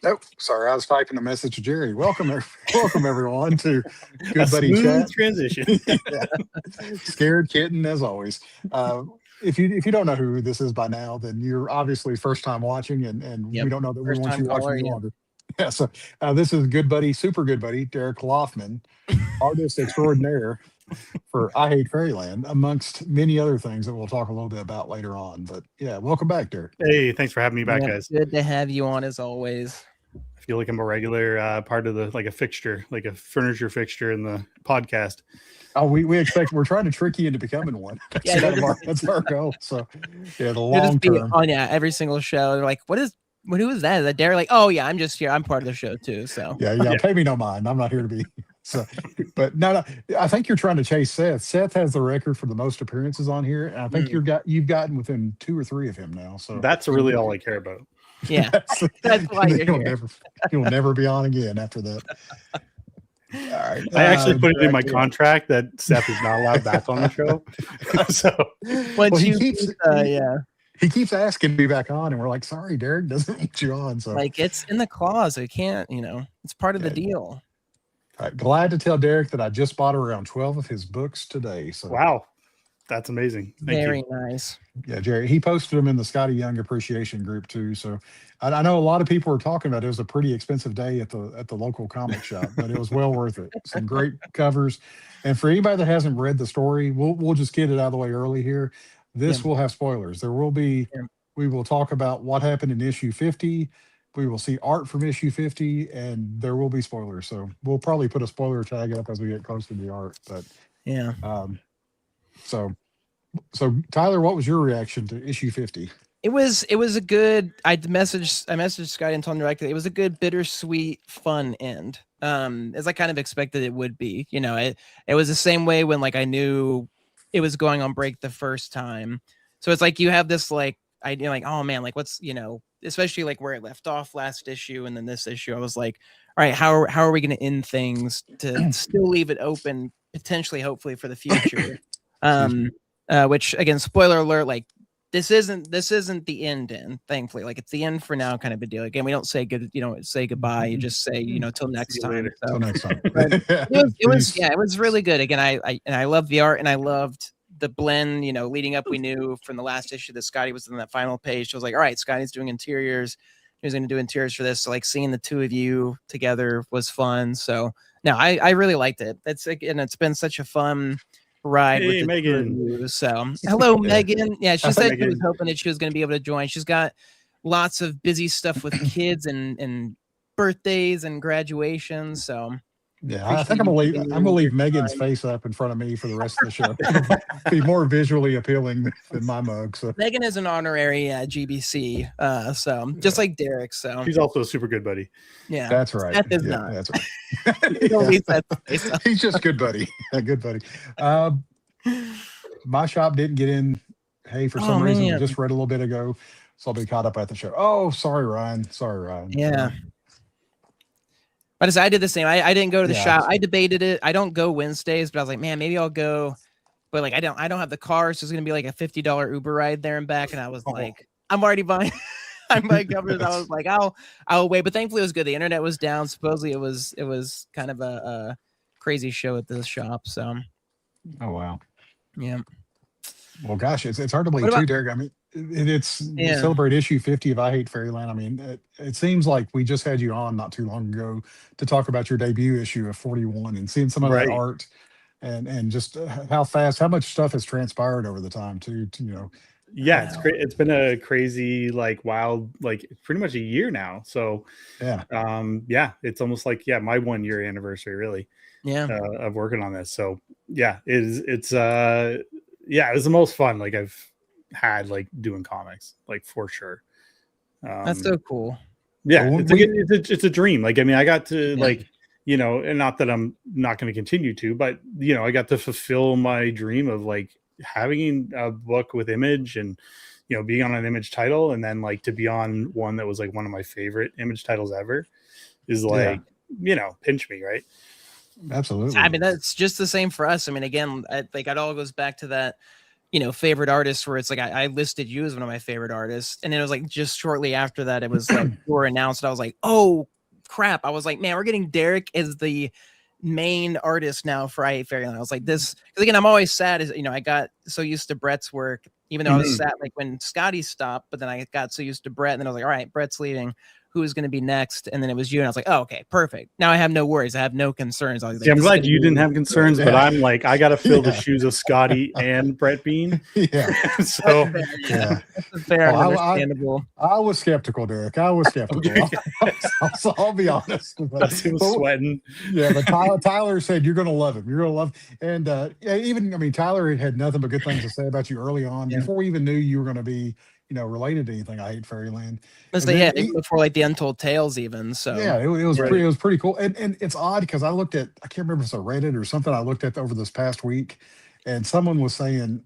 Oh, sorry, I was typing a message to Jerry. Welcome everyone to Good Buddy smooth Chat. transition. Yeah. Scared kitten as always. If you don't know who this is by now, then you're obviously first time watching, and we Yep. don't know that we First want time you watching caller, any yeah. longer. Yeah, so this is Good Buddy, super Good Buddy, Derek Laufman, artist extraordinaire for I Hate Fairyland, amongst many other things that we'll talk a little bit about later on. But yeah, welcome back, Derek. Hey, thanks for having me back, Yep, guys. good to have you on as always. I feel like I'm a regular part of like a fixture, like a furniture fixture in the podcast. Oh, we expect we're trying to trick you into becoming one. Yeah, That's our goal. So yeah, the You'll long just be term. on every single show. They're like, who is that? Is that Derek? Like, oh yeah, I'm just here. I'm part of the show too. So Yeah. Pay me no mind. I'm not here to be. So, but no. I think you're trying to chase Seth. Seth has the record for the most appearances on here, and I think you've gotten within 2 or 3 of him now. So that's really all I care about. Yeah, that's why you're here. He'll never be on again after that. All right. I actually put it in my contract that Seth is not allowed back on the show. So he keeps asking to be back on, and we're like, sorry, Derek doesn't want you on. So like it's in the clause. It can't, it's part of the deal. All right, glad to tell Derek that I just bought around 12 of his books today. So wow, that's amazing. Very nice. Yeah, Jerry, he posted them in the Scotty Young appreciation group too. So I know a lot of people were talking about it. It was a pretty expensive day at the local comic shop, but it was well worth it. Some great covers. And for anybody that hasn't read the story, we'll just get it out of the way early here. This will have spoilers. There will be we will talk about what happened in issue 50. We will see art from issue 50, and there will be spoilers. So we'll probably put a spoiler tag up as we get close to the art. But yeah. So Tyler, what was your reaction to issue 50? It was a good. I messaged Scotty and told him directly. It was a good, bittersweet, fun end. As I kind of expected it would be. It was the same way when I knew it was going on break the first time. So it's like you have this idea oh man, what's especially where it left off last issue and then this issue. I was like, all right, how are we going to end things to still leave it open potentially, hopefully for the future. Which again, spoiler alert, this isn't the end, thankfully. It's the end for now kind of a deal. Again, we don't say say goodbye. You just say, till next time. Till next time. It was really good. Again, I love the art and I loved the blend, leading up. We knew from the last issue that Scotty was in that final page. So I was like, all right, Scotty's doing interiors. He was going to do interiors for this. So seeing the two of you together was fun. So no, I really liked it. It's been such a fun ride. Hey, with Megan. So hello, Megan. Yeah, she said she was hoping that she was going to be able to join. She's got lots of busy stuff with kids and birthdays and graduations. So yeah, I think I'm gonna leave Megan's face up in front of me for the rest of the show. It'll be more visually appealing than my mug. So Megan is an honorary GBC. So just like Derek. So she's also a super good buddy. Yeah, that's right. Seth is not. That's right. He's just good buddy. A good buddy. My shop didn't get in. Hey, for some reason, I just read a little bit ago, so I'll be caught up at the show. Oh, sorry, Ryan. Yeah. But I did the same. I didn't go to the shop. I debated it. I don't go Wednesdays, but I was like, man, maybe I'll go. But I don't have the car, so it's gonna be a $50 Uber ride there and back. And I was like, I'm already buying. I'm buying covers. I was like, I'll wait. But thankfully, it was good. The internet was down. Supposedly, it was kind of a crazy show at the shop. So. Oh wow. Yeah. Well, gosh, it's hard to believe too, Derek. I mean, celebrate issue 50 of I Hate Fairyland. I mean, it seems like we just had you on not too long ago to talk about your debut issue of 41 and seeing some of that art and just how much stuff has transpired over the time too. Yeah, it's great. It's been a crazy, wild, pretty much a year now. So it's almost my 1 year anniversary really. Yeah. Of working on this. So yeah, it was the most fun I've had doing comics, for sure. That's so cool. Yeah, it's a dream. I got to and not that I'm not going to continue to, but I got to fulfill my dream of having a book with Image and being on an Image title, and then to be on one that was one of my favorite Image titles ever is pinch me, right? Absolutely. I mean, that's just the same for us. I mean, again, it all goes back to that, favorite artists where it's like I listed you as one of my favorite artists, and then it was like just shortly after that it was like you were announced. I was like, oh crap! I was like, man, we're getting Derek as the main artist now for I Hate Fairyland. I was like, this because again, I'm always sad as I got so used to Brett's work, even though I was sad like when Scotty stopped, but then I got so used to Brett, and then I was like, all right, Brett's leaving. Who is going to be next? And then it was you, and I was like, oh, okay, perfect. Now I have no worries. I have no concerns. I was like, I'm glad you didn't have concerns, but I'm like, I got to fill the shoes of Scotty and Brett Bean. Yeah. So yeah, that's fair and understandable. I was skeptical, Derek. I was skeptical. So I'll be honest. He was sweating. Yeah, but Tyler said you're going to love him. You're going to love, and even Tyler had nothing but good things to say about you early on before we even knew you were going to be related to anything I Hate Fairyland. Before like the Untold Tales even. So yeah, it was pretty cool. And it's odd because I can't remember if it's a Reddit or something I looked at over this past week, and someone was saying,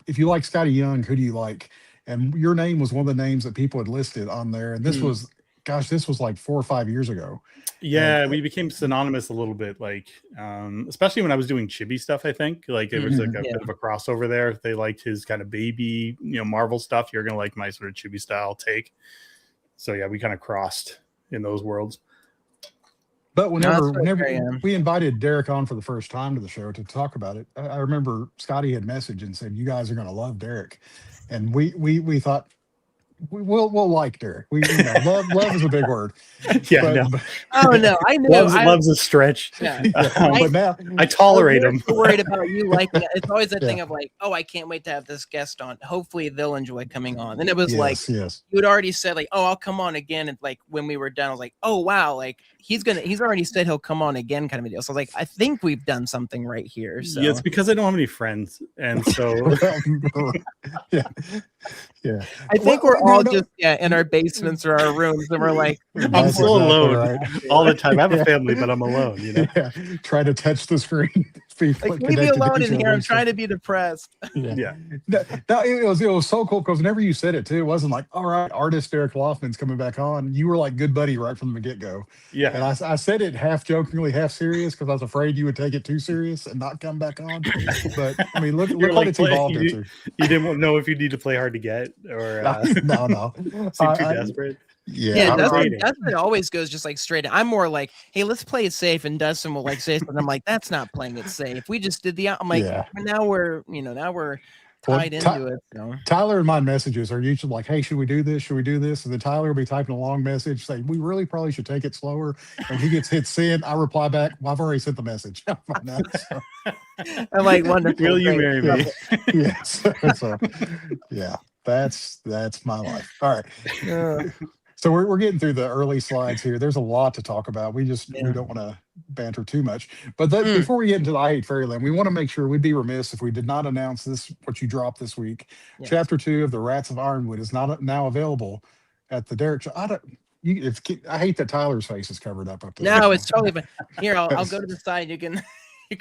if you like Scotty Young, who do you like? And your name was one of the names that people had listed on there. And this was like 4 or 5 years ago. Yeah, we became synonymous a little bit, like especially when I was doing chibi stuff. I think like it was like a bit of a crossover there. If they liked his kind of baby, Marvel stuff, you're gonna like my sort of chibi style take. So yeah, we kind of crossed in those worlds. But whenever we invited Derek on for the first time to the show to talk about it, I remember Scotty had messaged and said, "You guys are gonna love Derek," and we thought. We'll like Derek. Love is a big word. Yeah, oh no, I know. Love's a stretch. Yeah. But now I tolerate him. Worried about you liking it. It's always that thing of like, oh, I can't wait to have this guest on. Hopefully they'll enjoy coming on. And it was you had already said like, oh, I'll come on again. And like when we were done, I was like, oh wow, like he's already said he'll come on again, kind of a deal. So I was like, I think we've done something right here. So yeah, it's because I don't have any friends, and so yeah. I think we're all just in our basements or our rooms, and we're like, I'm still alone all the time. I have a family, but I'm alone. Try to touch the screen. Like, leave me alone in here. I'm trying to be depressed. Yeah. No, it was so cool because whenever you said it too, it wasn't like, all right, artist Derek Laufman's coming back on. You were like Good Buddy right from the get-go. Yeah. And I said it half jokingly, half serious because I was afraid you would take it too serious and not come back on. But I mean, look what it's evolved into. You didn't know if you need to play hard to get or no. Seem too desperate. Yeah, Dustin always goes just like straight. I'm more like, hey, let's play it safe, and Dustin will like say something. I'm like, that's not playing it safe. We just did I'm like, now we're tied into it. So. Tyler and my messages are usually like, hey, should we do this? Should we do this? And then Tyler will be typing a long message saying, we really probably should take it slower. And he hit send. I reply back, well, I've already sent the message. I'm like, wonderful. Will you marry me? Yes. So, yeah, that's my life. All right. So we're getting through the early slides here. There's a lot to talk about. We don't want to banter too much. But before we get into the I Hate Fairyland, we want to make sure we'd be remiss if we did not announce what you dropped this week. Yes. Chapter 2 of The Rats of Ironwood is not now available at the Derek show. I hate that Tyler's face is covered up there. No, it's totally fine. Here, I'll go to the side. You can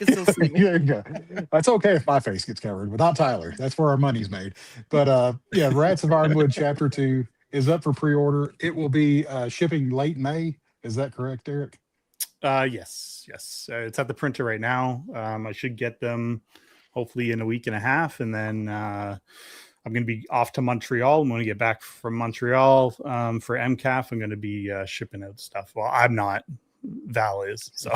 still see me. That's okay if my face gets covered, but not Tyler. That's where our money's made. But Rats of Ironwood Chapter 2 is up for pre-order. It will be shipping late May. Is that correct, Derek? Yes. It's at the printer right now. I should get them hopefully in a week and a half, and then I'm going to be off to Montreal. I'm going to get back from Montreal for MCAF. I'm going to be shipping out stuff. Well, I'm not. Val is so.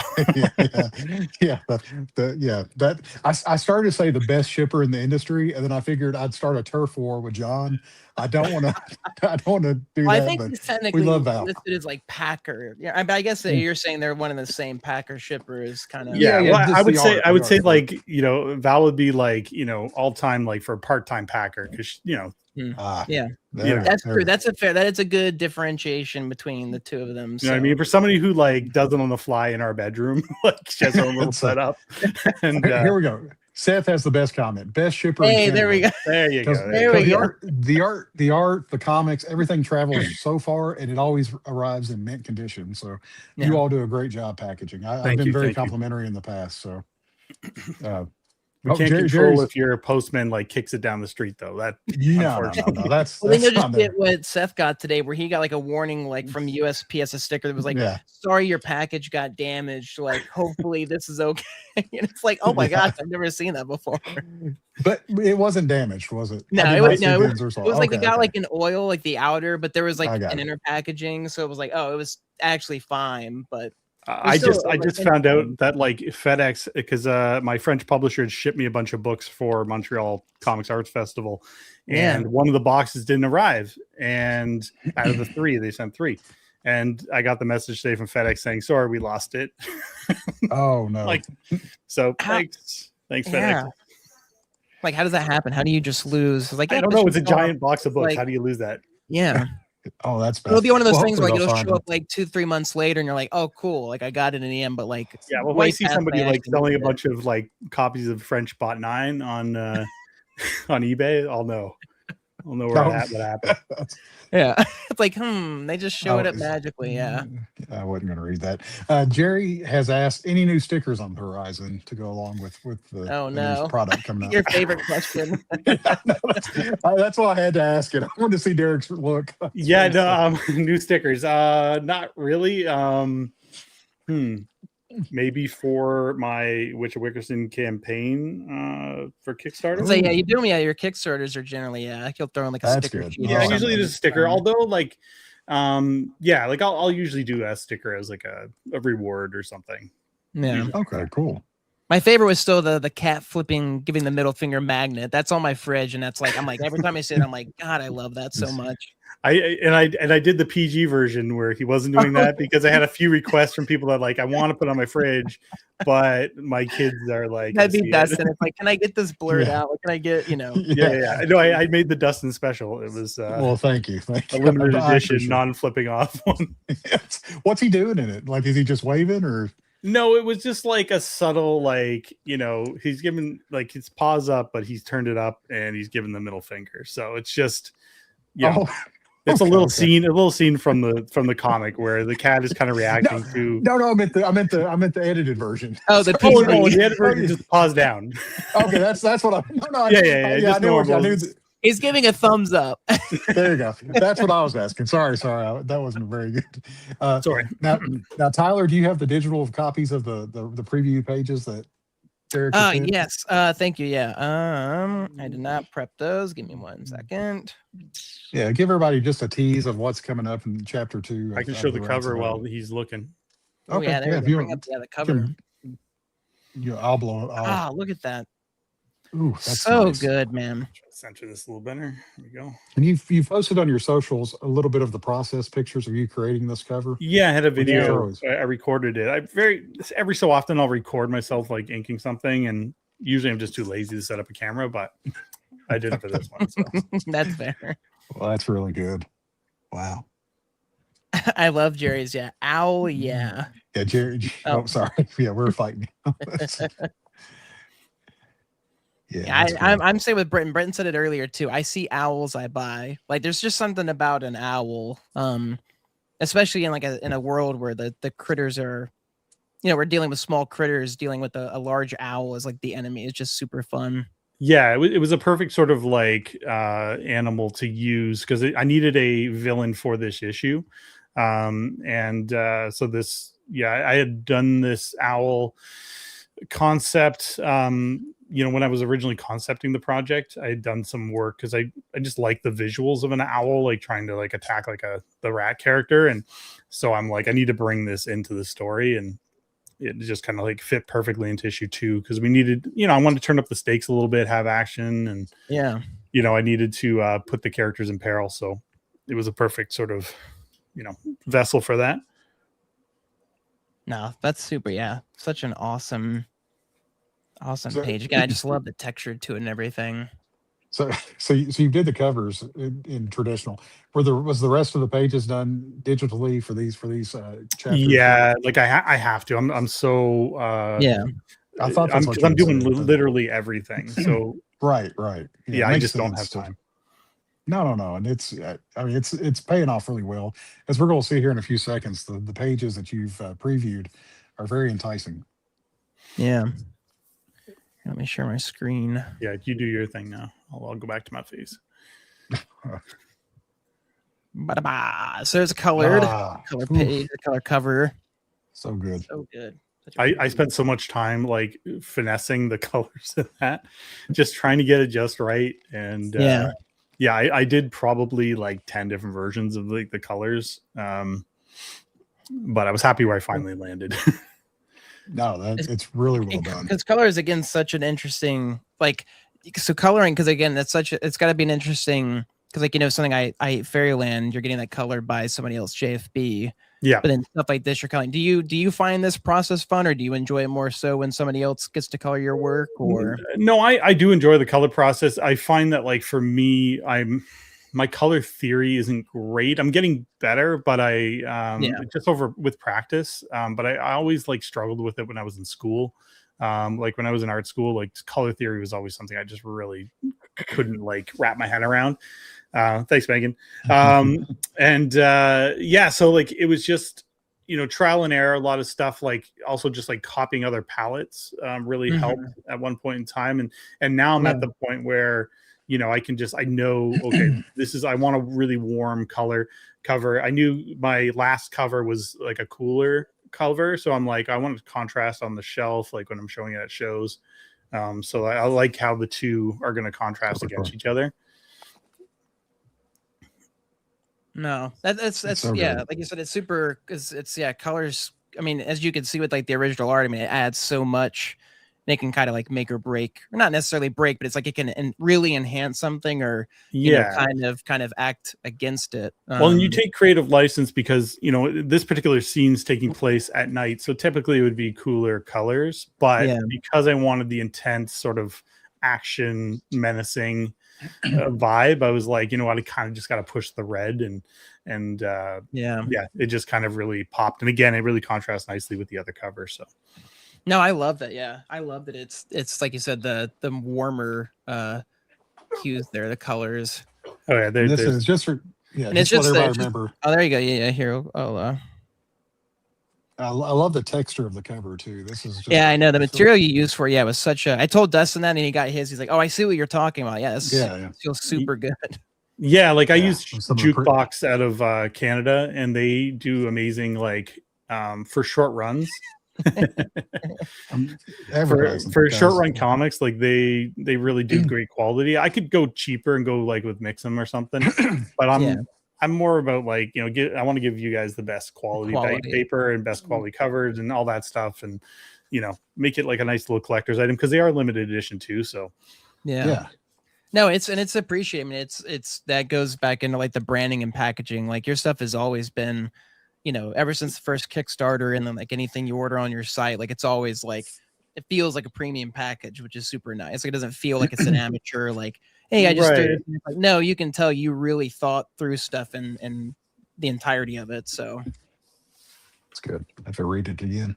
I started to say the best shipper in the industry, and then I figured I'd start a turf war with John. I don't want to do that. I think he's technically listed as like Packer. Yeah, I guess that you're saying they're one of the same Packer shippers, kind of. Yeah, well, I would say like Val would be like all time like for a part-time Packer because that's true. That is a good differentiation between the two of them. You know what I mean? For somebody who like does it on the fly in our bedroom, like she has her own little setup. And here we go. Seth has the best comment. Best shipper. Hey, there we go. There you go. The art, the comics, everything travels so far, and it always arrives in mint condition. So you all do a great job packaging. I've been very complimentary in the past. So We can't control Jerry's, if your postman like kicks it down the street, though. That no, that's well, then you'll not just get what Seth got today, where he got like a warning, like from USPS, a sticker that was like, "Sorry, your package got damaged. Like, hopefully this is okay." And it's like, oh my gosh, I've never seen that before. But it wasn't damaged, was it? No, it was like it got like an oil, like the outer, but there was like an inner packaging, so it was like, oh, it was actually fine, but. I just found out that like FedEx, because my French publisher had shipped me a bunch of books for Montreal Comics Arts Festival, and one of the boxes didn't arrive, and out of the 3 they sent 3, and I got the message today from FedEx saying, sorry, we lost it. Oh no. Like, so thanks FedEx. Like, how does that happen? How do you just lose? Like, I don't know, it's a giant box of books. Like, how do you lose that? Yeah. Oh, that's bad. It'll be one of those things where like, it'll show up like 2-3 months later, and you're like, "Oh, cool! Like I got it in the end." But like, yeah, well, if I see somebody like selling a bunch of like copies of French Bot 9 on on eBay, I'll know where that happened. Yeah, it's like, they just show it up magically. Yeah, I wasn't going to read that. Jerry has asked, any new stickers on the horizon to go along with the new product coming out? Your favorite question. That's why I had to ask it. I wanted to see Derek's look. Yeah, no, new stickers. Not really. Maybe for my Witcher Wickerson campain for Kickstarter. So yeah, you do me. Yeah, your Kickstarters are generally you'll throw in like a sticker. Yeah, usually there's a sticker. Although like, like I'll usually do a sticker as like a reward or something. Yeah. Okay. Cool. My favorite was still the cat flipping, giving the middle finger magnet. That's on my fridge, and that's like I'm like every time I see it, I'm like, God, I love that so much. I did the PG version where he wasn't doing that because I had a few requests from people that like I want to put on my fridge, but my kids are like, that'd be Dustin. It's like, can I get this blurred out? Like, can I get Yeah. No, I made the Dustin special. It was well, thank you. A limited edition, non-flipping off one. What's he doing in it? Like, is he just waving or? No, it was just like a subtle, like, he's given like his paws up, but he's turned it up and he's given the middle finger. So it's just, it's a little scene from the comic where the cat is kind of reacting to. No, I meant the edited version. Oh, the edited version just paws down. Okay, that's what I. No, yeah. I knew. He's giving a thumbs up. There you go. That's what I was asking. Sorry, that wasn't very good. Sorry. Now, Tyler, do you have the digital copies of the preview pages that Derek? Yes. Thank you. Yeah. I did not prep those. Give me 1 second. Yeah, give everybody just a tease of what's coming up in chapter 2. I can show the cover while he's looking. Oh yeah, there you go. Bring up the cover. I'll blow it. Look at that. Ooh, that's so nice. Good, man. Center this a little better. There we go. And you've posted on your socials a little bit of the process pictures of you creating this cover. Yeah, I had a video. I recorded it. Every so often I'll record myself like inking something, and usually I'm just too lazy to set up a camera, but I did it for this one. So. That's fair. Well, that's really good. Wow. I love Jerry's. Yeah. Ow. Yeah. Yeah, Jerry. Oh, sorry. Yeah, we're fighting. Yeah, I'm saying with Britton. Britton said it earlier too. I see owls, I buy. Like, there's just something about an owl, especially in like in a world where the critters are, we're dealing with small critters. Dealing with a large owl is like the enemy is just super fun. Yeah, it was a perfect sort of like animal to use because I needed a villain for this issue, so this. Yeah, I had done this owl concept. When I was originally concepting the project, I had done some work because I just like the visuals of an owl, like trying to like attack like the rat character. And so I'm like, I need to bring this into the story. And it just kind of like fit perfectly into issue 2 because we needed, I wanted to turn up the stakes a little bit, have action. And, I needed to put the characters in peril. So it was a perfect sort of, vessel for that. No, that's super. Yeah. Such an awesome page. Again, I just love the texture to it and everything. So you did the covers in traditional. Was the rest of the pages done digitally for these chapters? Yeah, like I have to. I'm so I thought that's what I'm doing literally everything. So right. Yeah, I just don't have time. No, and it's paying off really well. As we're going to see here in a few seconds, the pages that you've previewed are very enticing. Yeah. Let me share my screen. Yeah, you do your thing now. I'll go back to my face. So there's a colored color page, a color cover. So good. So good. I spent so much time like finessing the colors of that, just trying to get it just right. And I did probably like 10 different versions of like the colors. But I was happy where I finally landed. No, it's really well done. Because color is again such an interesting coloring, because again it's got to be an interesting, because like, you know, something I Hate Fairyland, you're getting that colored by somebody else, JFB. Yeah. But then stuff like this, you're coloring. Do you find this process fun, or do you enjoy it more so when somebody else gets to color your work? Or no, I do enjoy the color process. I find that like for me, my color theory isn't great. I'm getting better, but just over with practice. But I always like struggled with it when I was in school. Like when I was in art school, like color theory was always something I just really couldn't like wrap my head around. Thanks, Megan. So like it was just, you know, trial and error, a lot of stuff, like also just like copying other palettes really helped at one point in time. And now I'm at the point where, you know, I know, okay, I want a really warm color cover. I knew my last cover was like a cooler cover. So I'm like, I want to contrast on the shelf, like when I'm showing it at shows. So I like how the two are going to contrast against each other. No, that's so good. Like you said, it's super, because it's colors. I mean, as you can see with like the original art, I mean, it adds so much. They can kind of like make or break, or not necessarily break, but it's like it can really enhance something, or you know, kind of act against it. Well, and you take creative license because, you know, this particular scene's taking place at night, so typically it would be cooler colors. But because I wanted the intense sort of action, menacing vibe, I was like, you know what, I kind of just got to push the red, and it just kind of really popped. And again, it really contrasts nicely with the other cover. So. No, I love that. Yeah, I love that. It's like you said, the warmer hues there, the colors. Oh yeah, this is just for and it's just everybody remember. Oh, there you go. Yeah, here. I love the texture of the cover too. This is just, I know the material you used for was such a. I told Dustin that, and he got his. He's like, "Oh, I see what you're talking about." Yeah, it feels super good. Yeah, like I use Jukebox out of Canada, and they do amazing like for short runs. for short run comics, like they really do great quality. I could go cheaper and go like with Mix'em or something, but I'm more about like, you know, I want to give you guys the best quality paper and best quality covers and all that stuff, and you know, make it like a nice little collector's item, because they are limited edition too. So no, it's appreciated. I mean, it's that goes back into like the branding and packaging. Like your stuff has always been, you know, ever since the first Kickstarter, and then like anything you order on your site, like it's always like, it feels like a premium package, which is super nice. Like it doesn't feel like it's an amateur, like, hey, I just like, no, you can tell you really thought through stuff and the entirety of it. So it's good. I have to read it again.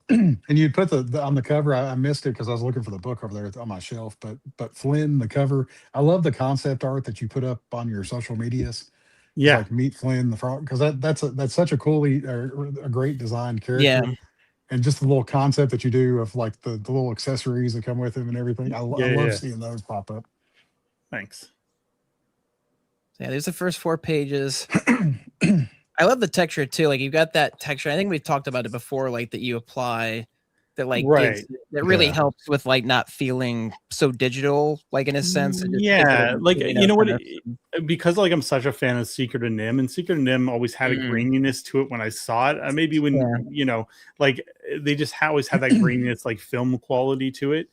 And you put the on the cover. I missed it because I was looking for the book over there on my shelf. But Flynn, the cover. I love the concept art that you put up on your social medias. Yeah, like Meet Flynn the frog, because that's such a a great designed character. Yeah, and just the little concept that you do of like the little accessories that come with him and everything. I love seeing those pop up. Thanks. Yeah, there's the first 4 pages. I love the texture too. Like you've got that texture. I think we've talked about it before, like that you apply that like that really helps with like not feeling so digital, like in a sense. Like you know what, because like I'm such a fan of Secret of Nim, and Secret of Nim always had a graininess to it when I saw it. Maybe when you know, like they just always had that graininess, like film quality to it.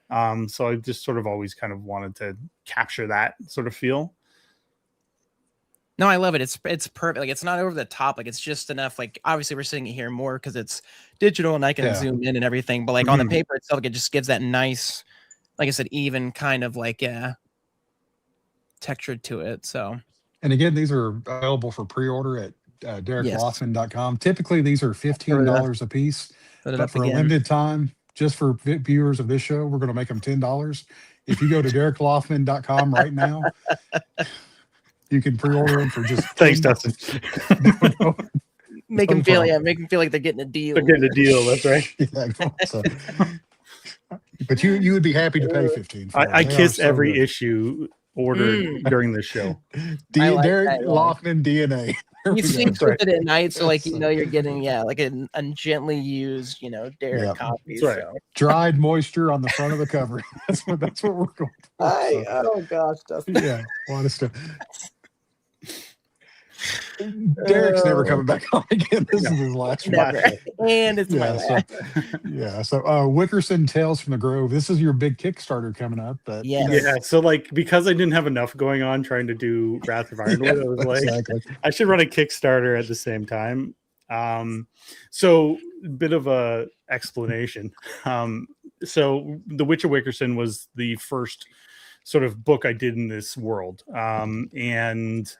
So I just sort of always kind of wanted to capture that sort of feel. No, I love it. It's perfect. Like it's not over the top. Like it's just enough. Like obviously we're seeing it here more because it's digital and I can zoom in and everything. But like on the paper itself, like, it just gives that nice, like I said, even kind of like texture to it. So. And again, these are available for pre-order at DerekLaufman.com. Typically, these are $15 a piece, but for a limited time, just for viewers of this show, we're going to make them $10. If you go to DerekLaufman.com right now. You can pre-order them for just thanks, Dustin. Make them feel like they're getting a deal. They're getting a deal. That's right. So, But you would be happy to pay 15 for I it. They kiss are so every good. issue ordered during the show. I like Derek that, yeah. Laufman DNA. There You we go. sleep with it at night, so like That's- you're getting like a gently used, Derek Yeah. copy. That's right. So. Dried moisture on the front of the cover. That's what we're going for. So, Oh gosh, Dustin. yeah, a lot of stuff. Derek's never coming back on again. This is his last one. Never. And it's my last. So Wickerson Tales from the Grove. This is your big Kickstarter coming up. But Yes. Yeah, so like because I didn't have enough going on trying to do Wrath of Ironwood, I was like, exactly. I should run a Kickstarter at the same time. So a bit of a explanation. So The Witch of Wickerson was the first sort of book I did in this world. And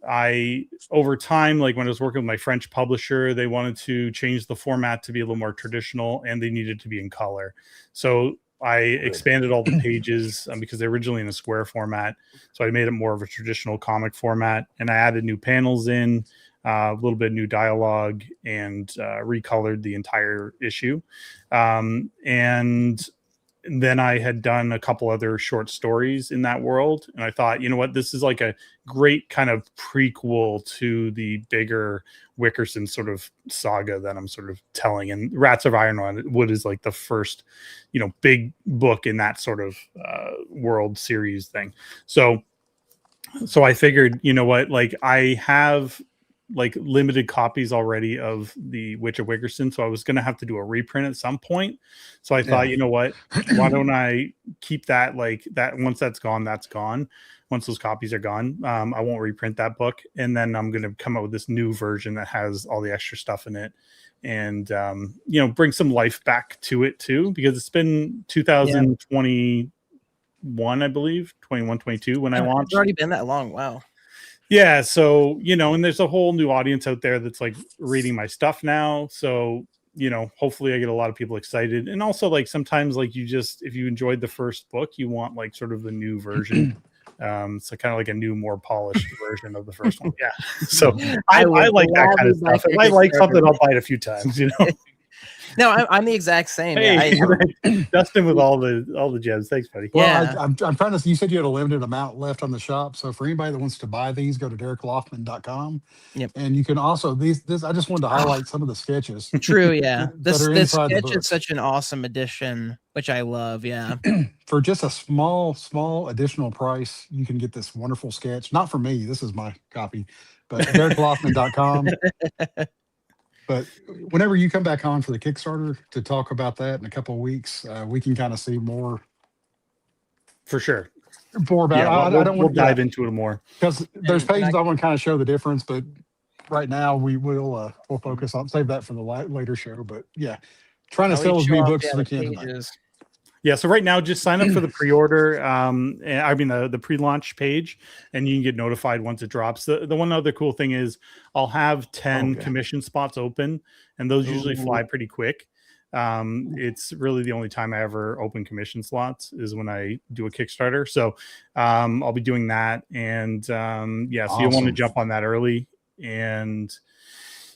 I, over time, like when I was working with my French publisher, they wanted to change the format to be a little more traditional, and they needed to be in color. So I expanded all the pages because they're originally in a square format. So I made it more of a traditional comic format, and I added new panels in, a little bit of new dialogue, and recolored the entire issue. And then I had done a couple other short stories in that world. And I thought, you know what, this is like a great kind of prequel to the bigger Wickerson sort of saga that I'm sort of telling. And Rats of Ironwood is like the first, big book in that sort of world series thing. So I figured, you know what, like I have like limited copies already of the Witch of Wickerson, so I was going to have to do a reprint at some point. So I thought, you know what, why don't I keep that, like that, once that's gone, once those copies are gone, I won't reprint that book, and then I'm going to come up with this new version that has all the extra stuff in it, and bring some life back to it too, because it's been 2021, I believe 21, 22 when I launched. It's already been that long. Wow. Yeah, so and there's a whole new audience out there that's like reading my stuff now. So hopefully I get a lot of people excited, and also like sometimes like if you enjoyed the first book, you want like sort of the new version. So kind of like a new, more polished version of the first one. Yeah. So I like that kind of stuff. If I like something, I'll buy it a few times. No, I'm the exact same. Hey, Dustin with all the gems. Thanks, buddy. Well, Yeah. I'm trying to. You said you had a limited amount left on the shop, so for anybody that wants to buy these, go to DerekLaufman.com. Yep. And you can also this. I just wanted to highlight some of the sketches. True. Yeah. That are This inside the sketch book. is such an awesome addition, which I love. Yeah. For just a small additional price, you can get this wonderful sketch. Not for me. This is my copy, but DerekLaufman.com. But whenever you come back on for the Kickstarter to talk about that in a couple of weeks, we can kind of see more. For sure. More about. Yeah, I don't we'll want dive into it more because there's pages I want to kind of show the difference, but right now we'll focus on save that for the later show. But yeah, trying to sell as many books as we can tonight. Yeah, so right now, just sign up for the pre-order. The pre-launch page, and you can get notified once it drops. The one other cool thing is I'll have 10 commission spots open, and those usually fly pretty quick. It's really the only time I ever open commission slots is when I do a Kickstarter. So I'll be doing that, and so you'll want to jump on that early. And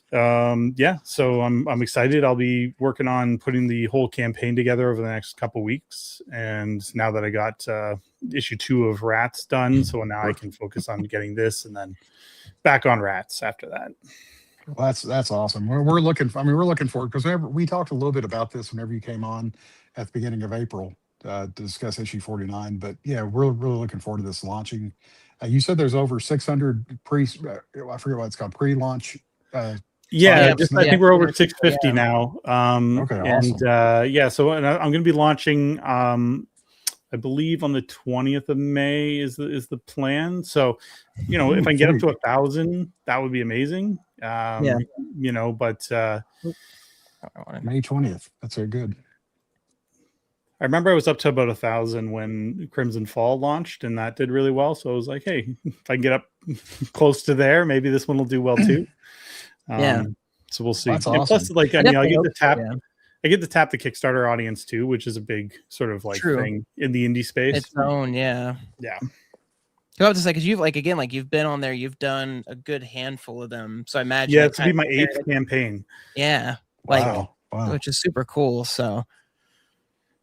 so I'm excited. I'll be working on putting the whole campaign together over the next couple weeks, and now that I got issue 2 of Rats done, so now I can focus on getting this and then back on Rats after that. Well, that's awesome. We're looking forward, because whenever we talked a little bit about this whenever you came on at the beginning of April to discuss issue 49, but yeah, we're really looking forward to this launching. You said there's over 600 I forget what it's called, pre-launch. I think we're over 650 now. Okay, awesome. And so I'm going to be launching, I believe on the 20th of May is the plan. So, if I can get up to 1,000, that would be amazing. But May 20th. That's very good. I remember I was up to about 1,000 when Crimson Fall launched, and that did really well. So I was like, hey, if I can get up close to there, maybe this one will do well too. So we'll see. That's awesome. Plus, like I get to tap the Kickstarter audience too, which is a big sort of like thing in the indie space. Its own, yeah. I have to say, because you've been on there, you've done a good handful of them. So I imagine it's to be my 8th campaign. Yeah, wow. which is super cool. So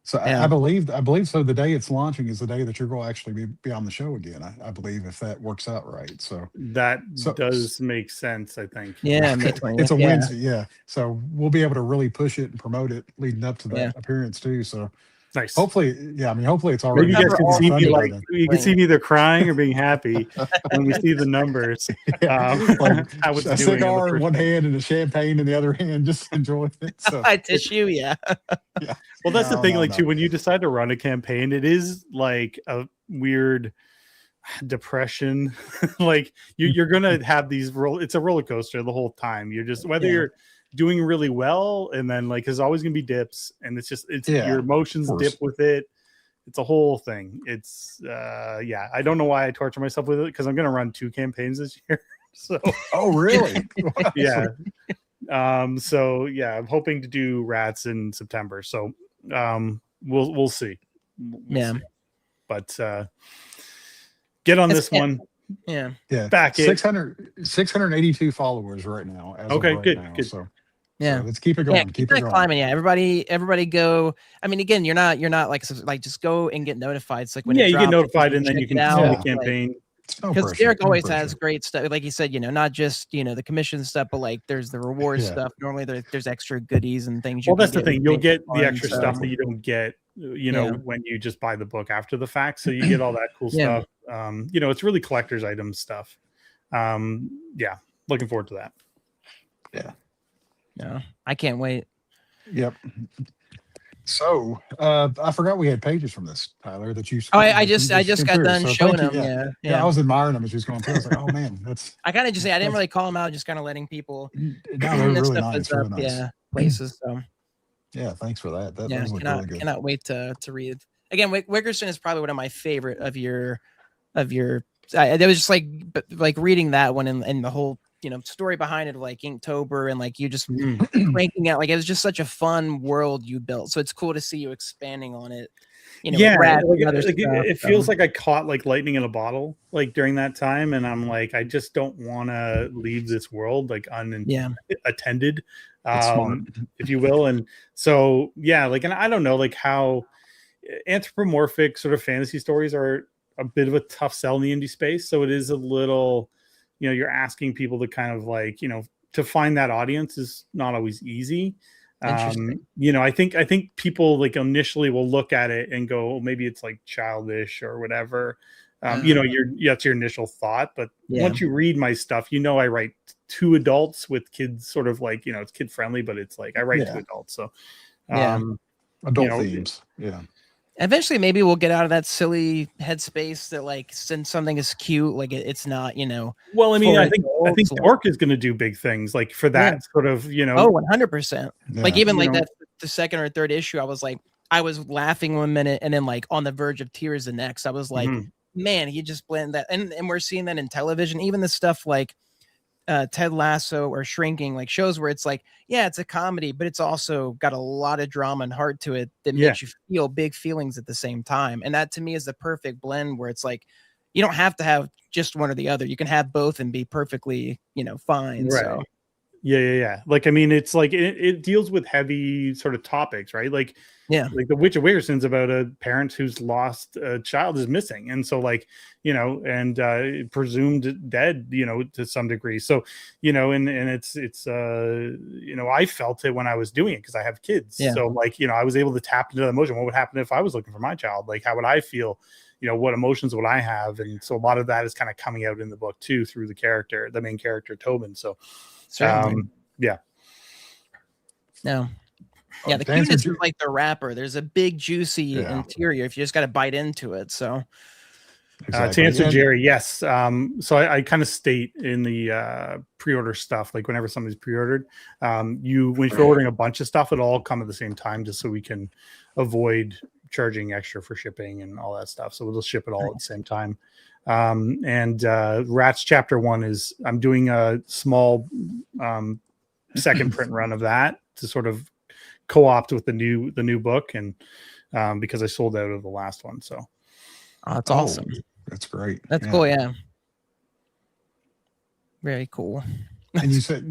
So I believe so. The day it's launching is the day that you're going to actually be on the show again. I believe if that works out right. So that does make sense, I think. Yeah, May it's 20th. a Wednesday. Yeah. So we'll be able to really push it and promote it leading up to that appearance too. So nice. hopefully, yeah. I mean, hopefully it's already. Maybe you guys can see me like you can see me either crying or being happy when we see the numbers. Like how it's a doing cigar in one hand and a champagne in the other hand, just enjoying it. So tissue, yeah. Well, that's the thing. Too, when you decide to run a campaign, it is like a weird depression. Like you're gonna have these it's a roller coaster the whole time. You're just whether you're doing really well, and then like there's always gonna be dips, and it's your emotions dip with it. It's a whole thing. It's I don't know why I torture myself with it, because I'm gonna run 2 campaigns this year. So really? Yeah. So yeah, I'm hoping to do rats in September. So we'll see. We'll see. But get on this one. Yeah. Back 682 followers right now. Good. So yeah, so let's keep it going. Keep it going. Climbing. Yeah, everybody go. I mean, again, you're not like just go and get notified. It's like when you get notified, and then you can see the campaign. Because Derek always has great stuff, like he said, not just the commission stuff, but like there's the reward stuff. Normally there's extra goodies and things. Well, that's the thing. You'll get the extra stuff that you don't get, when you just buy the book after the fact. So you get all that cool stuff. It's really collector's items stuff. Looking forward to that. Yeah, I can't wait. Yep. So I forgot we had pages from this, Tyler, that you. Oh, I just got done showing them. Yeah, I was admiring them as you was going through. I was like, oh man, that's. I kind of just I didn't really call them out, just kind of letting people. No, they're really nice. Really nice. Yeah, places. So. Yeah, thanks for that. That was really good. Cannot wait to read. Again, Wickerson is probably one of my favorite of your. There was just like reading that one and the whole. Story behind it, like Inktober, and like you just ranking out, like it was just such a fun world you built. So it's cool to see you expanding on it. It feels like I caught like lightning in a bottle, like during that time, and I'm like, I just don't want to leave this world like unattended, if you will. And so and I don't know like how anthropomorphic sort of fantasy stories are a bit of a tough sell in the indie space. So it is a little. You're asking people to kind of like, to find that audience is not always easy. I think people like initially will look at it and go, well, maybe it's like childish or whatever. That's your initial thought. But once you read my stuff, I write to adults with kids, sort of like, it's kid friendly, but it's like I write to adults. So, adult themes. Yeah. Eventually, maybe we'll get out of that silly headspace that like since something is cute, like it's not, Well, I mean, I think Dork is going to do big things, like for that sort of, 100%. Like even like that the second or third issue, I was laughing 1 minute and then like on the verge of tears the next. I was like, man, he just blend that, and we're seeing that in television, even the stuff like Ted Lasso or Shrinking, like shows where it's like, it's a comedy, but it's also got a lot of drama and heart to it that makes you feel big feelings at the same time. And that to me is the perfect blend where it's like, you don't have to have just one or the other. You can have both and be perfectly, fine. Right. So. Yeah. Like, I mean, it's like, it deals with heavy sort of topics, right? Like, like The Witch of Wickerson's about a parent who's lost a child is missing. And so like, and presumed dead, to some degree. So, and it's I felt it when I was doing it because I have kids. Yeah. So like, I was able to tap into that emotion. What would happen if I was looking for my child? Like, how would I feel? What emotions would I have? And so a lot of that is kind of coming out in the book too, through the main character, Tobin. So, yeah. No. Yeah, the cuteness is like the wrapper. There's a big, juicy interior if you just got to bite into it. So, to answer Jerry, yes. So I kind of state in the pre-order stuff, like whenever somebody's pre-ordered, when you're ordering a bunch of stuff, it'll all come at the same time, just so we can avoid charging extra for shipping and all that stuff. So we'll just ship it all at the same time. And Rats Chapter 1 is I'm doing a small second print run of that to sort of co-opt with the new book, and because I sold out of the last one. So that's awesome. That's great. That's cool. Yeah. Very cool. And you said,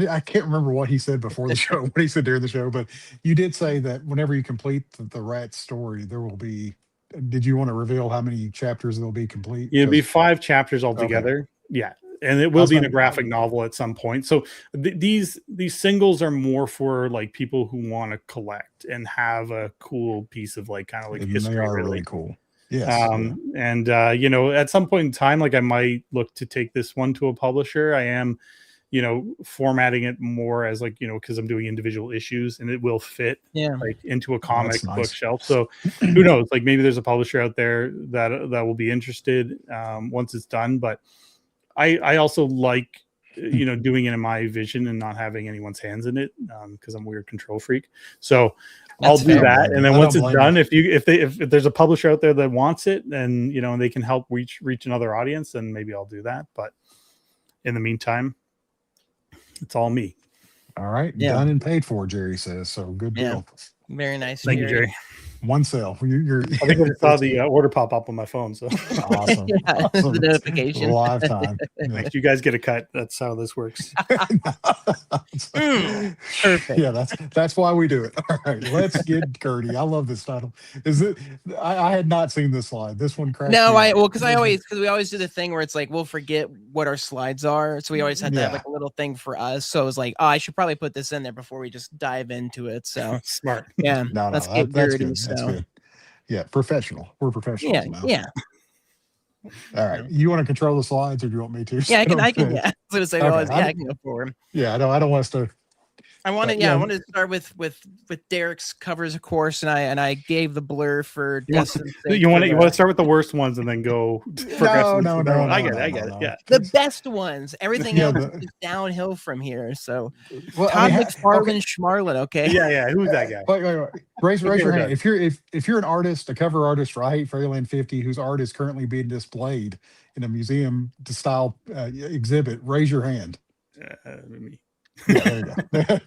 I can't remember what he said before the show, what he said during the show, but you did say that whenever you complete the rat story, there will be. Did you want to reveal how many chapters there'll be complete? It'll be 5 chapters altogether. Okay. Yeah, and it will be in a graphic novel at some point. So these singles are more for like people who want to collect and have a cool piece of like kind of like And history. they are really cool. Yes. And you know, at some point in time, like I might look to take this one to a publisher. I am, you know, formatting it more as like, you know, because I'm doing individual issues and it will fit like into a comic bookshelf. So who knows? Like maybe there's a publisher out there that will be interested once it's done. But I also like, you know, doing it in my vision and not having anyone's hands in it because I'm a weird control freak. So I'll do that, and then once it's done, if there's a publisher out there that wants it, and you know, and they can help reach another audience, then maybe I'll do that. But in the meantime, it's all me. All right, done and paid for, Jerry says. So good deal. Very nice. Thank you, Jerry. One sale. You're I think I saw the order pop up on my phone. So awesome. Awesome. The notification. Live time. You guys get a cut. That's how this works. Perfect. Yeah, that's why we do it. All right, let's get Gertie. I love this title. Is it? I had not seen this slide. This one cracked. No, because we always do the thing where it's like we'll forget what our slides are, so we always had to have like a little thing for us. So it was like, oh, I should probably put this in there before we just dive into it. So smart. Yeah, that's good. That's good. Yeah, professional. We're professionals now. Yeah. All right. You want to control the slides, or do you want me to? Yeah, I can. Yeah, I was gonna say, Okay. I can go for him. Yeah, I don't want us to. I wanted to start with Derek's covers, of course, and I gave the blur for Dustin. You want to start with the worst ones and then go. No. I get it. Yeah, the best ones. Everything else is downhill from here. So, well, Todd McFarlane Schmarlin. Okay. Yeah. Who's that guy? Wait. Raise your hand. If you're an artist, a cover artist for Hate Fairyland 50, whose art is currently being displayed in a museum style exhibit, raise your hand. Me. Yeah, there you go.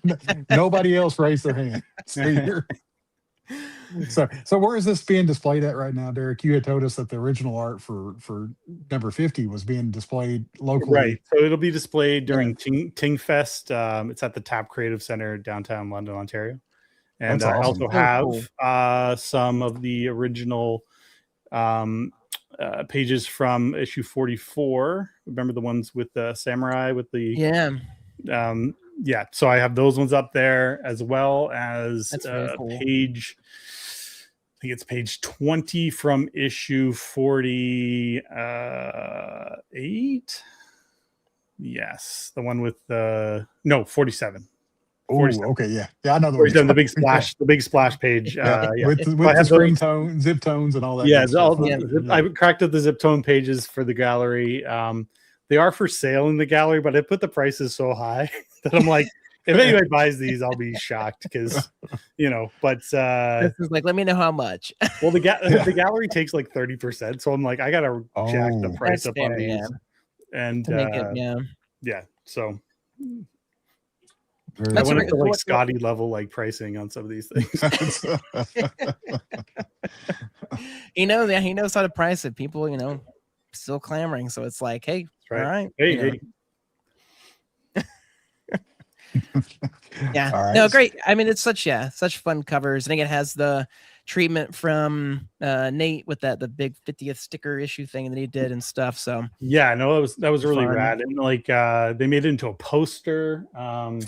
Nobody else raised their hand. So where is this being displayed at right now, Derek? You had told us that the original art for number 50 was being displayed locally. Right. So it'll be displayed during Ting Fest. It's at the TAP Creative Center, downtown London, Ontario. And I also have some of the original pages from issue 44. Remember the ones with the samurai with the so I have those ones up there, as well as page, I think it's page 20 from issue 48. Yes, the one with 47. Oh, okay, yeah, I know the big splash, the big splash page. With the screen tone, zip tones, and all that. Yeah, I cracked up the zip tone pages for the gallery. They are for sale in the gallery, but I put the prices so high that I'm like, if anybody buys these, I'll be shocked because, you know. But this is like, let me know how much. Well, the gallery takes like 30%, so I'm like, I gotta jack the price up on these, and so. I went up to like Scotty level like pricing on some of these things. He knows how to price it. People, still clamoring. So it's like, hey, all right. Hey. Yeah. All right. No, great. I mean, it's such fun covers. I think it has the treatment from Nate with the big 50th sticker issue thing that he did and stuff. So yeah, no, that was really rad. And like they made it into a poster. I'm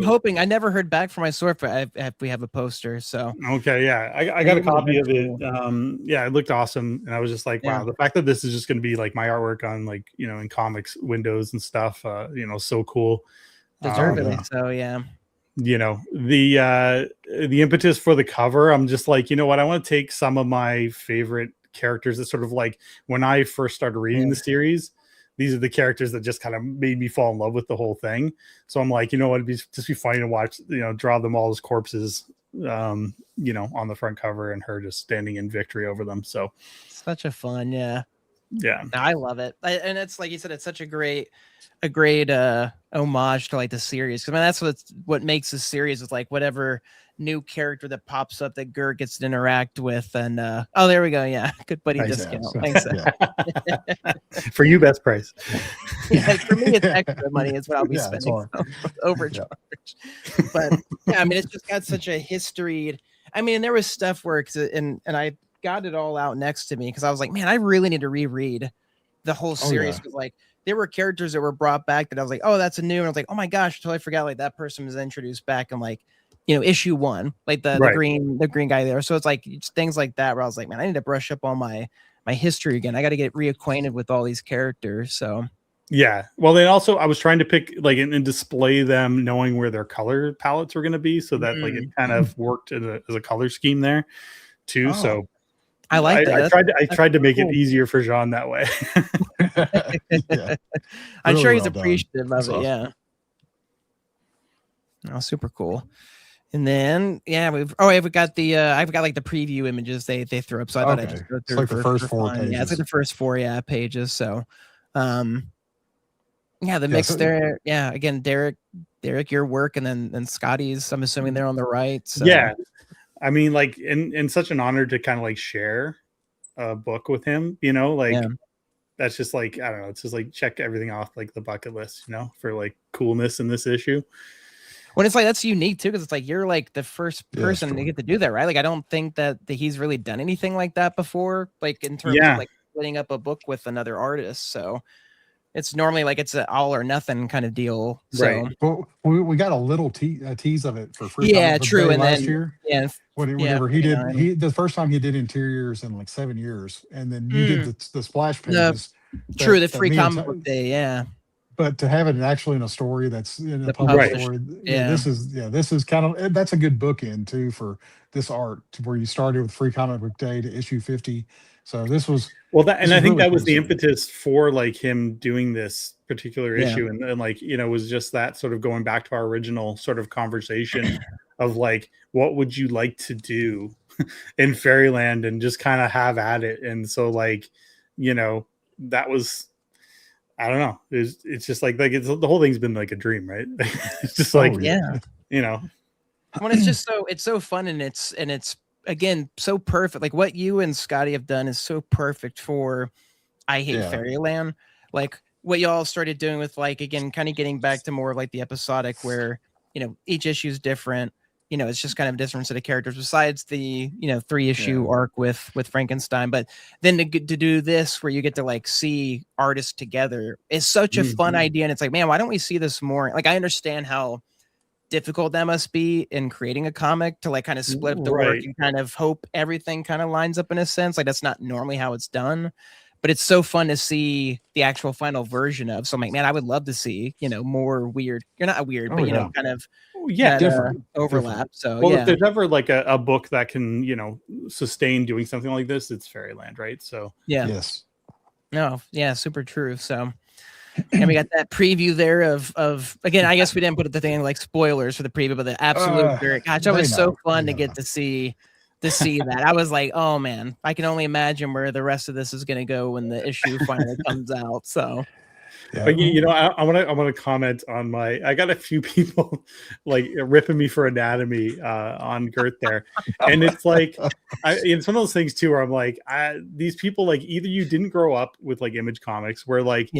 hoping. I never heard back from my source, but we have a poster. So okay, yeah, I got a copy of it. It looked awesome, and I was just like, wow, the fact that this is just going to be like my artwork on like in comics windows and stuff, so cool. Deservedly so, yeah. The impetus for the cover, I'm just like, what, I want to take some of my favorite characters that sort of like when I first started reading the series. These are the characters that just kind of made me fall in love with the whole thing. So I'm like, it'd just be funny to watch, draw them all as corpses, on the front cover and her just standing in victory over them. So such a fun, yeah. I love it. And it's like you said, it's such a great homage to like the series. I mean, that's what makes the series is like whatever new character that pops up that Gert gets to interact with. And oh, there we go. Yeah, Good Buddy discount. Thanks. For you, best price. Yeah, for me, it's extra money. It's what I'll be spending. So, overcharge. But yeah, I mean, it's just got such a history. I mean, there was stuff where, and I got it all out next to me because I was like, man, I really need to reread the whole series because like there were characters that were brought back that I was like, oh, that's a new, and I was like, oh my gosh, I totally forgot like that person was introduced back in like, you know, issue 1, like the green guy there. So it's like things like that where I was like, man, I need to brush up on my history again. I got to get reacquainted with all these characters. So yeah, well, then also I was trying to pick like and display them knowing where their color palettes were going to be, so that like it kind of worked as a color scheme there too. So I like that. I tried to make it easier for Jean that way. I'm sure he's appreciative of it. Yeah. Oh, super cool. And then we've got the I've got like the preview images they threw up. So I thought I'd just go through like the first 4 pages. Yeah, it's like the first 4 pages. So the mix there. Yeah, again, Derek, your work, and then Scotty's. I'm assuming they're on the right. So. Yeah, I mean, like, and such an honor to kind of like share a book with him. You know, like that's just like I don't know. It's just like check everything off like the bucket list. You know, for like coolness in this issue. When it's like that's unique too, because it's like you're like the first person to get to do that, right? Like I don't think that he's really done anything like that before, like in terms of like splitting up a book with another artist. So it's normally like it's an all or nothing kind of deal. So. Right. Well, we got a little tease of it for free. Yeah, true. And last then year, whenever he the first time he did interiors in like 7 years, and then you did the splash pages. The free comic book day. Yeah. But to have it actually in a story that's in a published story, this is kind of that's a good bookend too for this art to where you started with Free Comic Book Day to issue 50. So this was I think that was the impetus for like him doing this particular issue, and like you know was just that sort of going back to our original sort of conversation of like what would you like to do in Fairyland and just kind of have at it, and so like you know that was. I don't know. It's just like it's the whole thing's been like a dream, right? It's just like you know. When it's so fun and it's again so perfect. Like what you and Scotty have done is so perfect for I Hate Fairyland. Like what y'all started doing with like again kind of getting back to more of like the episodic where you know each issue is different. You know, it's just kind of a different set of characters besides the, 3-issue arc with Frankenstein. But then to do this where you get to like see artists together is such a fun idea. And it's like, man, why don't we see this more? Like, I understand how difficult that must be in creating a comic to like kind of split up the work and kind of hope everything kind of lines up in a sense. Like that's not normally how it's done. But it's so fun to see the actual final version of. So I'm like, man, I would love to see, more weird. You're not weird, but kind of different overlap. So if there's ever like a book that can, sustain doing something like this, it's Fairyland, right? So super true. So and we got that preview there of again, I guess we didn't put the thing like spoilers for the preview, but the absolute gosh, that was so fun to get to see that. I was like, oh man, I can only imagine where the rest of this is going to go when the issue finally comes out. So, but I want to comment on I got a few people like ripping me for anatomy on Gert there, and it's like it's one of those things too where I'm like, these people like either you didn't grow up with like Image Comics where like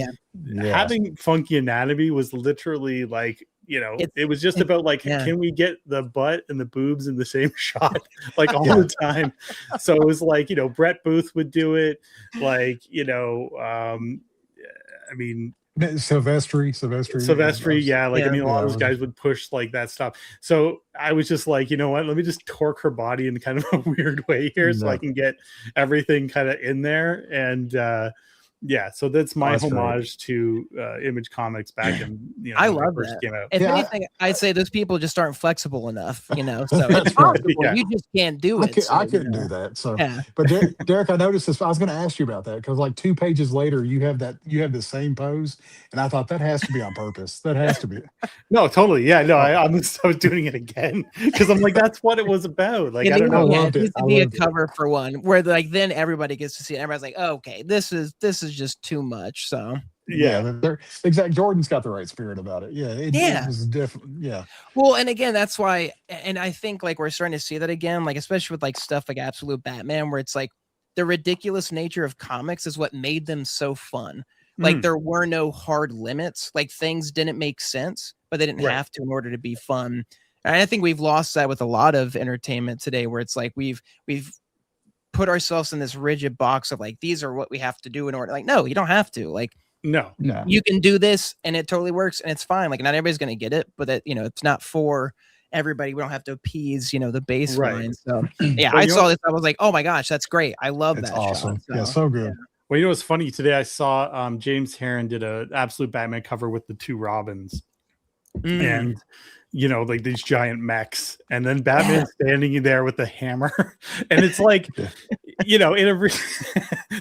having funky anatomy was literally like. It was just about like, can we get the butt and the boobs in the same shot like all the time? So it was like, Brett Booth would do it. Like, I mean, Silvestri. Yeah. Like, I mean, a lot of those guys would push like that stuff. So I was just like, you know what, let me just torque her body in kind of a weird way here so I can get everything kind of in there. And, so that's my homage to Image Comics back in I love first that. Came out. If anything, I'd say those people just aren't flexible enough, so it's possible. You just can't do it. I couldn't do that. So, but Derek, I noticed this. I was going to ask you about that because like 2 pages later, you have the same pose, and I thought that has to be on purpose. That has to be. No, totally. Yeah, no, I was doing it again because I'm like, that's what it was about. Like, I don't know. It needs to be a cover for one where like then everybody gets to see it. Everybody's like, oh, okay, this is just too much. So Yeah, they're exact. Jordan's got the right spirit about it. Yeah, it was different. Yeah. Well, and again, that's why, and I think like we're starting to see that again, like especially with like stuff like Absolute Batman, where it's like the ridiculous nature of comics is what made them so fun. Like there were no hard limits, like things didn't make sense, but they didn't have to in order to be fun. And I think we've lost that with a lot of entertainment today, where it's like we've put ourselves in this rigid box of like, these are what we have to do in order. Like, no, you don't have to. Like, no, you can do this and it totally works and it's fine. Like, not everybody's going to get it, but that, it's not for everybody. We don't have to appease, the baseline. So yeah, I saw this. I was like, oh my gosh, that's great. I love that. Awesome. Shot, so, yeah, so good. Yeah. Well, what's funny today? I saw James Herron did a Absolute Batman cover with the 2 Robins, and like these giant mechs, and then Batman standing there with the hammer, and it's like, in a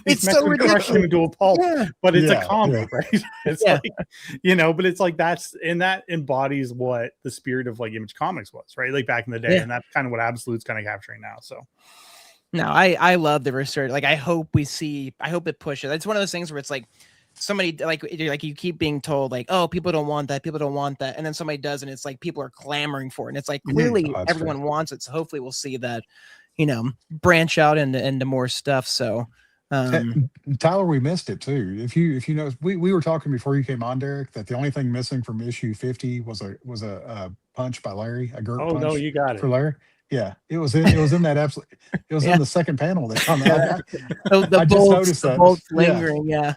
it's so ridiculous. Crushing him into a pulp, but it's a comic, right? It's like, but it's like that embodies what the spirit of like Image Comics was, right? Like back in the day, and that's kind of what Absolute's kind of capturing now. So. No, I love the research. Like, I hope it pushes. It's one of those things where it's like somebody like you keep being told like, oh, people don't want that, and then somebody does, and it's like people are clamoring for it, and it's like clearly everyone wants it. So hopefully we'll see that, branch out into more stuff. So, Tyler, we missed it too. If you know, we were talking before you came on, Derek, that the only thing missing from issue 50 was a punch by Larry, a Gert punch. No, you got it for Larry. Yeah, it was in that absolute. It was in the second panel. That I just noticed that bolts lingering. Yeah,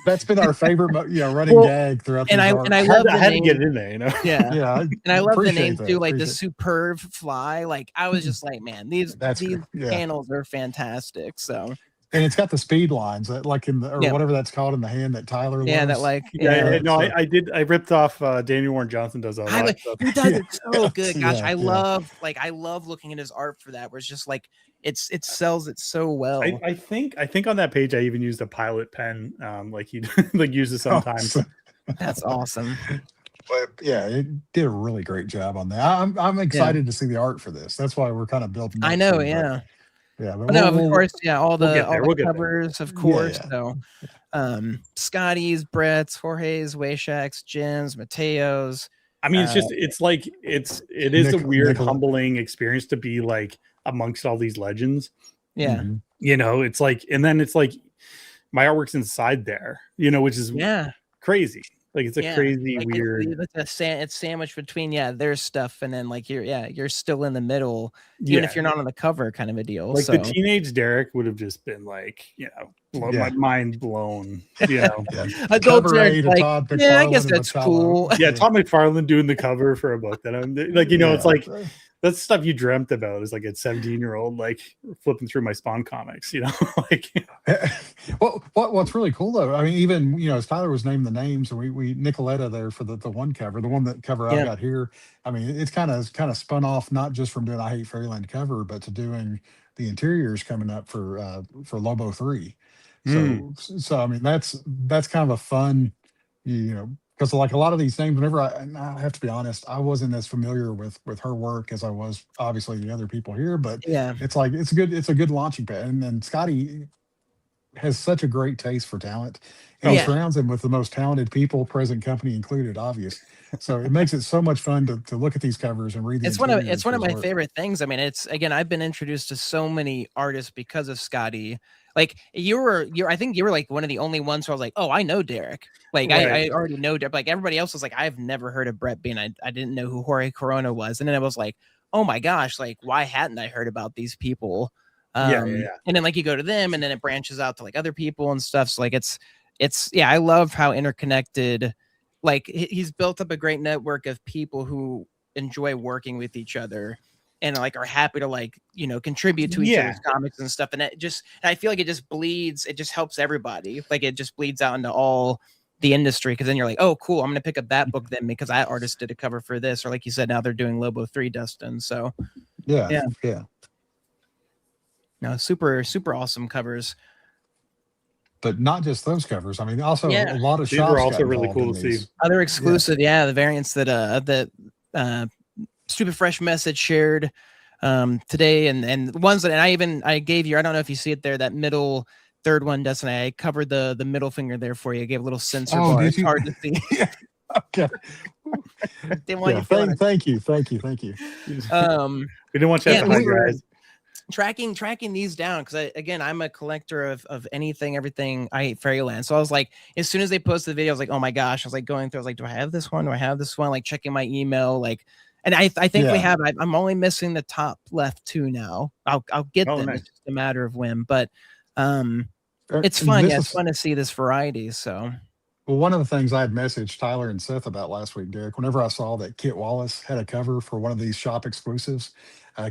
that's been our favorite, running gag throughout. And I love I had to get it in there, Yeah, and I love the name too, like the Superb Fly. Like I was just like, man, these panels are fantastic. So. And it's got the speed lines that, like in the whatever that's called in the hand that Tyler loves. Yeah, that like I did. I ripped off Daniel Warren Johnson does all that stuff. He does it so good. Gosh, I love looking at his art for that. Where it's just like it sells it so well. I think on that page I even used a Pilot pen, like he like uses sometimes. That's awesome. But yeah, it did a really great job on that. I'm excited to see the art for this. That's why we're kind of building. I know, yeah. Yeah, but of course, all the covers, of course. So, Scotty's, Brett's, Jorge's, Wayshak's, Jen's, Mateo's. I mean, it is a weird, humbling experience to be like amongst all these legends. Yeah, it's like, and then it's like my artwork's inside there, which is crazy. Like it's a crazy, weird. It's sandwiched between their stuff, and then like you're still in the middle, even if you're not on the cover, kind of a deal. Like the teenage Derek would have just been like, my mind blown. Adult Derek, like, I guess that's cool. Yeah, Todd McFarlane doing the cover for a book that I'm like, it's like. That's stuff you dreamt about as like a 17-year-old, like flipping through my Spawn comics, like. Well, what's really cool though, I mean, even as Tyler was naming the names, and we Nicoletta there for the one cover, the one that cover I got here. I mean, it's kind of spun off not just from doing a Hate Fairyland cover, but to doing the interiors coming up for Lobo 3. So I mean, that's kind of a fun, because like a lot of these names, whenever I have to be honest, I wasn't as familiar with her work as I was obviously the other people here, but it's like it's a good launching pad, and Scotty has such a great taste for talent, and surrounds him with the most talented people, present company included, obvious. So it makes it so much fun to look at these covers and read. It's one of my favorite things. I mean, I've been introduced to so many artists because of Scotty. Like I think you were like one of the only ones where I was like, oh, I know Derek. Like I already know Derek. Like everybody else was like, I've never heard of Brett Bean. I didn't know who Jorge Corona was. And then I was like, oh my gosh, like why hadn't I heard about these people? And then like you go to them and then it branches out to like other people and stuff. So like it's I love how interconnected, like he's built up a great network of people who enjoy working with each other and like are happy to like, contribute to each other's comics and stuff. And I feel like it just bleeds. It just helps everybody. Like it just bleeds out into all the industry. Cause then you're like, oh, cool. I'm going to pick up that book then because that artist did a cover for this. Or like you said, now they're doing Lobo 3, Dustin. So yeah. No, super, super awesome covers. But not just those covers. I mean, also a lot of these shops are also really cool to see. Other exclusive, the variants that Stupid Fresh Message shared today, and ones that I gave you. I don't know if you see it there. That middle third one, Dustin, I covered the middle finger there for you. I gave a little sensor Oh, bar. did It's you? hard to see. Yeah. Okay. Didn't want Yeah. you feeling Thank you. We um didn't want you to yeah, have to we hide your were eyes. tracking these down because again, I'm a collector of anything, everything. I hate Fairyland. So I was like, as soon as they posted the video, I was like, oh my gosh. I was like going through, I was like, do I have this one? Do I have this one? Like checking my email, like, and I think we Yeah. have. I'm only missing the top left two now. I'll get Oh, them. nice. It's just a matter of when. But it's And fun. this Yeah, it's is fun to see this variety. So well, one of the things I had messaged Tyler and Seth about last week, Derek, whenever I saw that Kit Wallace had a cover for one of these shop exclusives,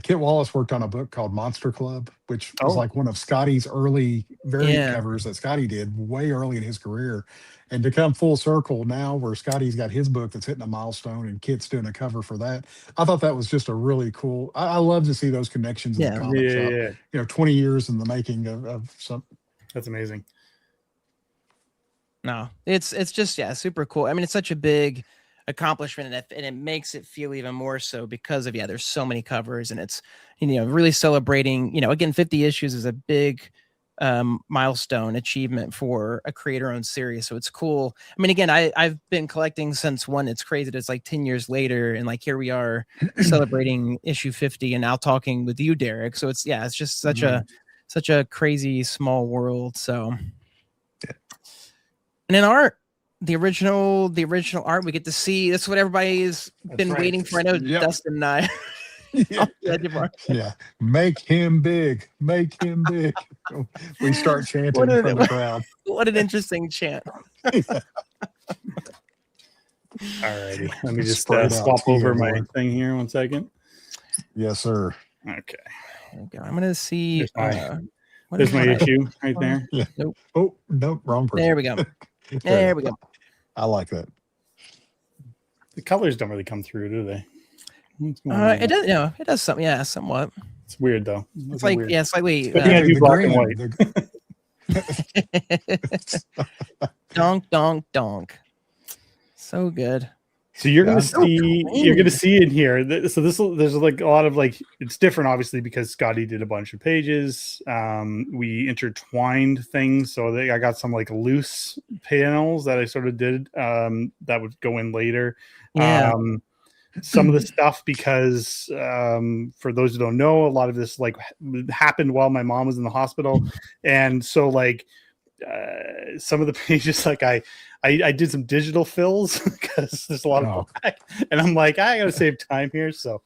Kit Wallace worked on a book called Monster Club, which was Oh. like one of Scotty's early variant Yeah. covers that Scotty did way early in his career. And to come full circle now where Scotty's got his book that's hitting a milestone and Kit's doing a cover for that, I thought that was just a really cool. I love to see those connections in the Yeah. comic shop. Yeah. You know, 20 years in the making of some. That's amazing. no, it's just super cool. I mean, it's such a big accomplishment, and it makes it feel even more so because of there's so many covers, and it's really celebrating. Again, 50 issues is a big milestone achievement for a creator-owned series, so it's cool. I mean, again, I've been collecting since one. It's crazy that it's like 10 years later, and like here we are celebrating issue 50, and now talking with you, Derek. So it's just such a crazy small world. So. And in art, the original art, we get to see. That's what everybody's been right. waiting for. I know Yep. Dustin and I. Yeah, make him big, make him big. We start chanting from the crowd. What an interesting chant. Alrighty, let me just Spread out swap over my Lord. thing here 1 second. Yes, sir. Okay, There we go. I'm gonna see. there's my issue right there. Yeah. Nope. Oh, no, wrong person. There we go. There we go. I like that. The colors don't really come through, do they? What's going on It there? does. It does something. Yeah, somewhat. It's weird though. It's like weird. slightly. Good thing I do The black and green, white. Donk, donk, donk. So good. So you're Yeah, gonna so see, clean. you're gonna see in here. So there's like a lot of it's different, obviously, because Scotty did a bunch of pages. We intertwined things, so I got some like loose panels that I sort of did that would go in later. Yeah. Some of the stuff because for those who don't know, a lot of this happened while my mom was in the hospital, and so some of the pages I did some digital fills because there's a lot of black, and I'm like, I gotta save time here. So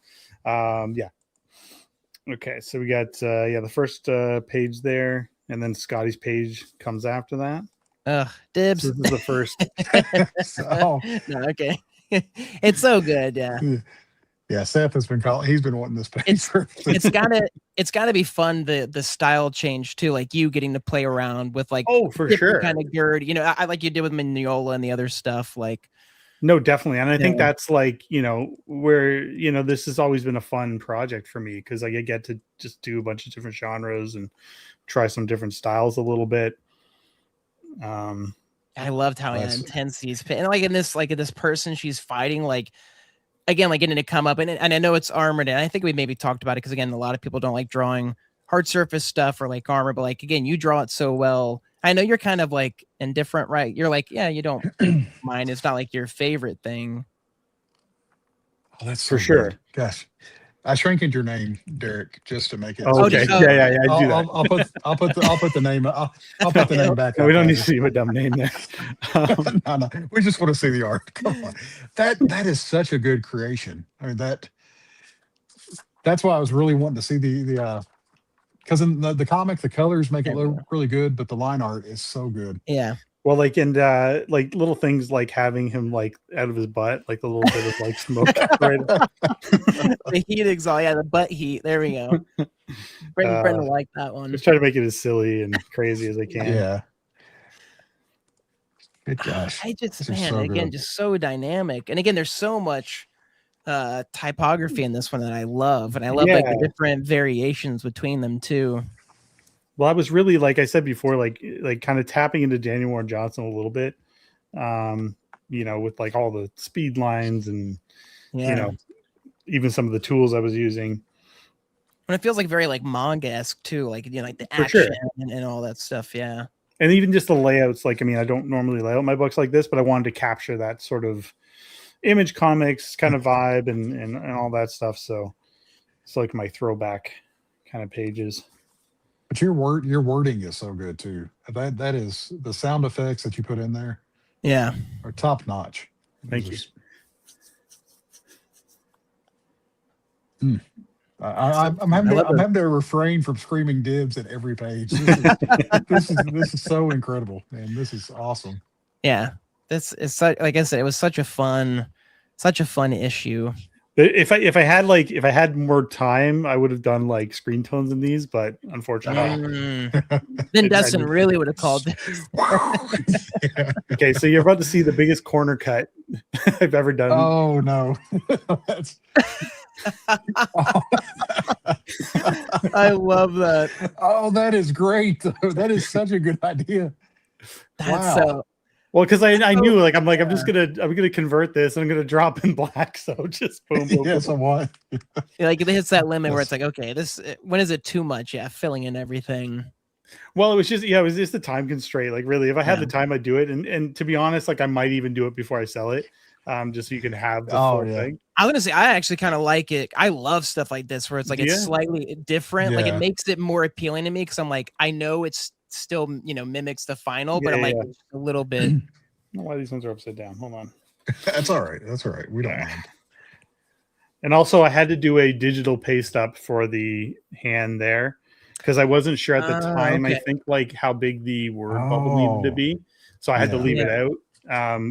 yeah. Okay, so we got the first page there, and then Scotty's page comes after that. Ugh, dibs. So this is the first. So, No, okay. It's so good. Yeah. yeah, Seth has been calling. He's been wanting this page. It's gotta be fun, the style change too, like you getting to play around with like For different sure. kind of gird, I like you did with Mignola and the other stuff. Like No, definitely. And I think Yeah. that's where, this has always been a fun project for me because I get to just do a bunch of different genres and try some different styles a little bit. I loved how intense he's and like in this person she's fighting, like again, like getting to come up and I know it's armored, and I think we maybe talked about it because again, a lot of people don't like drawing hard surface stuff or like armor, but like again, you draw it so well. I know you're kind of like indifferent, right? You're like, yeah, you don't mind. It's not like your favorite thing. Oh, that's For so sure. good. Gosh, I shrinked your name, Derek, just to make it. Oh, okay. Yeah. I do that. I'll put the name. I'll put the name back. No, up we don't need later. to see a dumb name there. No, we just want to see the art. Come on, that is such a good creation. I mean that's why I was really wanting to see the because in the comic the colors make it look really good, but the line art is so good. Yeah. Well, and little things like having him out of his butt, like a little bit of smoke. Right. The heat exhaust, the butt heat. There we go. Brenda liked that one. Just try to make it as silly and crazy as I can. Yeah. Good gosh. I just This is so again, good. just so dynamic. And again, there's so much typography in this one that I love. And I love like the different variations between them too. Well, I was really, like I said before, like kind of tapping into Daniel Warren Johnson a little bit, with like all the speed lines and, even some of the tools I was using. When it feels like very like manga-esque too, like like the For action sure. and all that stuff. Yeah. And even just the layouts, like, I mean, I don't normally lay out my books like this, but I wanted to capture that sort of Image Comics kind of vibe and all that stuff. So it's like my throwback kind of pages. But your wording is so good too. That is the sound effects that you put in there Yeah. are top notch. Thank you. I'm having to refrain from screaming dibs at every page. This is so incredible, man. This is awesome. Yeah. This is such, like I said, it was such a fun issue. If I had more time, I would have done like screen tones in these, but unfortunately, Then Dustin really would have called this. Okay, so you're about to see the biggest corner cut I've ever done. Oh no. That's I love that. Oh, that is great. That is such a good idea. That's so. Well, because I knew, like, I'm just gonna convert this and I'm gonna drop in black. So just boom, boom, Yes, boom. I want. Like it hits that limit where it's like, okay, when is it too much? Yeah, filling in everything. Well, it was just the time constraint. Like, really, if I had the time, I'd do it. And to be honest, like, I might even do it before I sell it, just so you can have the full thing. I was gonna say, I actually kind of like it. I love stuff like this where it's like it's slightly different. Like it makes it more appealing to me because I'm like, I know it's still mimics the final, but I'm like a little bit. I don't know why these ones are upside down. Hold on. That's all right. That's all right. We don't mind. And also, I had to do a digital paste up for the hand there because I wasn't sure at the time. I think like how big the word bubble needed to be, so I had to leave it out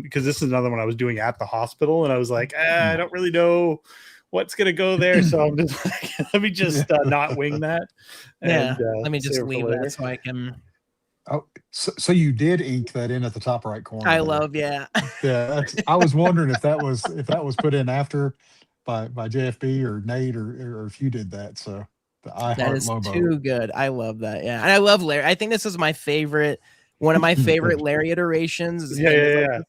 because this is another one I was doing at the hospital, and I was like, I don't really know what's gonna go there, so I'm just like, let me just not wing that. And, let me just leave that so I can. Oh, so you did ink that in at the top right corner. I love, yeah. I was wondering if that was put in after by JFB or Nate or if you did that. So that is too good. I love that. Yeah, and I love Larry. I think this is my favorite. One of my favorite Larry iterations. Yeah.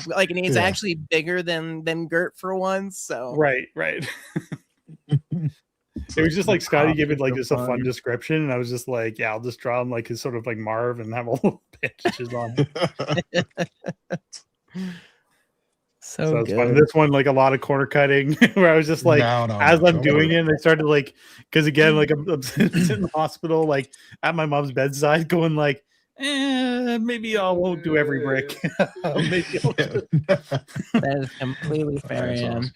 Like, and he's actually bigger than Gert for once. So right. It was just like Scotty gave it like just a fun description, and I was just like, yeah, I'll just draw him like his sort of like Marv and have all the bandages on. So it's fun. This one, like a lot of corner cutting, where I was just like, as I'm doing it, I started like, because again, like I'm sitting in the hospital, like at my mom's bedside, going like, maybe I won't do every brick. Maybe I'll That is completely fair. Awesome.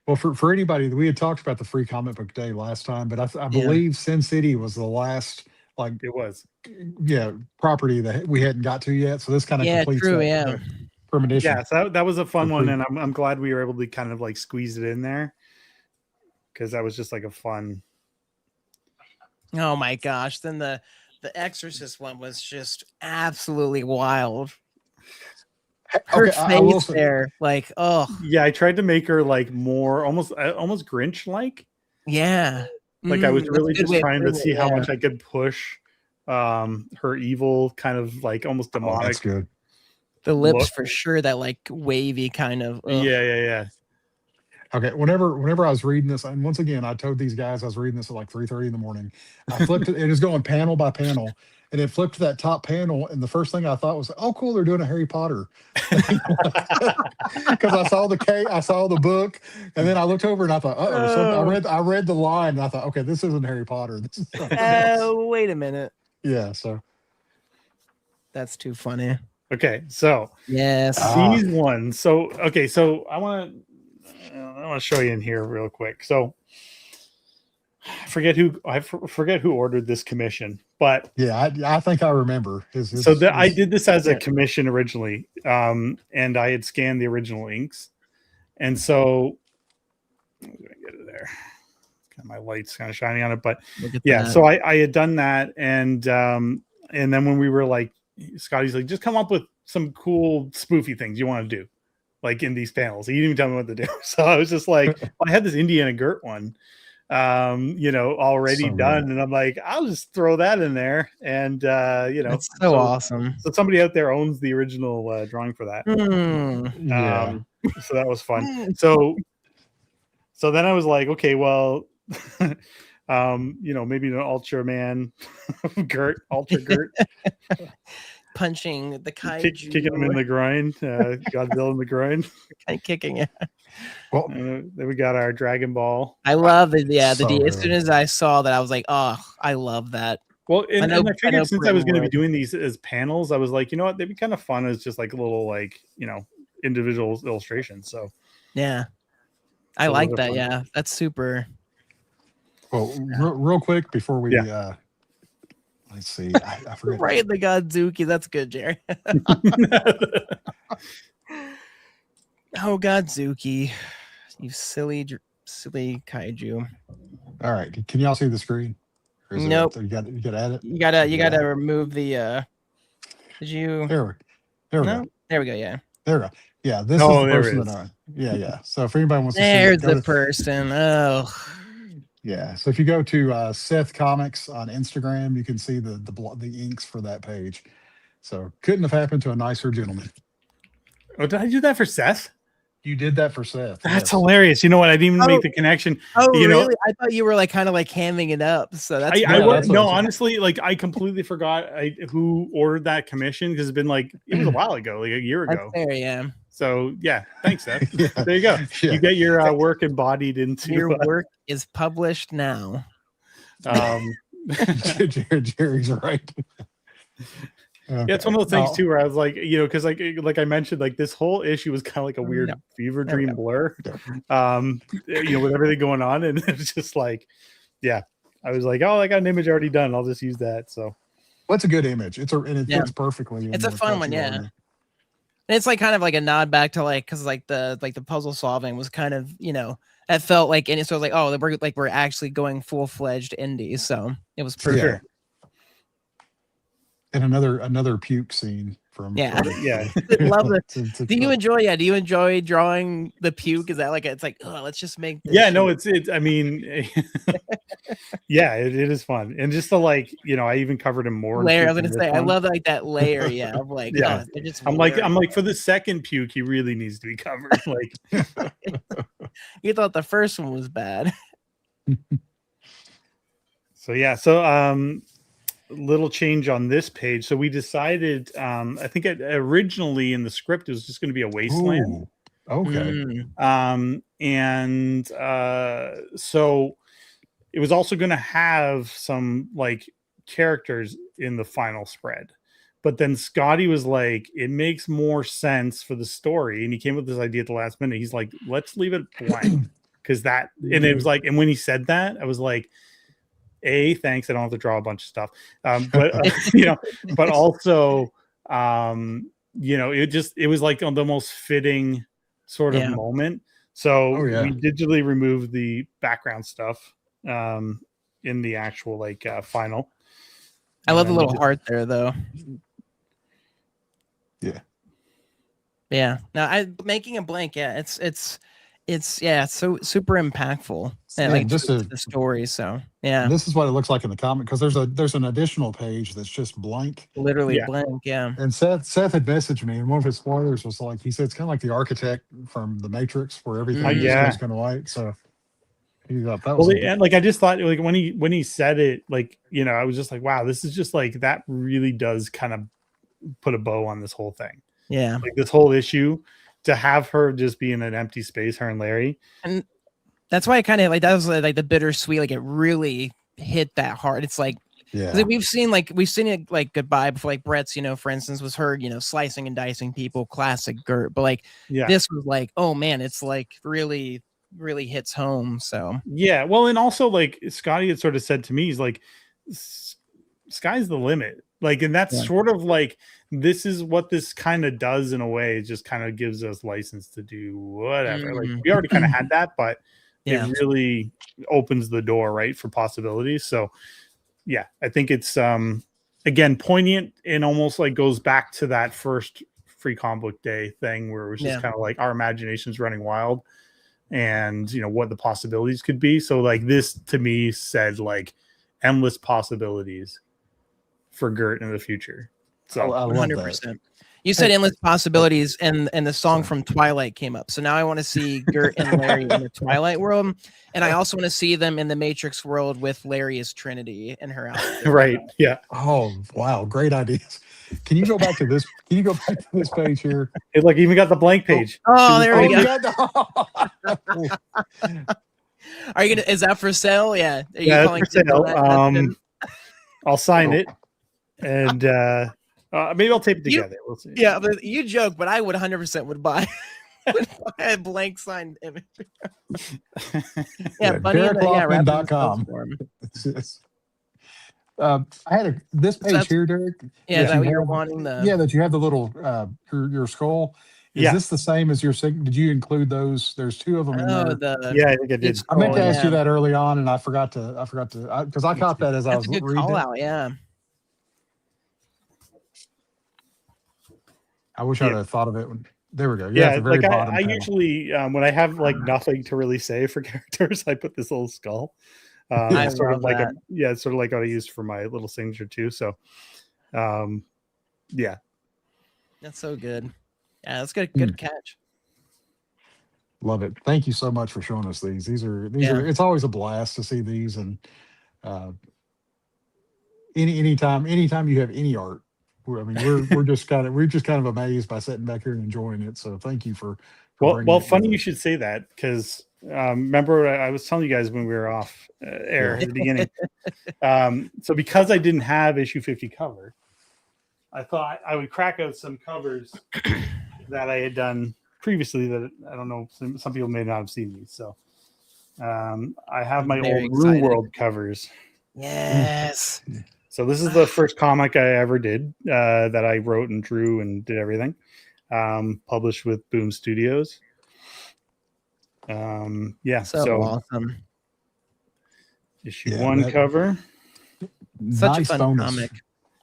Well, for anybody, we had talked about the free comic book day last time, but I believe Sin City was the last, like it was, property that we hadn't got to yet. So this kind of completes that premonition. Yeah, so that was a fun one, and I'm glad we were able to kind of like squeeze it in there because that was just like a fun. Oh my gosh! Then the Exorcist one was just absolutely wild. Her face there, like, oh yeah, I tried to make her like more almost Grinch like. Yeah, like I was really just trying to see how much I could push her evil kind of like almost demonic. That's good. The lips for sure, that like wavy kind of. Yeah. Okay, whenever I was reading this, and once again, I told these guys I was reading this at like 3:30 in the morning. I flipped it. It was going panel by panel, and it flipped to that top panel. And the first thing I thought was, "Oh, cool! They're doing a Harry Potter." Because I saw the book, and then I looked over and I thought, I read the line, and I thought, okay, this isn't Harry Potter. This is wait a minute. Yeah, so that's too funny. Okay, so yes, these ones. So okay, so I want to show you in here real quick. So I forget who ordered this commission, but I think I remember. I did this as a commission originally, and I had scanned the original inks, and so I'm gonna get it there. My light's kind of shining on it, but so I had done that, and then when we were like, Scotty's like, just come up with some cool spoofy things you want to do, like in these panels. He didn't even tell me what to do. So I was just like, I had this Indiana Gert one, already done. And I'm like, I'll just throw that in there. And, it's so awesome. So somebody out there owns the original drawing for that. So that was fun. So then I was like, okay, well, Maybe an Ultraman, Ultra Gert, punching the kaiju, kicking him in the groin, Godzilla in the groin, kicking it. Well, then we got our Dragon Ball. I love it. Yeah, So as soon as I saw that, I was like, oh, I love that. Well, and I figured since I was going to be would. doing these as panels, I was like, you know what, they'd be kind of fun as just like little individual illustrations. So yeah, I like that. Yeah, that's super. Well, real quick before we let's see, I forget. Right in the Godzuki. That's good, Jerry. Oh, Godzuki, you silly kaiju. All right, can y'all see the screen? Nope. You got to add it. You gotta remove the. Did you? There we go. There we go. Yeah. There we go. Yeah, this is the person that I. Yeah. So if anybody wants to see, there's the person. Oh. Yeah. So if you go to Seth Comics on Instagram, you can see the inks for that page. So couldn't have happened to a nicer gentleman. Oh, did I do that for Seth? You did that for Seth. That's hilarious. You know what? I didn't even make the connection. Oh, really? I thought you were like kind of like hamming it up. So that's honestly, like I completely forgot who ordered that commission because it's been like it was a while ago, like a year ago. There, yeah. So yeah, thanks, Seth. Yeah. There you go. Yeah. You get your work embodied into your work is published now. Jerry's right. Okay. Yeah, it's one of those things too where I was like, because like I mentioned, like this whole issue was kind of like a weird fever dream blur, with everything going on, and it's just like, yeah, I was like, oh, I got an image already done, I'll just use that. So, what's a good image? It fits perfectly. It's a fun one, yeah. And it's like kind of like a nod back to because the puzzle solving was kind of it felt like, and so I was like, oh, we're actually going full-fledged indie, so it was pretty sure. And another puke scene from love it. Do you enjoy drawing the puke? Is that it's like, oh, let's just make this it's I mean yeah, it is fun. And just to I even covered him more layer. I was gonna say I love that layer, of like I'm like for the second puke he really needs to be covered. Like you thought the first one was bad. So little change on this page. So we decided, I think originally in the script it was just going to be a wasteland. Ooh, okay. So it was also going to have some characters in the final spread, but then Scotty was like, it makes more sense for the story, and he came up with this idea at the last minute. He's like, let's leave it blank because and it was like, and when he said that, I was like, thanks, I don't have to draw a bunch of stuff, but also it was like on the most fitting sort of moment. So we digitally removed the background stuff in the actual final. I love the little heart there though. Yeah now making a blank, it's so super impactful and just the story. So this is what it looks like in the comic, because there's an additional page that's just blank, literally blank. And Seth had messaged me, and one of his spoilers was like, he said it's kind of like the architect from the Matrix where everything is kind of white. So he thought that was and I just thought when he said it, I was just like, wow, this is just that really does kind of put a bow on this whole thing. Yeah, this whole issue, to have her just be in an empty space, her and Larry. And that's why I kind of that was the bittersweet, it really hit that hard. It's we've seen it Goodbye before, Brett's, for instance, was heard, slicing and dicing people, classic Gert. But this was oh man, it's really, really hits home. So yeah, well, and also Scotty had sort of said to me, he's like, sky's the limit. And that's sort of this is what this kind of does in a way. It just kind of gives us license to do whatever. We already kind of had that, but it really opens the door, right, for possibilities. So yeah, I think it's again poignant and almost goes back to that first Free Comic Book Day thing where it was just kind of our imagination's running wild and what the possibilities could be. So this to me said endless possibilities for Gert in the future. So 100%. You said endless possibilities, and the song from Twilight came up. So now I want to see Gert and Larry in the Twilight world, and I also want to see them in the Matrix world with Larry as Trinity and her outfit. Right. Yeah. Oh wow, great ideas. Can you go back to this? Can you go back to this page here? It like even got the blank page. Oh, there we Oh, go. God. Are you gonna? Is that for sale? Yeah. Are you Yeah, calling it's for people sale. that? I'll sign it, and maybe I'll tape it You- together. We'll see. Yeah, but you joke, but I would 100% would buy, would buy a blank signed image. Yeah, Bunny in the, yeah, wrapping DerekLaufman.com. themselves for 'em. I had this page that's- here, Derek. Yeah, is that that what you you're have- wanting? The Yeah, that you have the little your skull. Is Yeah. this the same as your signature? Did you include those? There's two of them in there. Yeah, I think I did. I meant to ask you yeah. that early on, and I forgot to because I caught that as I That's was a good reading call it. out. Yeah. I wish Yeah. I'd have thought of it. There we go. Yeah, at Yeah, the very like bottom. I panel. usually when I have like nothing to really say for characters, I put this little skull. I It's sort of love like that. it's sort of like what I use for my little signature too. So, yeah, That's so good. Yeah, that's good. Good catch. Love it. Thank you so much for showing us these. These are Yeah. it's always a blast to see these, and anytime you have any art, we're just kind of amazed by sitting back here and enjoying it. So thank you for bringing well, it funny with you us. should say that because remember I was telling you guys when we were off air at the beginning. So because I didn't have issue 50 cover, I thought I would crack out some covers that I had done previously that I don't know, some people may not have seen these. So I have my Very old Rue excited. World covers. Yes. So this is the first comic I ever did that I wrote and drew and did everything. Published with Boom Studios. Yeah, So awesome. issue Yeah, 1 that- cover. Such a Nice fun bonus. comic.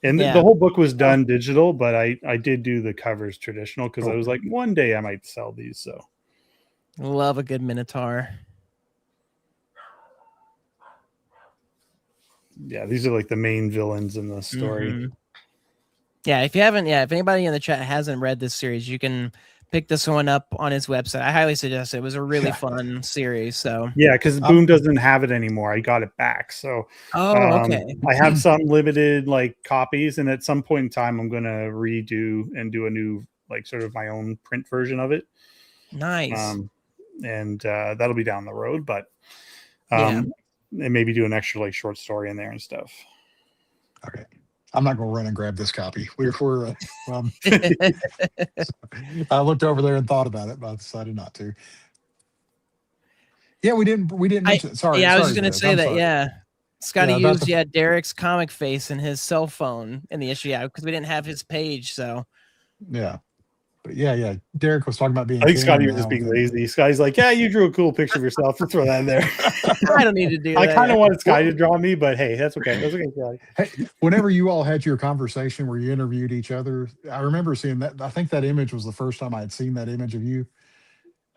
And Yeah. the whole book was done digital, but I did do the covers traditional because I was like, one day I might sell these. So Love a good Minotaur. yeah, these are like the main villains in the story. Mhm. Yeah, if anybody in the chat hasn't read this series, you can pick this one up on his website. I highly suggest it. It was a really fun series. So Yeah, because Boom doesn't have it anymore. I got it back. So okay. I have some limited like copies, and at some point in time I'm gonna redo and do a new like sort of my own print version of it. Nice. And that'll be down the road, but Yeah. and maybe do an extra like short story in there and stuff. Okay. I'm not going to run and grab this copy. I looked over there and thought about it, but I decided not to. Yeah, we didn't mention. Sorry. Yeah, I was sorry, just gonna Zed. say I'm that. sorry. Yeah, Scotty Yeah, about used Derek's comic face in his cell phone in the issue. Yeah, because we didn't have his page. So Yeah. But yeah. Derek was talking about being. I think king Scotty was now, just being and- lazy. Scotty's like, yeah, you drew a cool picture of yourself. Throw that in there. I don't need to do I that. kind of wanted Scotty to draw me, but hey, that's okay. That's okay, Scotty. Hey, whenever you all had your conversation where you interviewed each other, I remember seeing that. I think that image was the first time I had seen that image of you.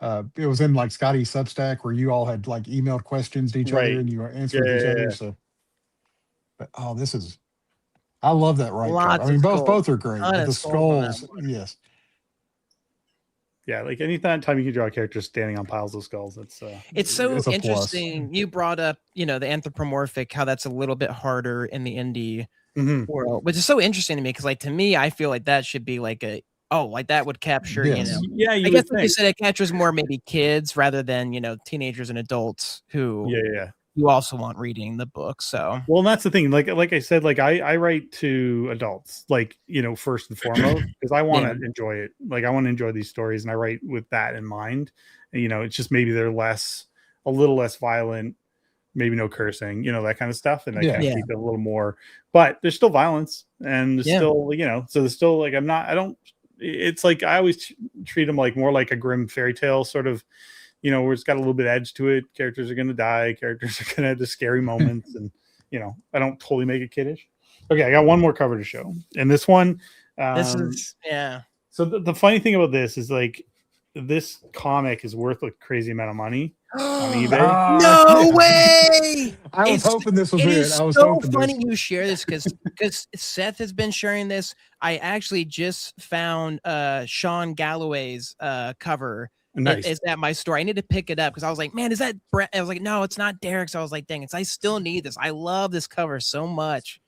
It was in like Scotty's Substack where you all had like emailed questions to each Right. other and you were answering each Yeah. other. So, but I love that right. Lots I mean, of both skulls. are great. Ton But of the skulls on that skulls, yes. Yeah, like anytime you can draw a character standing on piles of skulls, that's It's so It's a plus. interesting. You brought up, the anthropomorphic, how that's a little bit harder in the indie world, which is so interesting to me because, like, to me, I feel like that should be like that would capture, Yes. yeah. I guess like you said, it captures more maybe kids rather than teenagers and adults who yeah. you also want reading the book. So Well, and that's the thing. Like I said, like I write to adults, like first and foremost, because I want to enjoy it. Like I want to enjoy these stories, and I write with that in mind. And, it's just maybe they're a little less violent, maybe no cursing, that kind of stuff, and I kind of keep it a little more. But there's still violence, and there's still, so there's still like It's like I always treat them like more like a grim fairy tale sort of. Where it's got a little bit of edge to it. Characters are going to die. Characters are going to have the scary moments. And, I don't totally make it kiddish. Okay, I got one more cover to show. And this one. this is, yeah. So the funny thing about this is like, this comic is worth a crazy amount of money. on eBay. No way! I was hoping this was It it. is I was so hoping funny this. you share this because Seth has been sharing this. I actually just found Sean Galloway's cover. Nice. It's at my store. I need to pick it up because I was like, man, is that Brett? I was like, no, it's not Derek's. I was like, dang it, I still need this. I love this cover so much.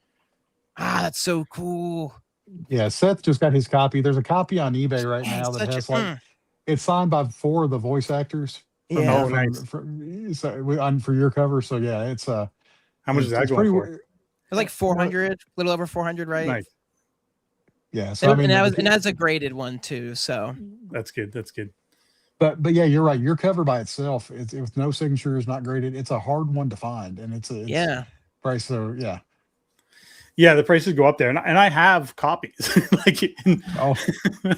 That's so cool. Yeah, Seth just got his copy. There's a copy on eBay right Yeah, now it's that such has a- like it's signed by 4 of the voice actors. Yeah. Oh, nice. For your cover. So yeah, it's How much is that it's going for? It's like 400, a little over 400, right? Nice. Yeah, so I mean, and that's a graded one too. So That's good. That's good. but yeah, you're right. Your cover by itself, it's with no signatures, not graded. It's a hard one to find, and it's yeah. price. So yeah. Yeah, the prices go up there, and I have copies. Oh,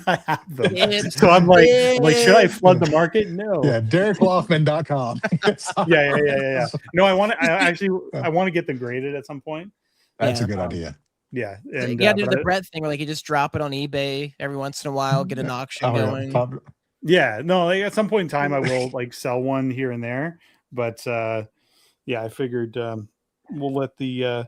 I have them. It's So I'm like, should I flood the market? No. yeah, DerekLaufman.com. Yeah. No, I want to get them graded at some point. That's Yeah. a good idea. Yeah, You and gotta do the Brett thing where like you just drop it on eBay every once in a while, get an auction Oh, going. yeah, no, like at some point in time I will like sell one here and there, but yeah, I figured we'll let the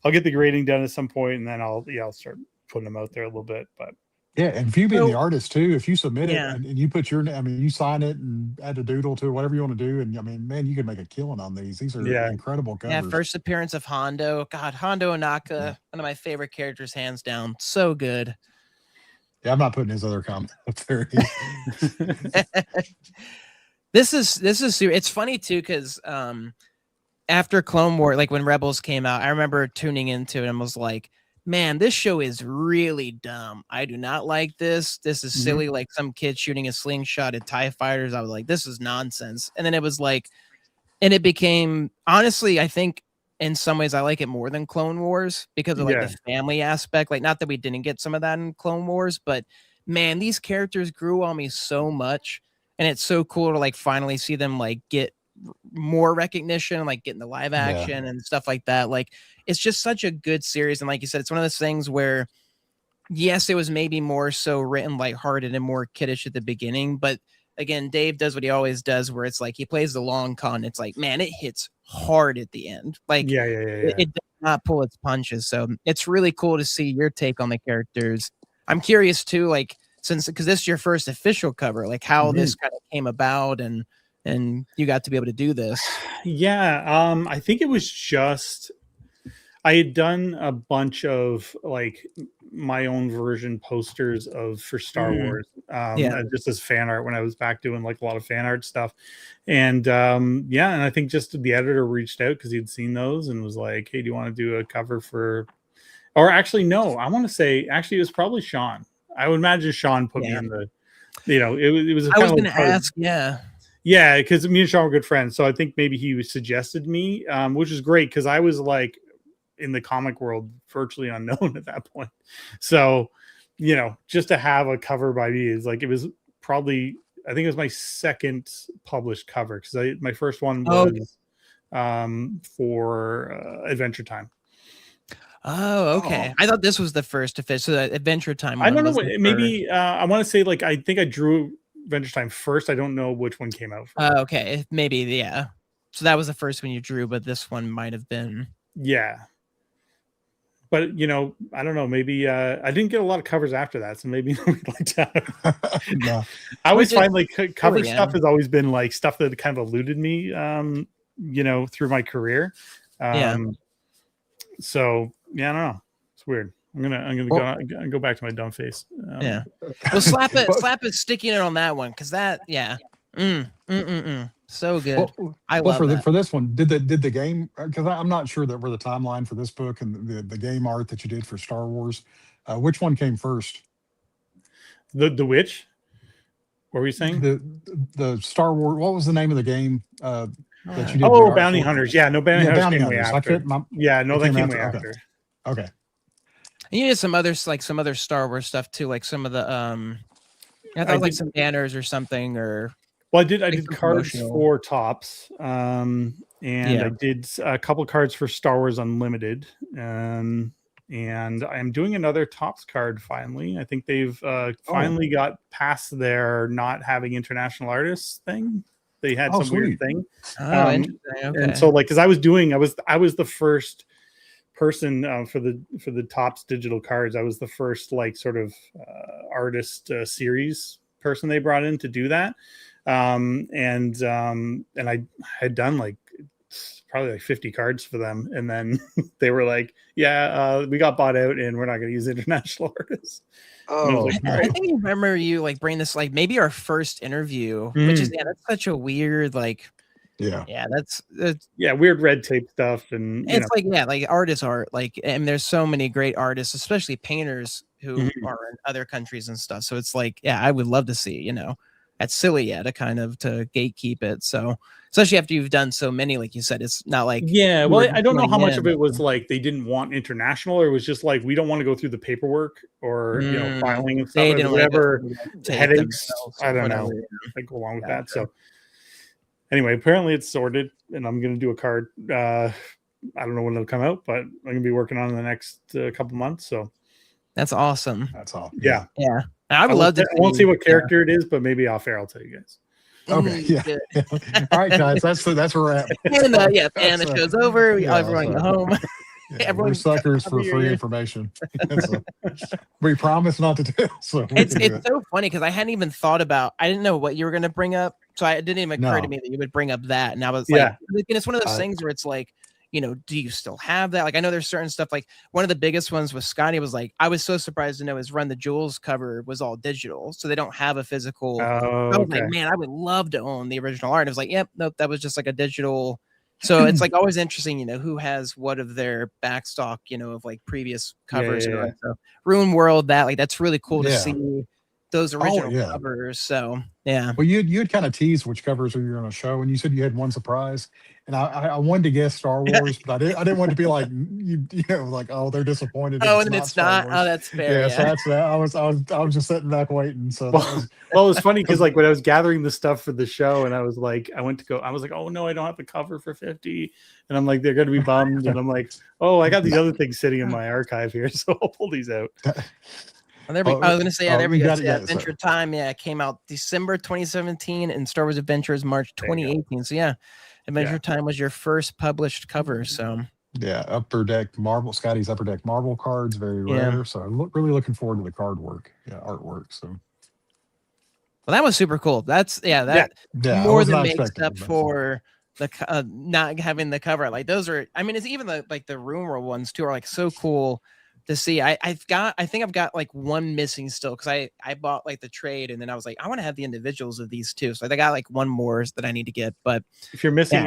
I'll get the grading done at some point, and then I'll start putting them out there a little bit. But Yeah, and if you being the artist too, if you submit Yeah. it and you put your name, I mean, you sign it and add a doodle to it, whatever you want to do, and I mean, man, you can make a killing on these. These are incredible covers. Yeah, first appearance of Hondo. God, Hondo Onaka, one of my favorite characters, hands down. So good. Yeah, I'm not putting his other comment up there. This is it's funny too because after Clone War, like when Rebels came out, I remember tuning into it and was like, man, this show is really dumb. I do not like this. This is silly. Like some kid shooting a slingshot at TIE fighters. I was like, this is nonsense. And then it was like, and it became, honestly, I think in some ways I like it more than Clone Wars because of like the family aspect. Like, not that we didn't get some of that in Clone Wars, but man, these characters grew on me so much. And it's so cool to like finally see them like get more recognition, like getting the live action and stuff like that. Like, it's just such a good series. And like you said, it's one of those things where, yes, it was maybe more so written lighthearted and more kiddish at the beginning. But again, Dave does what he always does, where it's like he plays the long con. It's like, man, it hits hard at the end. Like, it does not pull its punches. So it's really cool to see your take on the characters. I'm curious too, like, because this is your first official cover, like how this kind of came about and you got to be able to do this. Yeah, I think it was just I had done a bunch of like my own version posters for Star Wars, just as fan art when I was back doing like a lot of fan art stuff, and and I think just the editor reached out because he'd seen those and was like, "Hey, do you want to do a cover for?" Or actually, no, I want to say actually it was probably Sean. I would imagine Sean put me in the, it was. I was going to ask, Yeah, because me and Sean were good friends, so I think maybe he suggested me, which is great because I was like in the comic world virtually unknown at that point. So, just to have a cover by me is like, it was probably, I think it was my second published cover because my first one was for Adventure Time. Oh, okay. I thought this was the first official Adventure Time. I don't know. Maybe I want to say like I think I drew Adventure Time first. I don't know which one came out first. Okay, maybe yeah. So that was the first one you drew, but this one might have been. Yeah. But I don't know. Maybe I didn't get a lot of covers after that, so maybe we'd like to. No. I always find like cover stuff has always been like stuff that kind of eluded me, through my career. So yeah, I don't know. It's weird. I'm gonna go back to my dumb face. Well, slap it, sticking it on that one because that so good. I love that. For this one. Did the game? Because I'm not sure that we're the timeline for this book and the game art that you did for Star Wars. Which one came first? The which? What were you saying? The Star Wars. What was the name of the game? That you did Bounty Hunters. Yeah, no, Bounty Hunters came way after. That came way after. Okay. And you did some other Star Wars stuff too, like some of the I thought like some banners or something or. Well, I did cards for Tops, and I did a couple cards for Star Wars Unlimited, and I'm doing another Tops card finally. I think they've finally got past their not having international artists thing. They had Oh, some weird sweet. thing. Oh, interesting. Okay. And so like, because I was the first person for the Topps digital cards. I was the first like sort of artist series person they brought in to do that. And I had done like probably like 50 cards for them, and then they were like, yeah, we got bought out and we're not going to use international artists. Oh, like, I think I remember you like bring this like maybe our first interview, which is that's such a weird like that's weird red tape stuff, and it's like like artist art, like, and there's so many great artists, especially painters who are in other countries and stuff. So it's like, I would love to see, that's silly, to kind of to gatekeep it. So especially after you've done so many, like you said, it's not like well, I don't know how much of it was like they didn't want international, or it was just like we don't want to go through the paperwork or filing and stuff, or whatever headaches. I don't know, like go along with that. So anyway, apparently it's sorted, and I'm gonna do a card. I don't know when it'll come out, but I'm gonna be working on it in the next couple months. So that's awesome. That's all. Yeah. I would love to. I won't see what character it is, but maybe off air I'll tell you guys. Okay. Yeah. All right, guys. That's where we're at. And the show's over. Everyone go home. We're suckers for free information. We promise not to do. So it's so funny because I hadn't even thought about. I didn't know what you were going to bring up, so it didn't even occur to me that you would bring up that. And I was like, and it's one of those things where it's like, do you still have that? Like, I know there's certain stuff, like one of the biggest ones with Scotty was like, I was so surprised to know his Run the Jewels cover was all digital. So they don't have a physical. I was like, man, I would love to own the original art. And it was like, yep, nope, that was just like a digital. So it's like always interesting, who has what of their backstock, of like previous covers. So Ruin World, that's really cool to see those original covers. So well, you had kind of teased which covers you were going to show, and you said you had one surprise, and I wanted to guess Star Wars, but I didn't want it to be like like, oh, they're disappointed. And it's not. Oh, that's fair. So that's that. I was just sitting back waiting. So well, it was funny because like when I was gathering the stuff for the show, and I was like, I was like, oh no, I don't have the cover for 50, and I'm like, they're going to be bummed, and I'm like, oh, I got these other things sitting in my archive here, so I'll pull these out. I was going to say, there we go. Adventure Time, came out December 2017, and Star Wars Adventures March 2018. So Adventure Time was your first published cover. So Upper Deck Marvel, Scotty's Upper Deck Marvel cards, very rare. So I'm really looking forward to the card work, artwork. So well, that was super cool. That's more than makes up for the not having the cover. Like those are, I mean, it's even the Room World ones too are like so cool to see. I think I've got like one missing still because I bought like the trade, and then I was like, I want to have the individuals of these too. So I got like one more that I need to get. But if you're missing,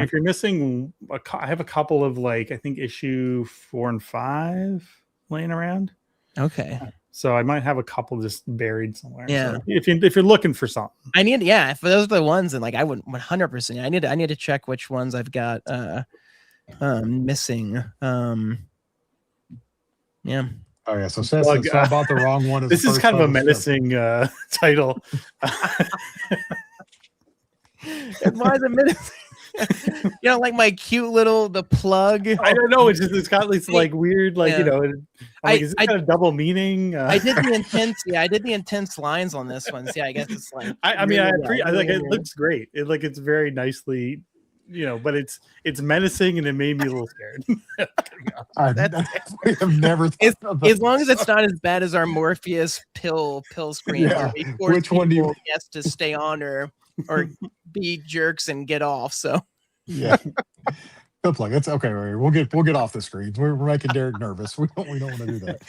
I have a couple of like I think issue 4 and 5 laying around. Okay. So I might have a couple just buried somewhere. Yeah. So if you're looking for something, I need if those are the ones, and like I would 100%. I need to check which ones I've got missing. Yeah. Oh yeah. So Seth, I bought the wrong one. This is kind of a menacing title. Why is it menacing? Like my cute little the plug. I don't know. It's got this like weird, like is it kind of double meaning? I did the intense lines on this one. So I guess it's like. I mean, it looks great. It's very nicely. But it's menacing, and it made me a little scared. I have never thought as long as it's not as bad as our Morpheus pill screen. Which one do you guess to stay on or be jerks and get off? So good plug. It's okay. We'll get off the screens. We're making Derek nervous. We don't want to do that.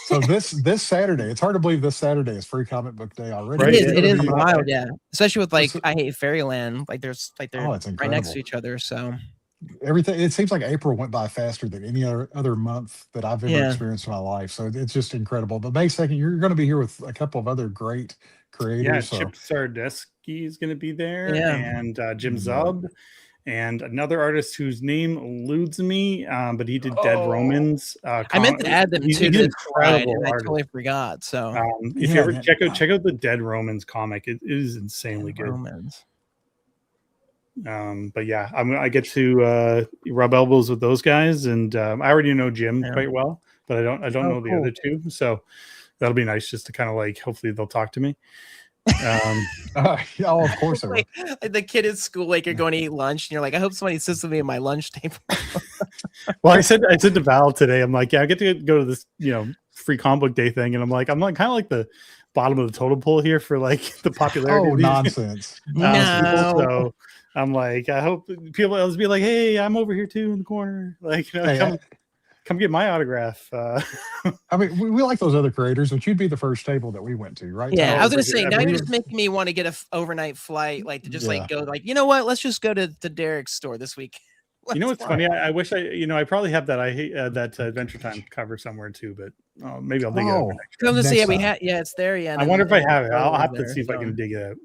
So this Saturday, it's hard to believe this Saturday is Free Comic Book Day already. Right. It is wild, especially with like I Hate Fairyland. Like they're right next to each other. So everything. It seems like April went by faster than any other month that I've ever experienced in my life. So it's just incredible. But May 2nd, you're going to be here with a couple of other great creators. Yeah, Chip Sardesky is going to be there, and Jim Zub. And another artist whose name eludes me, but he did Dead Romans. I meant to add them too. Incredible I totally forgot. So if you ever check out the Dead Romans comic, it is insanely good. Romans. But I get to rub elbows with those guys, and I already know Jim quite well, but I don't know the other two. So that'll be nice just to kind of like hopefully they'll talk to me. Oh, of course I will. Like the kid at school, like you're going to eat lunch, and you're like, I hope somebody sits with me at my lunch table. Well, I said to Val today, I'm like, yeah, I get to go to this, free comic book day thing, and I'm like kind of like the bottom of the totem pole here for like the popularity. Oh, of these nonsense. people. So I'm like, I hope people else be like, hey, I'm over here too in the corner, like, come get my autograph. I mean, we like those other creators, but you'd be the first table that we went to, right? Yeah, Tyler? I was gonna say, now you're just making me want to get a overnight flight, like to just like go, like, you know what? Let's just go to Derek's store this week. You know what's funny? I wish I probably have that. I hate that Adventure Time cover somewhere too, but maybe I'll dig it up. I was gonna say, it's there. Yeah, I wonder if I have it. I'll have to see if I can dig it out.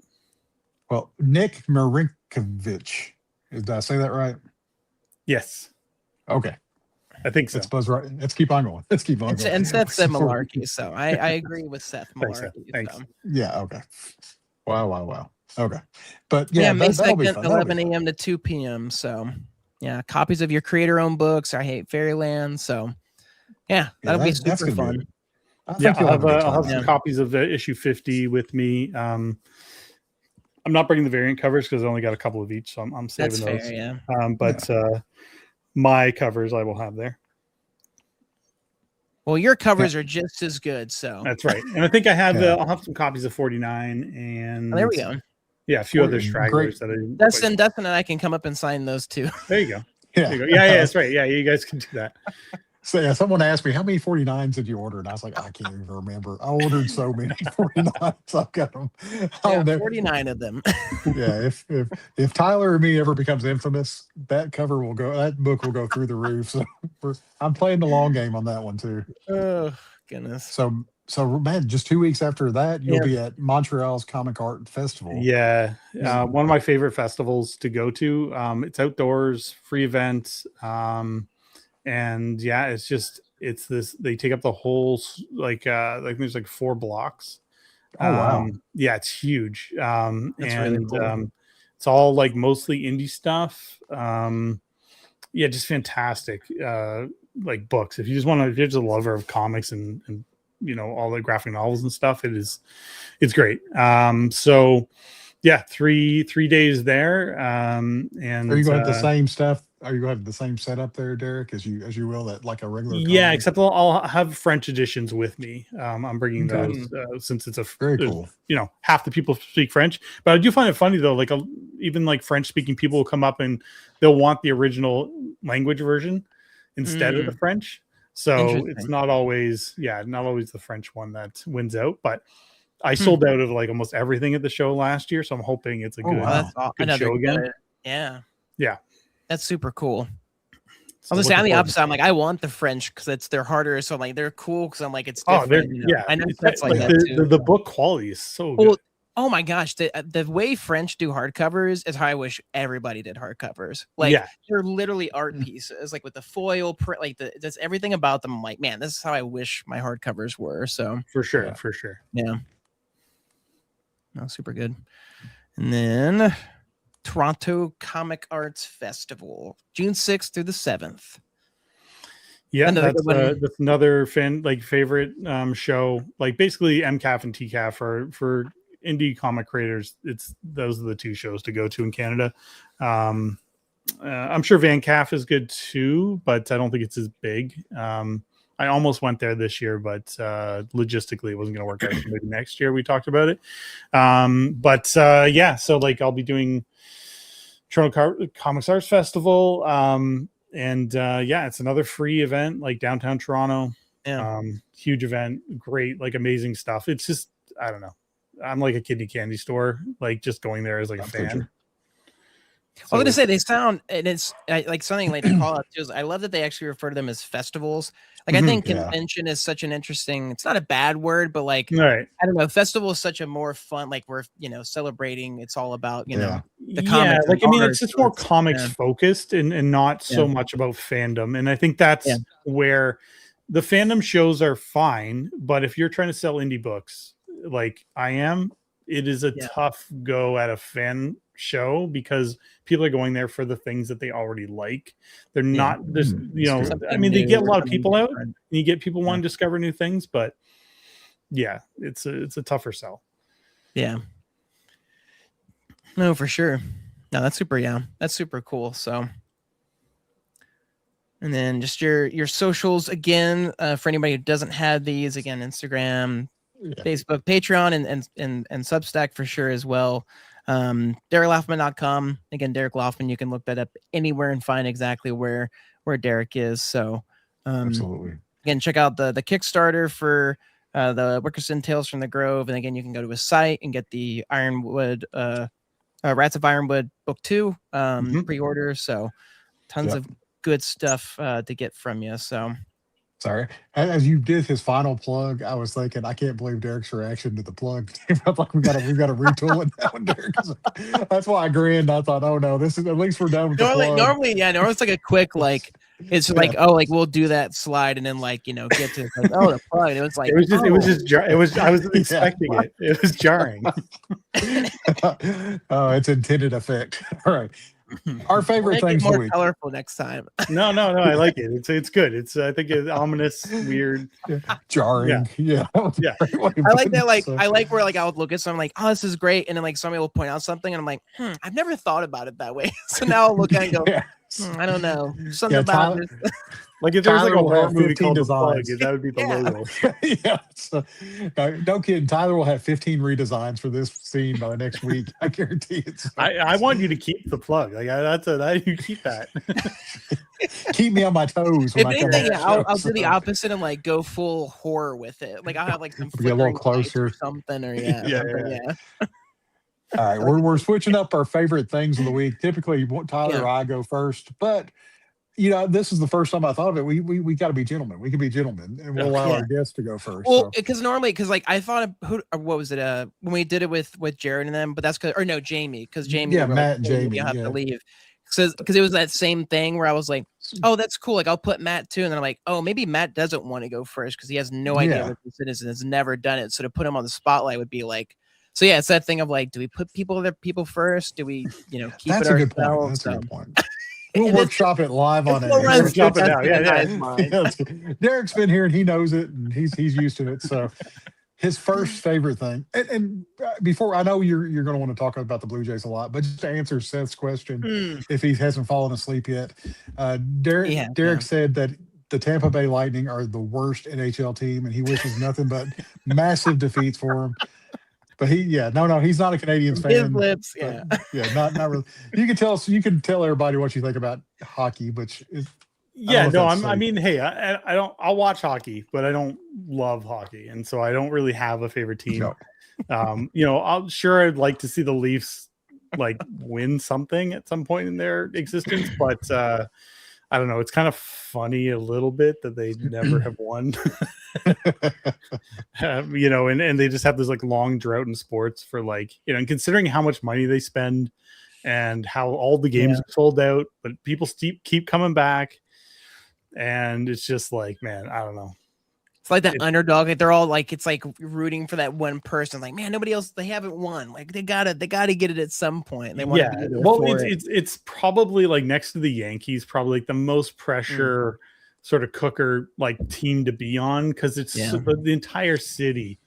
Well, Nick Marinkovich, did I say that right? Yes. Okay. I think so. Let's buzz right. Let's keep on going. And Seth said malarkey, so I agree with Seth. Malarkey. Thanks. So. Yeah. Okay. Wow. Okay. But yeah, May that'll be 2nd, fun. 11 a.m. to 2 p.m. So yeah, copies of your creator-owned books. I Hate Fairyland. So yeah, that'll be super fun. I'll have some copies of issue 50 with me. I'm not bringing the variant covers because I only got a couple of each, so I'm saving those. Fair, yeah. But my covers I will have there. Well, your covers are just as good, so that's right. And I think I have I'll have some copies of 49 and there we go. Yeah, a few other stragglers that I Dustin and I can come up and sign those too. There you go. Yeah, that's right. Yeah, you guys can do that. So yeah, someone asked me how many 49s did you order, and I was like, I can't even remember. I ordered so many 49s. I've got them. 49 of them. Yeah, if Tyler or me ever becomes infamous, that book will go through the roof. So I'm playing the long game on that one too. Oh goodness. So man, just 2 weeks after that, you'll be at Montreal's Comic Art Festival. Yeah, one of my favorite festivals to go to. It's outdoors, free event. And yeah, it's this, they take up the whole, like there's like 4 blocks. Oh, wow. Yeah, it's huge. That's really cool. It's all like mostly indie stuff. Yeah, just fantastic. Like books. If you're just a lover of comics and all the graphic novels and stuff, it's great. So yeah, three days there. And are you going to have the same stuff? Are you going to have the same setup there, Derek, as you will at like a regular? Yeah, comic? except I'll have French editions with me. I'm bringing those since it's very cool. Half the people speak French, but I do find it funny though. Like even like French speaking people will come up and they'll want the original language version instead of the French. So it's not always the French one that wins out, but I sold out of like almost everything at the show last year, so I'm hoping it's a good show again. Yeah, that's super cool. I was gonna say on the opposite, I'm like, I want the French because they're harder, so I'm like they're cool because I'm like it's different. I know that's like that too. The book quality is so good. Oh my gosh, the way French do hardcovers is how I wish everybody did hardcovers. Like they're literally art pieces, like with the foil print, like that's everything about them. I'm like, man, this is how I wish my hardcovers were. So for sure. Yeah. No, super good. And then Toronto Comic Arts Festival, June 6th through the 7th. Yeah, that's another favorite show. Like basically MCAF and TCAF for indie comic creators. Those are the 2 shows to go to in Canada. I'm sure VanCAF is good too, but I don't think it's as big. I almost went there this year, but logistically it wasn't going to work out. So maybe next year we talked about it. So like I'll be doing Toronto Comics Arts Festival. It's another free event, like downtown Toronto. Huge event, great, like amazing stuff. It's just, I don't know. I'm like a kidney candy store, like just going there as like a fan. I was gonna say they sound, and it's like something like to call out too. I love that they actually refer to them as festivals. Like I think convention is such an interesting. It's not a bad word, but like I don't know, festival is such a more fun. Like we're celebrating. It's all about the comics. Like I mean, it's just more comics focused and not so much about fandom. And I think that's where the fandom shows are fine. But if you're trying to sell indie books, like I am, it is a tough go at a fan show because people are going there for the things that they already like. They're not there's I mean they get a lot of people out and you get people wanting to discover new things, but it's a tougher sell. Yeah. No, for sure. No, that's super. Yeah, that's super cool. So, and then just your socials again for anybody who doesn't have these. Again, Instagram, Facebook, Patreon, and Substack for sure as well. DerekLaufman.com. Again, Derek Laufman. You can look that up anywhere and find exactly where Derek is. So, Absolutely. Again, check out the Kickstarter for the Wickerson Tales from the Grove, and again, you can go to his site and get the Ironwood. Rats of Ironwood book 2 pre-order. So tons of good stuff to get from you. So sorry, as you did his final plug, I was thinking, I can't believe Derek's reaction to the plug. Like we gotta retool it now, Derek. That's why I grinned. I thought, oh no, this is, at least we're done with the plug. Normally it's like a quick like. It's like, oh, like we'll do that slide and then like, get to like, oh, the plug. It was like, I wasn't expecting it. It was jarring. Oh, it's intended effect. All right. Our favorite things more of the week. Colorful next time. No, I like it. It's good. I think it's ominous, weird, jarring. Yeah. I like that. Like I like where like I would look at something like, oh, this is great, and then like somebody will point out something, and I'm like, I've never thought about it that way. So now I'll look at it and go, I don't know, something about this. Like if there was like a horror movie called designs. The Plug, that would be the logo. Yeah. So, no kidding. Tyler will have 15 redesigns for this scene by the next week. I guarantee it. So, I want you to keep the plug. Like you keep that. Keep me on my toes. If anything, I'll do the opposite and like go full horror with it. Like I'll have like some be a little closer or something, or yeah. All right, we're switching up our favorite things of the week. Typically, Tyler or I go first, but this is the first time I thought of it. We got to be gentlemen. We can be gentlemen, and we'll allow our guests to go first. Well, because like I thought of what was it? When we did it with Jared and them, but that's Jamie, because Jamie. Yeah, Matt and Jamie. You have to leave. Because it was that same thing where I was like, oh, that's cool. Like I'll put Matt too, and then I'm like, oh, maybe Matt doesn't want to go first because he has no idea what this is and has never done it. So to put him on the spotlight would be like. So yeah, it's that thing of like, do we put people first? Do we, keep that's it a good ourselves? Point. That's a good point. We'll workshop it live on it. Workshop it out. Yeah. Derek's been here and he knows it and he's used to it. So his first favorite thing, and before I know you're going to want to talk about the Blue Jays a lot, but just to answer Seth's question, if he hasn't fallen asleep yet, Derek said that the Tampa Bay Lightning are the worst NHL team, and he wishes nothing but massive defeats for them. But he's not a Canadiens fan. His lips, not really. You can tell everybody what you think about hockey, which is I mean, hey, I don't. I'll watch hockey, but I don't love hockey, and so I don't really have a favorite team. No. I'd like to see the Leafs like win something at some point in their existence, but I don't know. It's kind of funny a little bit that they never have won. And they just have this like long drought in sports for and considering how much money they spend and how all the games are sold out, but people keep coming back. And it's just like, man, I don't know. It's like that underdog. Like they're all like, it's like rooting for that one person. Like, man, nobody else. They haven't won. Like they gotta get it at some point. They want to be there. Well, it's probably like next to the Yankees, probably like the most pressure sort of cooker like team to be on because it's the entire city,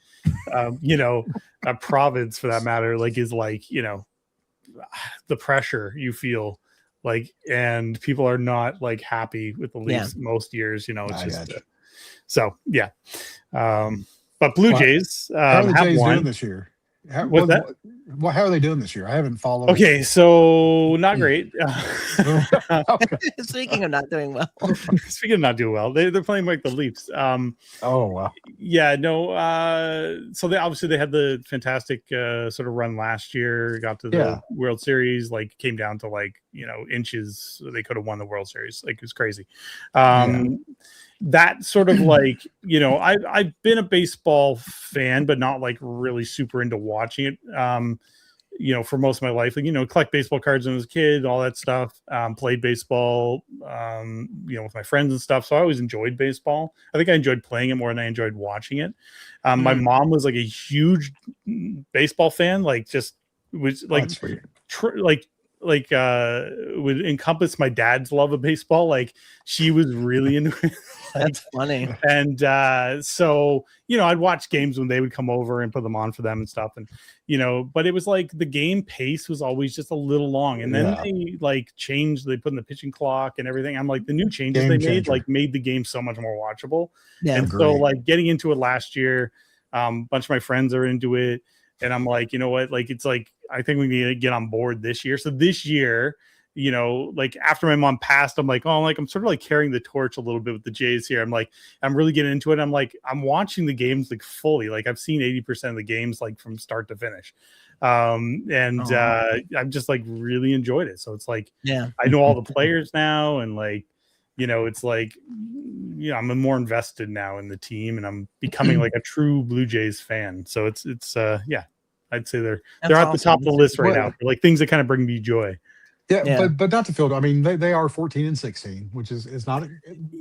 a province for that matter, like is like the pressure you feel. Like, and people are not like happy with the Leafs most years, it's just so yeah. But Blue Jays how are the Jays won doing this year? How are they doing this year? I haven't followed. Okay, so not great. Speaking of not doing well. Speaking of not doing well, they're playing like the Leafs. Oh wow. Yeah, no. So they had the fantastic sort of run last year. Got to the World Series. Like came down to inches. They could have won the World Series. Like it was crazy. That sort of like, I've been a baseball fan, but not like really super into watching it, for most of my life. Like, collect baseball cards when I was a kid, all that stuff, played baseball, with my friends and stuff. So I always enjoyed baseball. I think I enjoyed playing it more than I enjoyed watching it. My mom was like a huge baseball fan, like just was like, would encompass my dad's love of baseball. Like she was really into it. That's funny. And so, I'd watch games when they would come over and put them on for them and stuff. And, but it was like the game pace was always just a little long. And then they like changed, they put in the pitching clock and everything. I'm like, the new changes they made the game so much more watchable. Yeah, and so like getting into it last year, a bunch of my friends are into it. And I'm like, you know what? Like, it's like, I think we need to get on board this year. So this year, like after my mom passed, I'm like, I'm sort of like carrying the torch a little bit with the Jays here. I'm like, I'm really getting into it. I'm like, I'm watching the games like fully. Like I've seen 80% of the games like from start to finish. I've just like really enjoyed it. So it's like, I know all the players now, and like, it's like, I'm more invested now in the team, and I'm becoming like a true Blue Jays fan. So it's I'd say they're at the top of the list right now for like things that kind of bring me joy. Yeah. But not to field. I mean, they are 14-16, which is not.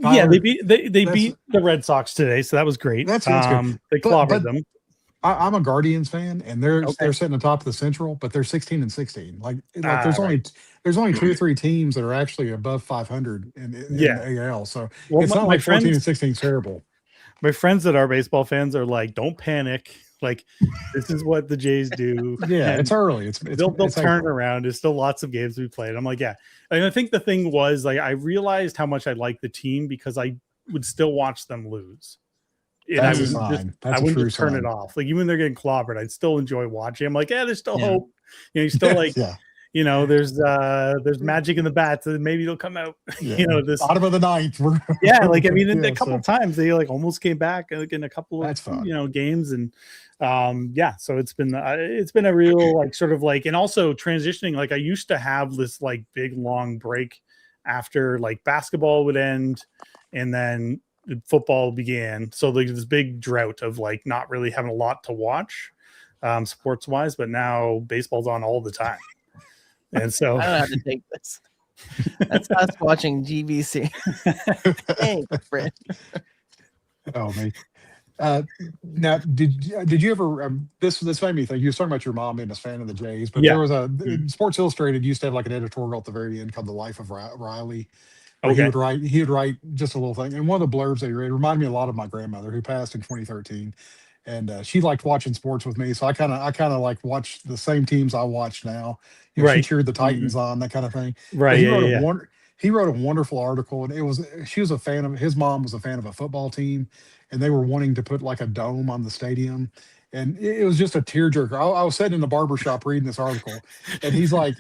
They beat the Red Sox today, so that was great. That's good. They clobbered them. I'm a Guardians fan, and they're sitting on top of the Central, but they're 16-16. Like there's only 2 or 3 teams that are actually above 500 in the AL. So it's not like 14-16 is terrible. My friends that are baseball fans are like, don't panic. Like, this is what the Jays do. Yeah, it's early. They'll turn around. There's still lots of games we played. I'm like, yeah. And I think the thing was, like, I realized how much I liked the team because I would still watch them lose. And I wouldn't just turn it off. Like, even when they're getting clobbered, I'd still enjoy watching. I'm like, there's still hope. You still like, there's magic in the bats, and maybe they'll come out. This bottom of the ninth. Like, I mean, a couple of times they like almost came back like in a couple of games, and so it's been a real like sort of like, and also transitioning. Like I used to have this like big long break after like basketball would end, and then football began. So like this big drought of like not really having a lot to watch sports wise, but now baseball's on all the time. And so I don't have to take this. That's us watching GBC. Thanks, Fred. Oh, me. Now, did you ever? This made me think. You were talking about your mom being a fan of the Jays, but there was Sports Illustrated used to have like an editorial at the very end called "The Life of Riley." He would write just a little thing, and one of the blurbs that he read reminded me a lot of my grandmother, who passed in 2013. And she liked watching sports with me, so I kind of like watch the same teams I watch now. She cheered the Titans on, that kind of thing. Right. He wrote a wonderful article, and she was a fan of, his mom was a fan of a football team, and they were wanting to put like a dome on the stadium, and it was just a tearjerker. I was sitting in the barbershop reading this article, and he's like,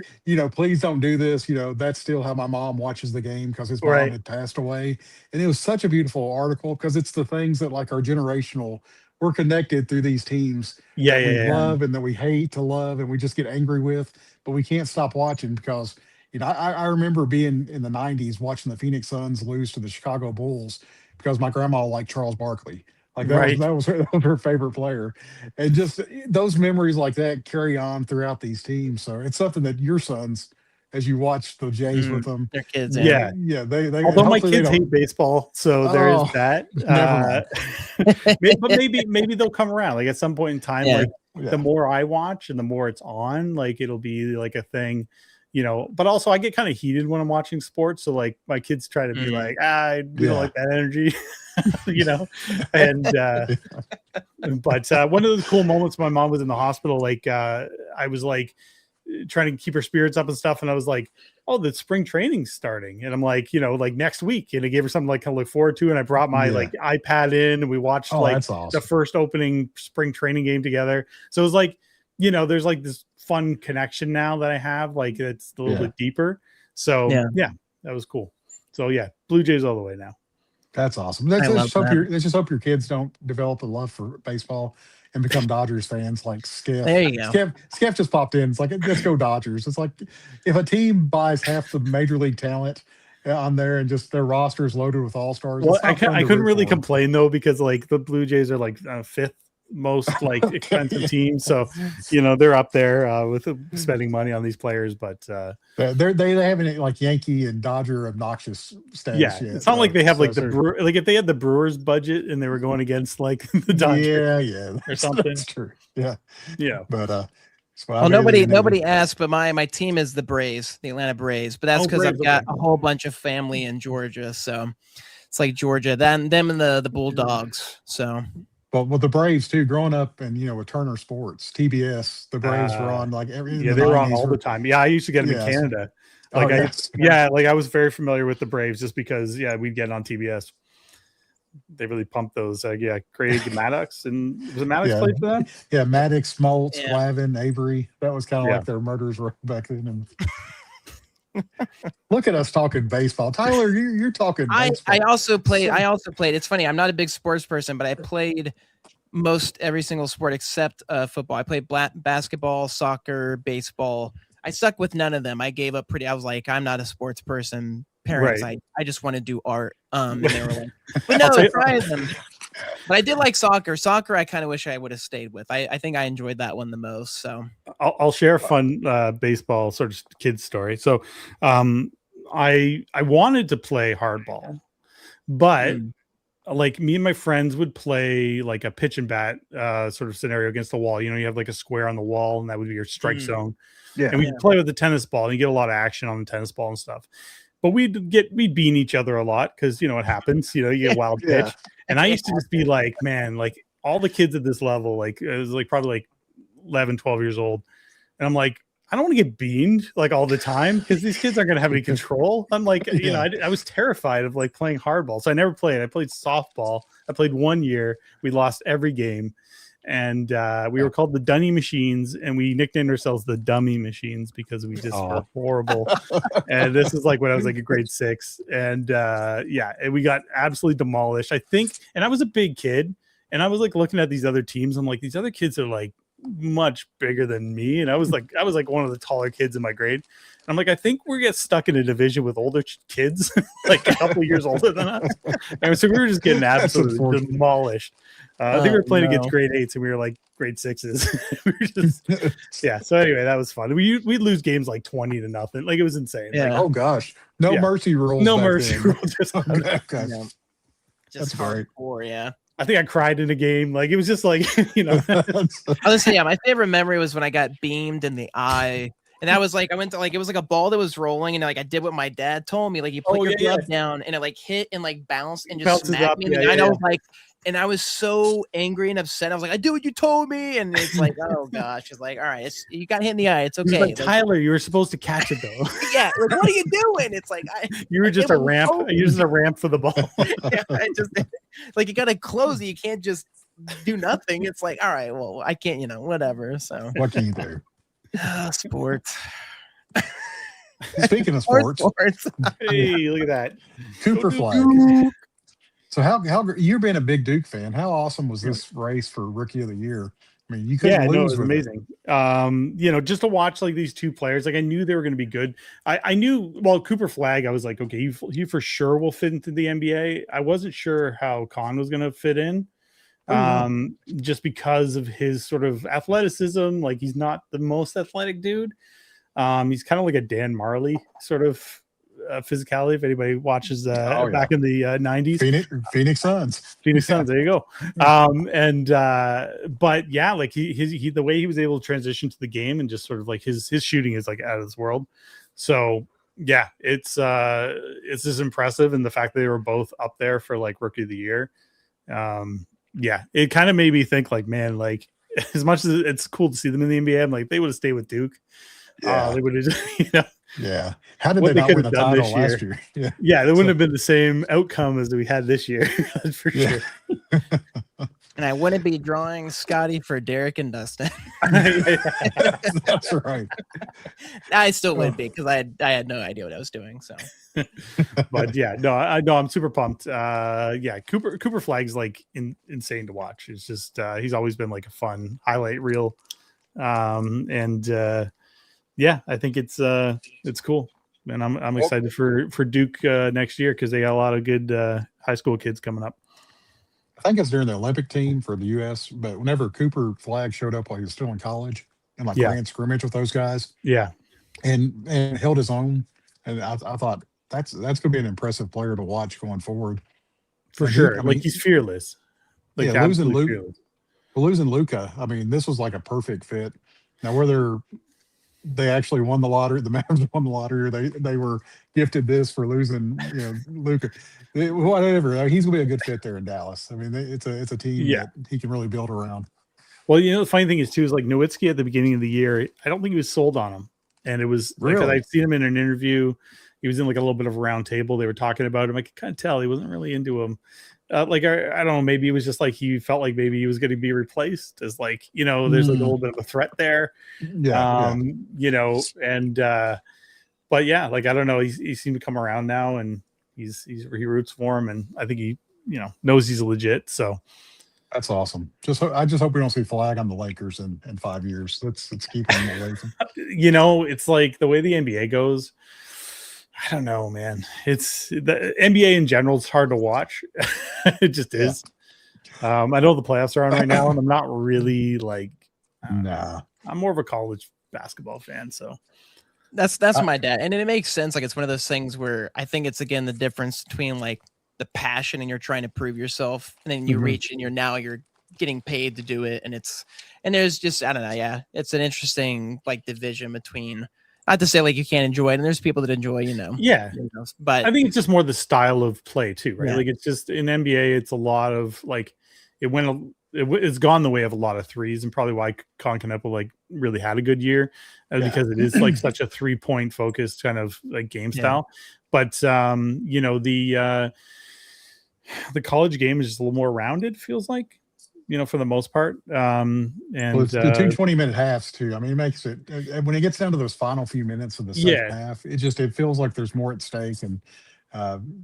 please don't do this. That's still how my mom watches the game, because his mom had passed away, and it was such a beautiful article because it's the things that like are generational. We're connected through these teams that we love and that we hate to love, and we just get angry with, but we can't stop watching because, I remember being in the 90s watching the Phoenix Suns lose to the Chicago Bulls because my grandma liked Charles Barkley. Like that was her favorite player. And just those memories like that carry on throughout these teams. So it's something that your sons, as you watch the Jays with them, their kids, they. Although my kids hate baseball, so there's that. But maybe they'll come around. Like at some point in time, the more I watch and the more it's on, like it'll be like a thing, But also, I get kind of heated when I'm watching sports, so like my kids try to be like, we don't like that energy, And but one of the cool moments, my mom was in the hospital. Like I was like trying to keep her spirits up and stuff, and I was like, the spring training's starting, and I'm like, like next week, and I gave her something like kind of look forward to, and I brought my like iPad in, and we watched the first opening spring training game together. So it was like, there's like this fun connection now that I have, like it's a little bit deeper. So that was cool. So Blue Jays all the way now. That's awesome. Let's just hope your kids don't develop a love for baseball and become Dodgers fans like Skiff. There you go. Skiff just popped in. It's like, let's go Dodgers. It's like if a team buys half the major league talent on there and just their roster is loaded with all-stars. Well, I couldn't really complain though, because like the Blue Jays are like fifth most like expensive team, so they're up there with spending money on these players, but they haven't like Yankee and Dodger obnoxious status yet. It's not like they have like the like if they had the Brewers budget and they were going against like the Dodgers or something. That's true. But So I Well, made it in nobody asked, but my team is the Braves, the Atlanta Braves. But that's because Braves, I've got okay. a whole bunch of family in Georgia, so it's like Georgia, then them and the Bulldogs. So But with the Braves too, growing up and with Turner Sports, TBS, the Braves were on like every in Yeah, the they were on 90s. all the time. Yeah, I used to get them in Yes. Canada. Oh, Like yes. like I was very familiar with the Braves just because we'd get on TBS. They really pumped those. Craig Maddox, and was it Maddox Yeah. played for them? Yeah, Maddox, Smoltz, Yeah. Glavin, Avery. That was kind of Yeah. like their murders were back then. And look at us talking baseball. Tyler, you're talking baseball. I also played. It's funny. I'm not a big sports person, but I played most every single sport except football. I played basketball, soccer, baseball. I stuck with none of them. I gave up I was like, I'm not a sports person. Parents, Right. I just want to do art. And they were like, but no, try them. But I did like soccer. Soccer, I kind of wish I would have stayed with. I think I enjoyed that one the most. So I'll share a fun baseball sort of kid story. So I wanted to play hardball, but like me and my friends would play like a pitch and bat sort of scenario against the wall. You have like a square on the wall, and that would be your strike zone. Yeah. And we'd play with the tennis ball, and you get a lot of action on the tennis ball and stuff. But we'd beat each other a lot because it happens. You get wild pitch. Yeah. And I used to just be like, man, like all the kids at this level, like it was like probably like 11, 12 years old. And I'm like, I don't want to get beamed like all the time because these kids aren't going to have any control. I'm like, I was terrified of like playing hardball. So I never played. I played softball. I played 1 year. We lost every game. And we were called the Dunny Machines, and we nicknamed ourselves the Dummy Machines because we just were horrible. And this is like when I was like in grade 6, and and we got absolutely demolished. I think, and I was a big kid, and I was like looking at these other teams. I'm like, these other kids are like much bigger than me, and I was like one of the taller kids in my grade. And I'm like, I think we get stuck in a division with older kids, like a couple years older than us. And so we were just getting absolutely demolished. I think we were playing against grade 8s, and we were like grade 6s. We were just, So anyway, that was fun. We'd lose games like 20-0. Like it was insane. Yeah. Like, Oh gosh, no mercy rules. no back mercy then. rules. Just just great. hardcore. Yeah. I think I cried in a game. Like it was just like Honestly, my favorite memory was when I got beamed in the eye. And I was like, I went to like, it was like a ball that was rolling, and like I did what my dad told me. Like you put your glove down, and it like hit and like bounced and just smacked me. And I was like, and I was so angry and upset. I was like, I did what you told me. And it's like, oh gosh, it's like, all right, you got hit in the eye. It's okay. Like, Tyler, you were supposed to catch it though. Yeah, like what are you doing? It's like you were just a ramp. You used a ramp for the ball. I just like you got to close it. You can't just do nothing. It's like, all right, well, I can't, whatever. So what can you do? Sports. Speaking of sports, hey, look at that Cooper flag. So how you're being a big Duke fan? How awesome was this race for Rookie of the Year? I mean, you couldn't lose. It was with amazing. Just to watch like these two players, like I knew they were going to be good. I knew, Cooper Flag, I was like, okay, he for sure will fit into the NBA. I wasn't sure how Con was going to fit in. Just because of his sort of athleticism. Like he's not the most athletic dude. He's kind of like a Dan Marley sort of physicality. If anybody watches back in the 90s, Phoenix Suns, there you go. But yeah, like he the way he was able to transition to the game and just sort of like his shooting is like out of this world. So yeah, it's just impressive, and the fact that they were both up there for like Rookie of the Year. It kind of made me think like, man, like as much as it's cool to see them in the NBA, I'm like, they would have stayed with Duke. They would have just, Yeah. How did they not win the title last year? Yeah, there wouldn't have been the same outcome as we had this year. That's for sure. And I wouldn't be drawing Scotty for Derek and Dustin. That's right. I still would be because I had no idea what I was doing. So, but yeah, no, I'm super pumped. Cooper Flag's like insane to watch. It's just he's always been like a fun highlight reel, I think it's cool, and I'm excited for Duke next year because they got a lot of good high school kids coming up. I think it's during the Olympic team for the U.S., but whenever Cooper Flag showed up while he was still in college and like ran scrimmage with those guys, and held his own, and I thought that's going to be an impressive player to watch going forward. For sure. He's fearless. Losing Luka. I mean, this was like a perfect fit. Now, whether they actually won the lottery, the Mavericks won the lottery, or they were gifted this for losing, Luca, whatever. He's gonna be a good fit there in Dallas. I mean, it's a team Yeah. that he can really build around. Well, the funny thing is too is like Nowitzki at the beginning of the year, I don't think he was sold on him, and it was like, 'cause Really? I've seen him in an interview. He was in like a little bit of a round table. They were talking about him. I could kind of tell he wasn't really into him. Like I don't know, maybe it was just like he felt like maybe he was going to be replaced as like there's like a little bit of a threat there. Yeah, And but yeah, like I don't know, he seemed to come around now, and he roots for him, and I think he knows he's legit. So that's awesome. I just hope we don't see Flag on the Lakers in 5 years. Let's keep him away from. It's like the way the NBA goes. I don't know, man. It's the NBA in general. It's hard to watch. It just is. I know the playoffs are on right now, and I'm not really like. Nah. I'm more of a college basketball fan, so that's my dad, and it makes sense. Like it's one of those things where I think it's again the difference between like the passion and you're trying to prove yourself, and then you reach and you're getting paid to do it, and there's just I don't know, yeah, it's an interesting like division between. Not to say like you can't enjoy it, and there's people that enjoy, but I think it's just more the style of play too, right? Yeah. Like it's just in NBA, it's a lot of like it's gone the way of a lot of threes, and probably why Colin Kanepa like really had a good year because it is like such a 3-point focused kind of like game style. But the college game is just a little more rounded, feels like. For the most part. And it's the 2 20-minute halves too. I mean, it makes it when it gets down to those final few minutes of the second half, it feels like there's more at stake, and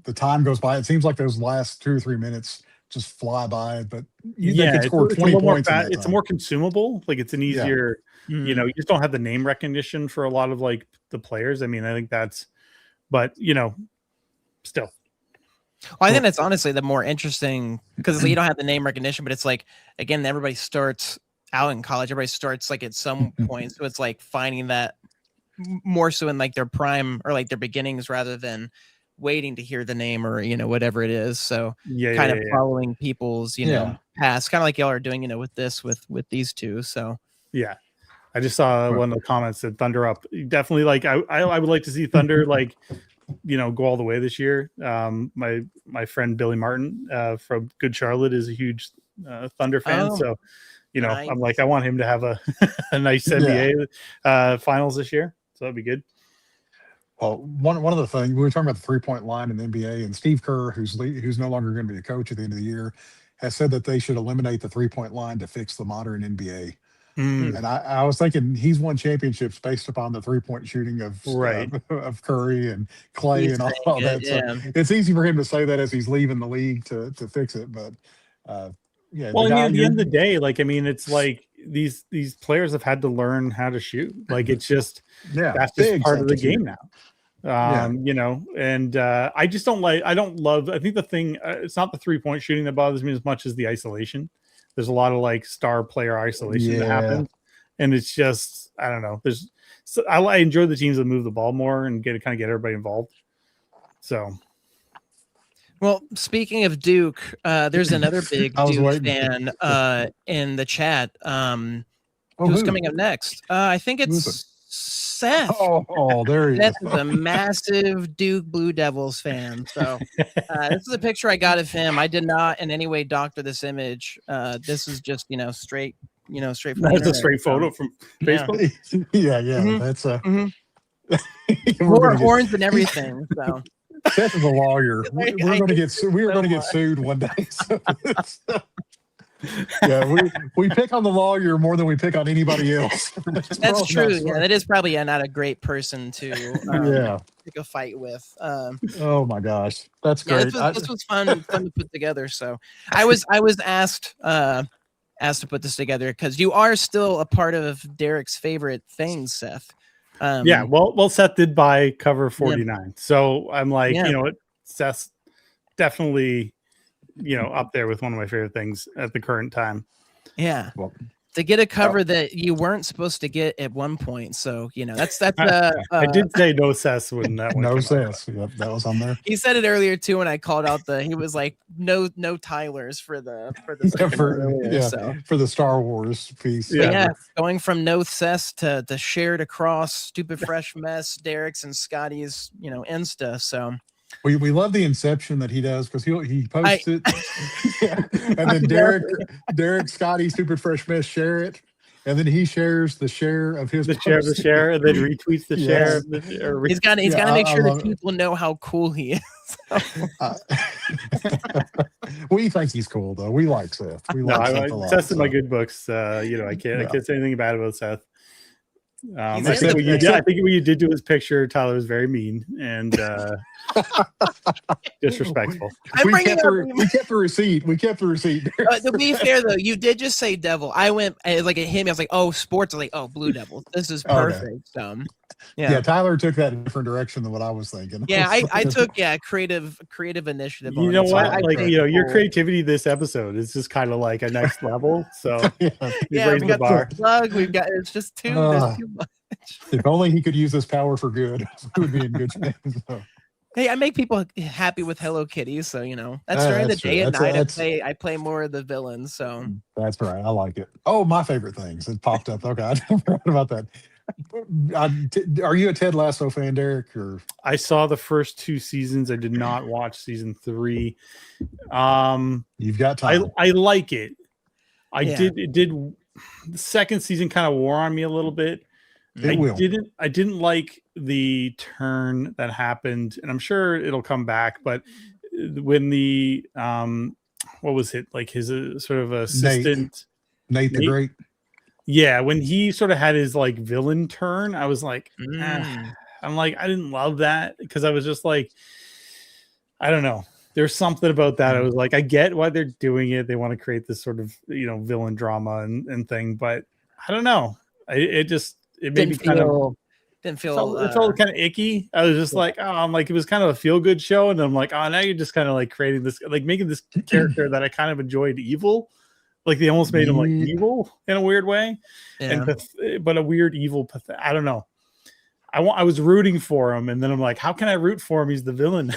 the time goes by. It seems like those last 2 or 3 minutes just fly by, but they could score 20 points. It's more consumable. Like it's an easier, you just don't have the name recognition for a lot of like the players. I mean, I think that's, but still. Well, I think that's honestly the more interesting because you don't have the name recognition, but it's like, again, everybody starts out in college. Everybody starts like at some point. So it's like finding that more so in like their prime or like their beginnings rather than waiting to hear the name or, whatever it is. So kind of following people's, past, kind of like y'all are doing, with this, with these two. So, yeah. I just saw one of the comments that Thunder up. Definitely like, I would like to see Thunder like, go all the way this year. My friend Billy Martin from Good Charlotte is a huge Thunder fan. So, nice. I'm like, I want him to have a nice NBA finals this year. So that'd be good. Well, one of the things we were talking about the 3-point line in the NBA, and Steve Kerr, who's no longer going to be a coach at the end of the year, has said that they should eliminate the 3-point line to fix the modern NBA. And I was thinking he's won championships based upon the 3-point shooting of Curry and Clay and all that. Yeah. So it's easy for him to say that as he's leaving the league to fix it. But well, at the end of the day, like I mean, it's like these players have had to learn how to shoot. Like it's just that's just part of the game now. And I just don't like. I don't love. I think the thing it's not the 3-point shooting that bothers me as much as the isolation. There's a lot of like star player isolation that happens, and it's just I don't know. I enjoy the teams that move the ball more and get everybody involved. So, well, speaking of Duke, there's another big Duke fan in the chat. Who's coming up next? I think it's Seth. Oh, there he is. Seth is a massive Duke Blue Devils fan. So this is a picture I got of him. I did not in any way doctor this image. This is just straight from that's a straight photo from Facebook. That's horns and everything. So Seth is a lawyer. We are going to get sued one day. We pick on the lawyer more than we pick on anybody else. That's true. Yeah, that is probably not a great person to pick a fight with. Oh my gosh, that's great. This was fun to put together. So I was asked to put this together because you are still a part of Derek's favorite things, Seth. Well, Seth did buy cover 49, so I'm like, Seth's definitely. Up there with one of my favorite things at the current time. Yeah. Well, to get a cover that you weren't supposed to get at one point. So that's I did say no cess when that one No came sense. Yep, that was on there. he said it earlier too when I called out he was like no Tylers for the For the Star Wars piece. But yeah, going from no cess to shared across stupid fresh mess, Derek's and Scotty's Insta. So we love the inception that he does because he posts it, and then Derek, Scotty, stupid fresh mess share it, and then he shares the share of his share, and then retweets the share. He's got to make sure that people know how cool he is. We think he's cool though. We like Seth. We like Seth a lot. Seth's in my good books. I can't say anything bad about Seth. I think what you did to his picture, Tyler, was very mean and disrespectful. We kept the receipt. To be fair, though, you did just say devil. I went like it hit me. I was like, "Oh, sports." I was like, "Oh, Blue Devils. This is perfect." Yeah, Tyler took that in a different direction than what I was thinking. Yeah, I took creative initiative. You know what? Your creativity this episode is just kind of like a next level. So we got the bar. Plug. We've got it's just too much. If only he could use this power for good, we would be in good shape. So. Hey, I make people happy with Hello Kitty, so that's during the day and night. I play more of the villains. So that's right. I like it. Oh, my favorite things. It popped up. Okay, I forgot about that. Are you a Ted Lasso fan, Derek? Or I saw the first 2 seasons. I did not watch season 3. You've got time. I like it. It did. The second season kind of wore on me a little bit. I didn't like the turn that happened, and I'm sure it'll come back. But when the what was it like his sort of assistant Nate the Great. Yeah, when he sort of had his like villain turn, I was like, I'm like, I didn't love that because I was just like, I don't know. There's something about that. I was like, I get why they're doing it. They want to create this sort of villain drama and thing, but I don't know. It made me kind of didn't feel it felt kind of icky. I was just like, I'm like, it was kind of a feel good show, and then I'm like, oh, now you're just kind of like creating this, like making this character that I kind of enjoyed evil. Like they almost made him like evil in a weird way, but a weird evil. I don't know. I was rooting for him, and then I'm like, how can I root for him? He's the villain,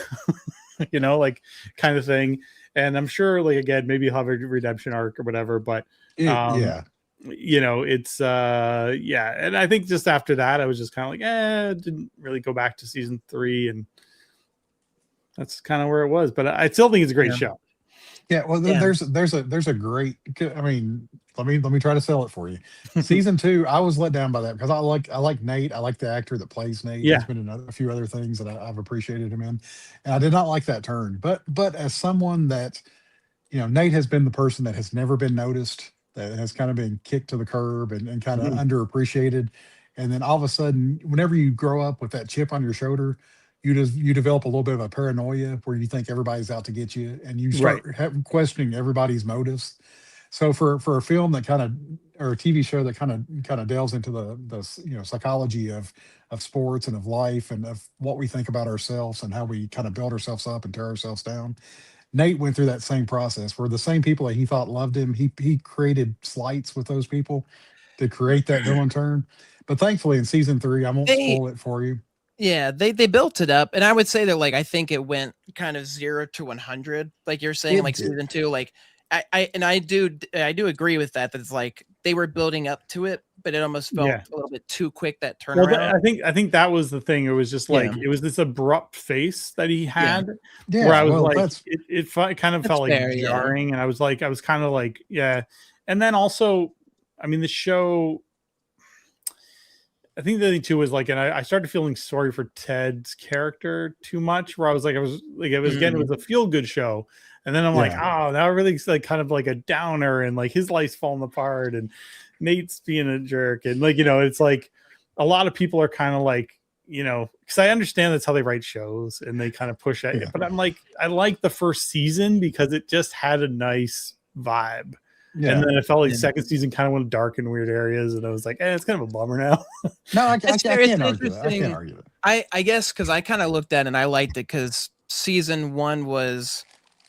like kind of thing. And I'm sure, like again, maybe he'll have a redemption arc or whatever. But it's and I think just after that, I was just kind of like, didn't really go back to season 3, and that's kind of where it was. But I still think it's a great show. Yeah, well, there's a great. I mean, let me try to sell it for you. Season 2, I was let down by that because I like Nate. I like the actor that plays Nate. Yeah, there's been a few other things that I've appreciated him in, and I did not like that turn. But as someone that, Nate has been the person that has never been noticed, that has kind of been kicked to the curb and kind of underappreciated, and then all of a sudden, whenever you grow up with that chip on your shoulder, you develop a little bit of a paranoia where you think everybody's out to get you, and you start questioning everybody's motives. So for a film that or a TV show that kind of delves into the psychology of sports and of life and of what we think about ourselves and how we kind of build ourselves up and tear ourselves down, Nate went through that same process where the same people that he thought loved him, he created slights with those people to create that villain turn. But thankfully in season 3, I won't spoil it for you. Yeah, they built it up, and I would say that like I think it went kind of 0 to 100, like you're saying, like season 2. Like I do agree with that. That it's like they were building up to it, but it almost felt a little bit too quick, that turnaround. Well, I think that was the thing. It was just like it was this abrupt face that he had, where I was it kind of felt like jarring, and I was kind of like and then also, I mean, the show. I think the thing too was like, and I started feeling sorry for Ted's character too much, where it was again, it was a feel good show. And then I'm like, oh, now really like kind of like a downer, and like his life's falling apart, and Nate's being a jerk. And like, it's like a lot of people are kind of like, because I understand that's how they write shows and they kind of push at you. But I'm like, I like the first season because it just had a nice vibe. Yeah. And then it felt like second season kind of went dark in weird areas, and I was like, it's kind of a bummer now. No, I can't argue that. I can't argue that. I guess because I kind of looked at it and I liked it because season 1 was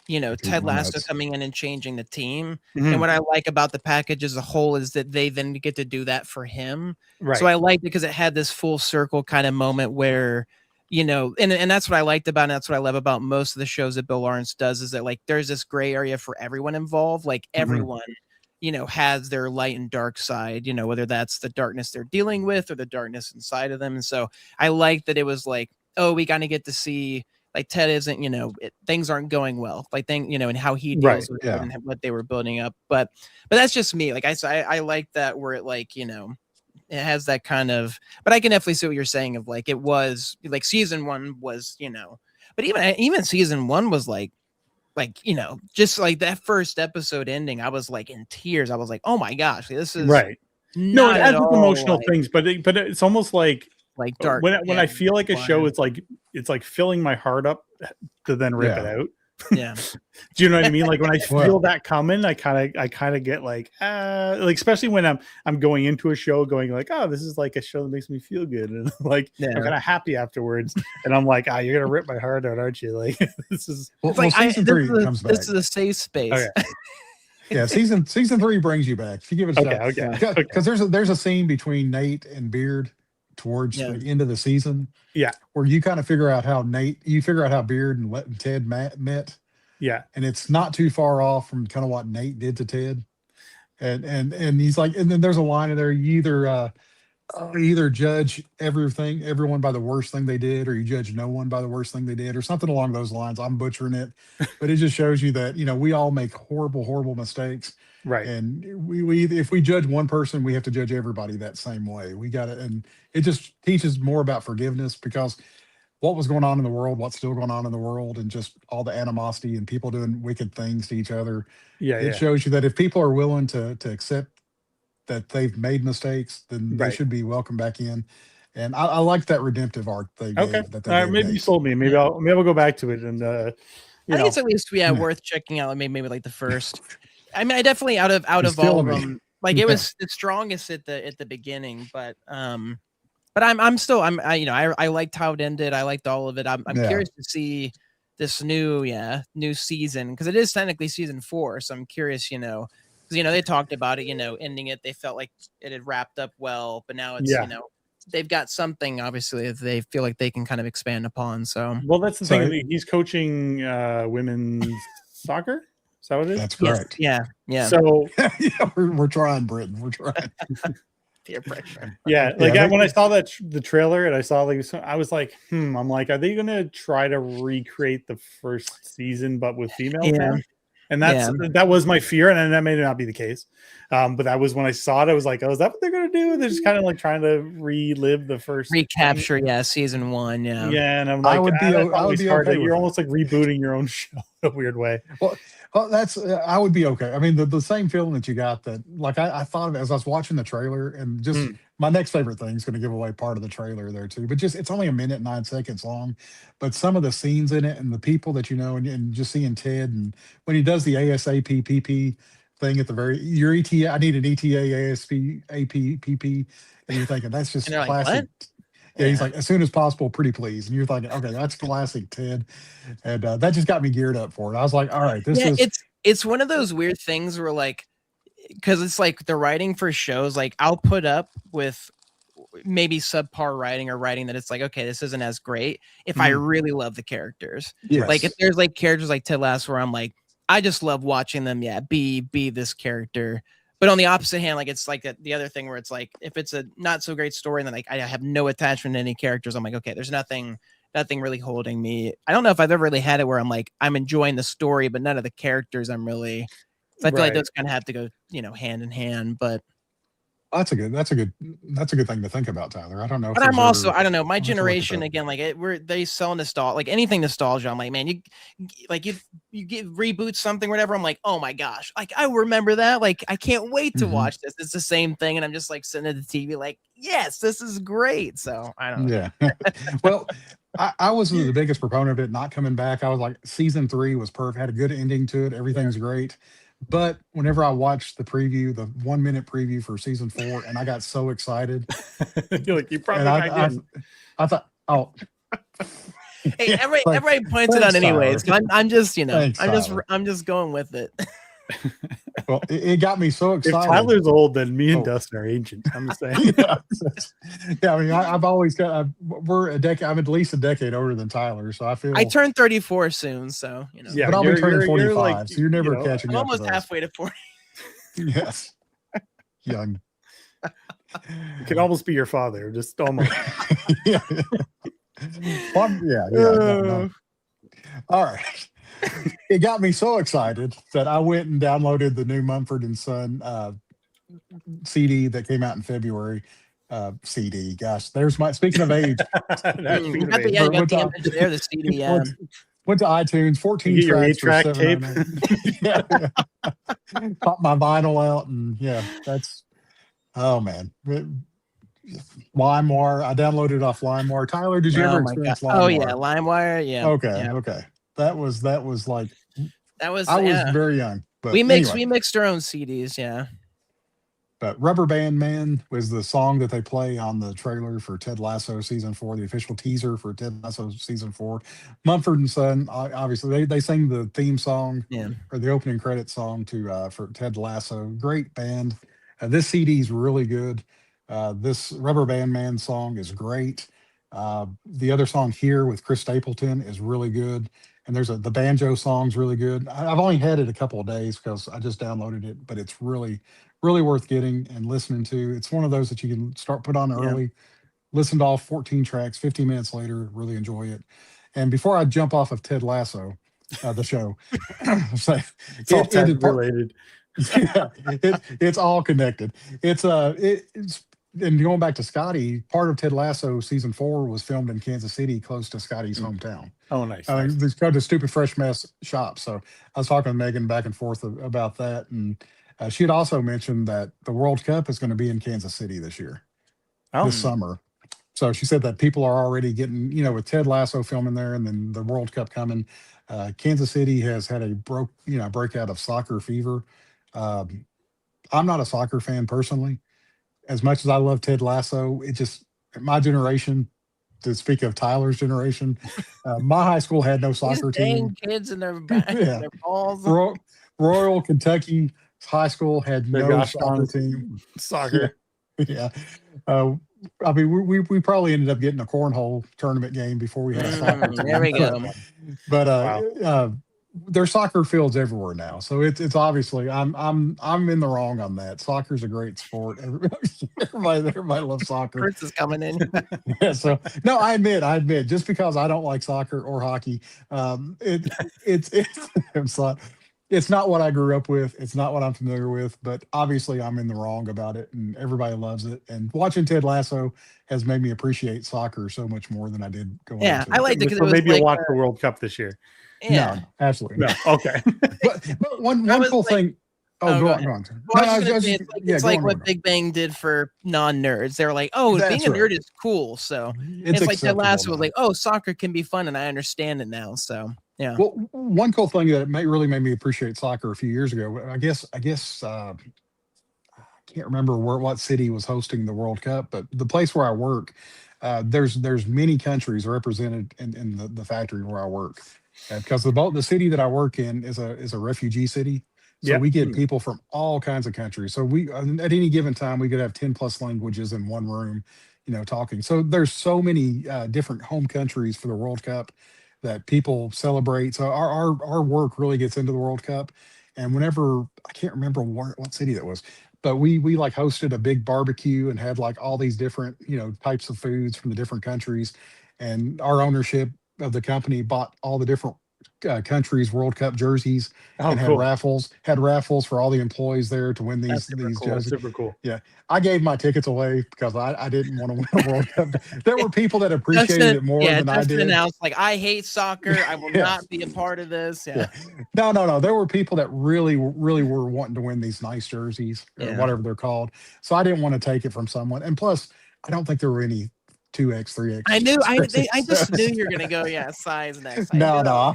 Ted Lasso coming in and changing the team. And what I like about the package as a whole is that they then get to do that for him. Right. So I liked it because it had this full circle kind of moment where, and that's what I liked about it. That's what I love about most of the shows that Bill Lawrence does, is that like there's this gray area for everyone involved. Like everyone, has their light and dark side, whether that's the darkness they're dealing with or the darkness inside of them. And so I like that it was like, oh, we kind of get to see like Ted isn't, things aren't going well, like and how he deals with it and what they were building up. But that's just me. Like I like that where it like, it has that kind of, but I can definitely see what you're saying of like, it was like season 1 was, but even season 1 was like, just like that first episode ending, I was like in tears. I was like, oh my gosh, this is right. No, it has emotional things, but it's almost like dark. When I feel like a show, it's like filling my heart up to then rip it out. Yeah. Do you know what I mean? Like when I feel that coming, I kind of get like especially when I'm going into a show going like, oh, this is like a show that makes me feel good, and like I'm kind of happy afterwards, and I'm like, you're gonna rip my heart out, aren't you? Like this is season 3 comes back. This is a safe space. Okay. Yeah, season 3 brings you back if you give it a shot. Okay. Because there's a scene between Nate and Beard towards the end of the season. Yeah, where you kind of figure out how Beard and Ted met. Yeah, and it's not too far off from kind of what Nate did to Ted. And he's like, and then there's a line in there: you either judge everyone by the worst thing they did, or you judge no one by the worst thing they did, or something along those lines. I'm butchering it, but it just shows you that we all make horrible mistakes. Right. And we if we judge one person, we have to judge everybody that same way. We got it. And it just teaches more about forgiveness, because what was going on in the world, what's still going on in the world, and just all the animosity and people doing wicked things to each other. It shows you that if people are willing to accept that they've made mistakes, then they should be welcomed back in. And I like that redemptive arc they gave. Maybe you sold me. Maybe I'll go back to it. And I think it's at least worth checking out. Maybe like the first. I mean, I definitely out of all of them, like it was the strongest at the beginning, but I liked how it ended. I liked all of it. I'm curious to see this new season, because it is technically season 4. So I'm curious, because they talked about it, ending it. They felt like it had wrapped up well, but now it's they've got something obviously that they feel like they can kind of expand upon. So that's the thing. He's coaching women's soccer. Is that what it is? That's correct. Yes. Yeah. So we're trying, Britain. We're trying. Peer pressure. Yeah. When I saw the trailer and I saw I was like, I'm like, are they gonna try to recreate the first season but with females? Yeah. And that was my fear, and that may not be the case. But that was when I saw it, I was like, oh, is that what they're gonna do? They're just kind of like trying to relive the first recapture, season 1. Yeah. Yeah. And I'm like, I would be okay. You're almost like rebooting your own show in a weird way. Well, that's I would be okay. I mean, the same feeling that you got, that like I thought of it as I was watching the trailer, and just my next favorite thing is going to give away part of the trailer there too. But just it's only 1:09 long, but some of the scenes in it and the people that and just seeing Ted, and when he does the ASAPPP thing at the your ETA, I need an ETA ASAPPP, and you're thinking that's just classic. Like, yeah, he's like, as soon as possible, pretty please. And you're thinking, okay, that's classic Ted. And that just got me geared up for it. I was like, all right, it's one of those weird things where like, because it's like the writing for shows, like I'll put up with maybe subpar writing, or writing that it's like, okay, this isn't as great if I really love the characters. Yes. Like if there's like characters like Ted Lasso where I'm like, I just love watching them, be this character. But on the opposite hand, like it's like the other thing where it's like, if it's a not so great story and then like I have no attachment to any characters, I'm like, okay, there's nothing really holding me. I don't know if I've ever really had it where I'm like, I'm enjoying the story, but none of the characters I'm really. So I feel like those kind of have to go, hand in hand. But that's a good thing to think about, Tyler. I don't know. But I'm also, I don't know, my generation again, like they sell nostalgia, like anything nostalgia. I'm like, man, you get reboot something, whatever. I'm like, oh my gosh, like I remember that. Like I can't wait to watch this. It's the same thing, and I'm just like sitting at the TV, like, yes, this is great. So I don't know. Yeah. Well, I was the biggest proponent of it not coming back. I was like, season 3 was perfect, had a good ending to it. Everything's great. But whenever I watched the 1-minute preview for season 4, and I got so excited. You're like, you probably I thought, oh, Hey, Like, everybody points it thanks, out anyways. Tyler. I'm just, Thanks, Tyler. I'm just going with it. Well, it got me so If excited. Tyler's old, then me and Oh. Dustin are ancient. I'm just saying. Yeah, I mean, I've always got. We're a decade. I'm at least a decade older than Tyler, so I feel. I turn 34 soon, so you know. Yeah, but I'll be turning you're 45, like, so you're never you know, catching I'm up. almost with us. halfway to 40. Yes, young. You can almost be your father, just almost. Yeah. Well, yeah. No. All right. It got me so excited that I went and downloaded the new Mumford and Son CD that came out in February. CD, gosh, there's my. Speaking of age, You got the image there, the CD. Went to iTunes, 14 You get your tracks for 8-track tape. $7.99. Pop my vinyl out, and that's. Oh man, LimeWire. I downloaded it off LimeWire. Tyler, did you ever experience LimeWire? Oh yeah, LimeWire. Yeah. Okay. That was like. That was. I was very young, but we mixed our own CDs. Yeah. But Rubber Band Man was the song that they play on the trailer for Ted Lasso season 4, the official teaser for Ted Lasso season 4. Mumford and Son, obviously, they sing the theme song or the opening credit song to for Ted Lasso. Great band. This CD is really good. This Rubber Band Man song is great. The other song here with Chris Stapleton is really good. And there's the banjo song's really good. I've only had it a couple of days because I just downloaded it, but it's really worth getting and listening to. It's one of those that you can put on early, listen to all 14 tracks, 15 minutes later, really enjoy it. And before I jump off of Ted Lasso, the show, it's all Ted related. It's all connected. It's and going back to Scotty, part of Ted Lasso season 4 was filmed in Kansas City, close to Scotty's hometown. Oh, nice. It's called the Stupid Fresh Mess shop. So I was talking to Megan back and forth about that, and she had also mentioned that the World Cup is going to be in Kansas City this year, this summer. So she said that people are already getting, with Ted Lasso filming there, and then the World Cup coming. Kansas City has had a breakout of soccer fever. I'm not a soccer fan personally. As much as I love Ted Lasso, it just my generation. To speak of Tyler's generation, my high school had no soccer team. Kids in their their balls. Royal Kentucky High School had no soccer team. Soccer. Yeah. I mean, we probably ended up getting a cornhole tournament game before we had a soccer team. There we go. But there's soccer fields everywhere now, so it's obviously I'm in the wrong on that. Soccer's a great sport. Everybody loves soccer. Chris is coming in. Yeah, so no, I admit, just because I don't like soccer or hockey, it's not what I grew up with. It's not what I'm familiar with, but obviously I'm in the wrong about it, and everybody loves it. And watching Ted Lasso has made me appreciate soccer so much more than I did going. Yeah, I liked it because maybe you'll watch the World Cup this year. Yeah. No, absolutely no. Okay. but one cool thing. Oh, go on. Well, it's like what Big Bang did for non-nerds. They were like, "Oh, being a nerd is cool." So it's like Ted Lasso was like, "Oh, soccer can be fun," and I understand it now. So yeah. Well, one cool thing that really made me appreciate soccer a few years ago. I guess I can't remember what city was hosting the World Cup, but the place where I work, there's many countries represented in the factory where I work. Because the city that I work in is a refugee city, so we get people from all kinds of countries. So we at any given time we could have 10 plus languages in one room, talking. So there's so many different home countries for the World Cup that people celebrate. So our work really gets into the World Cup, and whenever I can't remember what city that was, but we like hosted a big barbecue and had like all these different types of foods from the different countries, and our ownership of the company bought all the different countries' World Cup jerseys and had raffles for all the employees there to win these jerseys. That's super cool. Yeah, I gave my tickets away because I didn't want to win a World Cup. There were people that appreciated it more than I did. Announced like, I hate soccer. I will not be a part of this. Yeah. No. There were people that really were wanting to win these nice jerseys or whatever they're called. So I didn't want to take it from someone. And plus, I don't think there were any 2X, 3X. I just knew you were gonna go size next. No.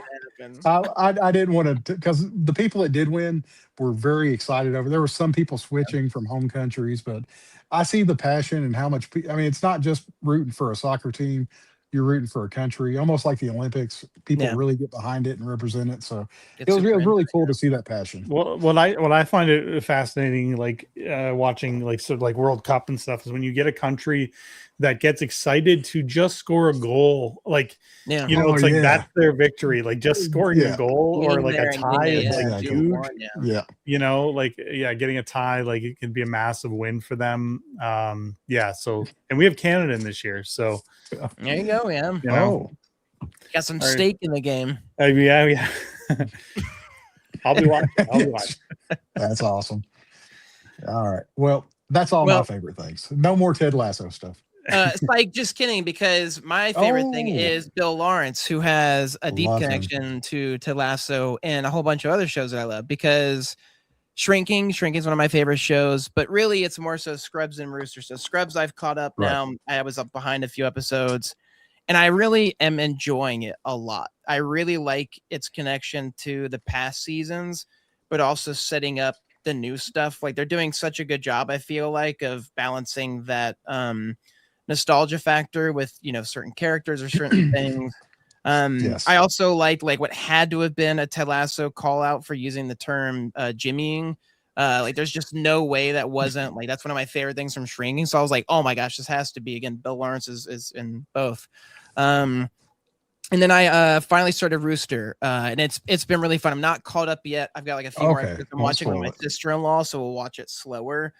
I didn't want to, because the people that did win were very excited over. There were some people switching from home countries, but I see the passion and how much. I mean, it's not just rooting for a soccer team. you're rooting for a country, almost like the Olympics. People Yeah. really get behind it and represent it. So Get it was super really into cool to see that passion. Well, what I find it fascinating, like watching like sort of like World Cup and stuff, is when you get a country that gets excited to just score a goal, like Yeah. you know, it's Oh, like yeah. that's their victory. Like just scoring a Yeah. goal or Getting like there a and tie getting is a, like Exactly. huge. award, yeah. Yeah. You know, like getting a tie, like it can be a massive win for them. Yeah. So, and we have Canada in this year, so There you go. Yeah. you know, Got some All right. stake in the game. yeah. I'll be watching. That's awesome. All right. Well, that's all Well- my favorite things. No more Ted Lasso stuff. Spike, just kidding, because my favorite thing Oh. is Bill Lawrence, who has a deep Love him. connection to Ted Lasso and a whole bunch of other shows that I love, because Shrinking is one of my favorite shows, but really it's more so Scrubs and Rooster. So Scrubs I've caught up Right. now. I was up behind a few episodes and I really am enjoying it a lot. I really like its connection to the past seasons, but also setting up the new stuff. Like they're doing such a good job, I feel like, of balancing that nostalgia factor with, you know, certain characters or certain things. Yes. I also liked like what had to have been a Ted Lasso call out for using the term jimmying. Like there's just no way that wasn't like, that's one of my favorite things from Shrinking. So I was like, oh my gosh, this has to be, again, Bill Lawrence is in both. And then I finally started Rooster, and it's been really fun. I'm not caught up yet. I've got like a few more Okay, episodes I'm don't watching with spoil my it. sister-in-law, so we'll watch it slower.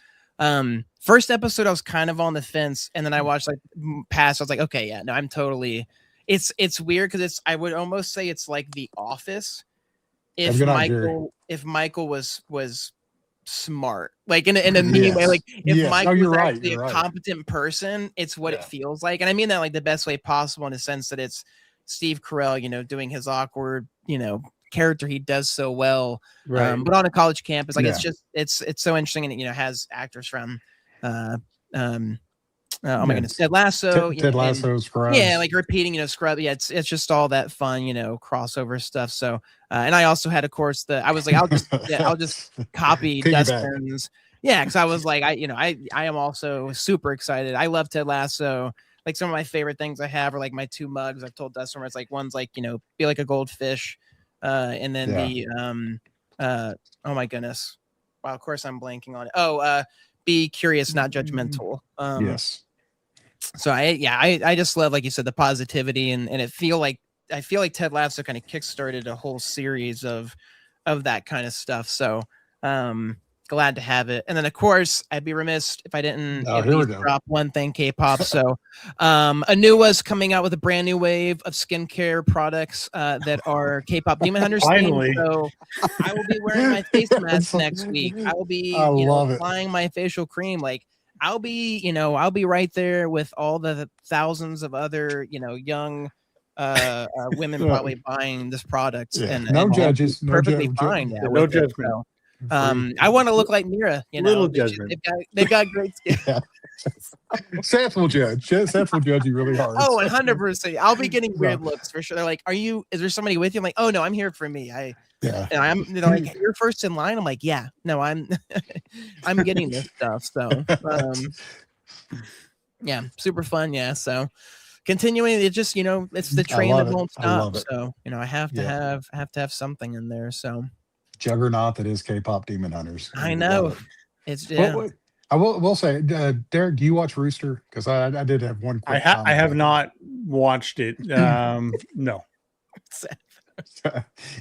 First episode I was kind of on the fence, and then I watched like past. I was like, okay, yeah, no, I'm totally. It's weird because I would almost say it's like The Office if Good night, Jerry. Michael was smart, like in a mean way. Yes. Like if Yes. Michael you're was right. actually You're a right. competent person, it's what it Yeah. feels like, and I mean that like the best way possible, in the sense that it's Steve Carell, you know, doing his awkward, you know, character he does so well, Right. but on a college campus, like Yeah. it's just it's so interesting, and it, you know, has actors from oh my Yeah. goodness, Ted Lasso, you Ted know, and- Lasso, Scrubs. yeah, like repeating, you know, Scrub. Yeah, it's just all that fun, you know, crossover stuff. So, and I also had, of course, I was like, I'll just copy Piggyback. Dustin's. Yeah, because I was like, I am also super excited. I love Ted Lasso. Like some of my favorite things I have are like my two mugs. I've told Dustin where it's like, one's like, you know, be like a goldfish, and then the oh my goodness, wow, of course I'm blanking on it. Oh, be curious, not judgmental. Yes. So I just love, like you said, the positivity, and I feel like Ted Lasso kind of kickstarted a whole series of that kind of stuff. So glad to have it. And then of course I'd be remiss if I didn't Oh, at here we least go. drop one thing K-pop. So Anua's coming out with a brand new wave of skincare products that are K-pop Demon Hunters Finally. themed. So I will be wearing my face mask so- next week. I will be I love it. applying my facial cream. Like I'll be right there with all the thousands of other, you know, young women probably buying this product. Yeah. And No and judges. No perfectly judge. fine. Yeah, No with it. judgment. So, I want to look like Mira, you know. Little They just- judgment. They've got great skin. Seth will judge. Seth will judge you really hard. Oh, 100%. I'll be getting weird looks for sure. They're like, is there somebody with you? I'm like, oh no, I'm here for me. Yeah. And I'm, they're like, you're first in line. I'm like, yeah, no, I'm I'm getting this stuff. So yeah, super fun. Yeah. So continuing, it just, you know, it's the I train love that it. won't I stop. love it. So, you know, I have to Yeah. have something in there. So Juggernaut that is K-pop Demon Hunters. I love know. it. It's Well, I will say, Derek, do you watch Rooster? Because I did have one. I Quick I have comment. not watched it. No.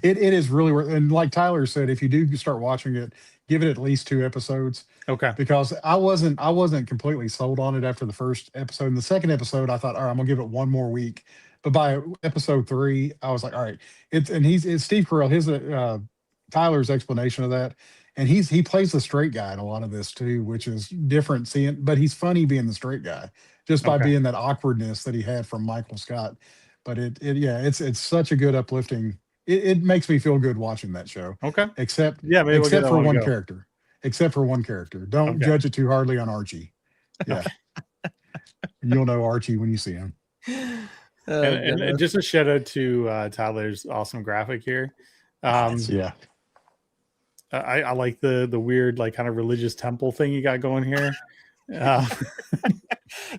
It is really worth. And like Tyler said, if you do start watching it, give it at least 2 episodes. Okay. Because I wasn't completely sold on it after the first episode. And the second episode, I thought, all right, I'm gonna give it one more week. But by episode 3, I was like, all right, it's Steve Carell. His Tyler's explanation of that, and he plays the straight guy in a lot of this too, which is different. But he's funny being the straight guy, just by Okay. being that awkwardness that he had from Michael Scott. But it's such a good uplifting. It makes me feel good watching that show. Okay. Except Yeah, maybe we'll give except that for one a one go. character. Except for one character. Don't Okay. judge it too hardly on Archie. Yeah. You'll know Archie when you see him. Oh, And goodness. just a shout out to Tyler's awesome graphic here. Yeah. I like the weird, like, kind of religious temple thing you got going here. The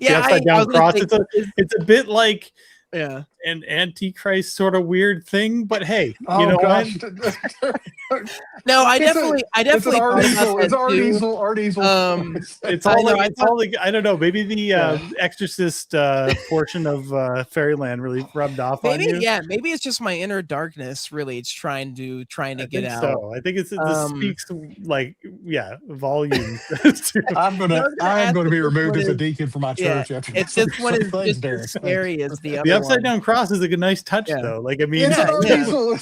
yeah, upside down cross. It's a bit like Yeah. an Antichrist sort of weird thing. But hey, Oh you know gosh. what? No, I It's definitely It's an thought Art about Diesel. that It's Art too. Diesel. Art Diesel. It's I all know, like I it's thought- all like I don't know. Maybe the Yeah. Exorcist portion of Fairyland really rubbed off on maybe you. maybe it's just my inner darkness. Really, it's trying to I get think out. so. I think this speaks like volumes. I'm I was I am ask going to if be this removed one as a is- deacon for my Yeah, church after if this one is things, just Derek. as scary as the other The upside one. down cross is a good, nice touch, Yeah. though. Like I mean, It's an Art yeah. Diesel.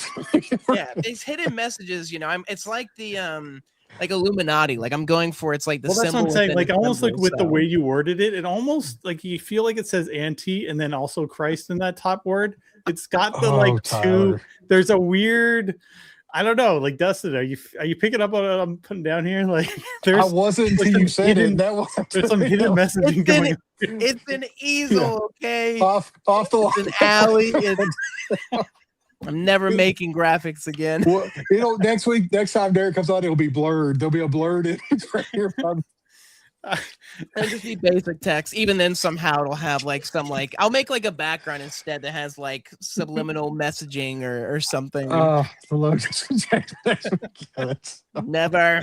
Yeah, these hidden messages, it's like the like Illuminati. Like I'm going for it's like the well, that's what symbol I'm saying. within Like a almost like symbol, with the so. way you worded it, it almost like you feel like it says anti and then also Christ in that top word. It's got the like two. Tyler. There's a weird. I don't know. Like Dustin, are you picking up on what I'm putting down here? Like I wasn't until some you said hidden- it. That was there's some hidden messaging going on. It's an easel, okay? off the line. It's an alley. I'm never making graphics again. Well, next time Derek comes on, it'll be blurred. There'll be a blurred image right here. It'll just be basic text. Even then, somehow it'll have like some like I'll make like a background instead that has like subliminal messaging or something. The logos. Never.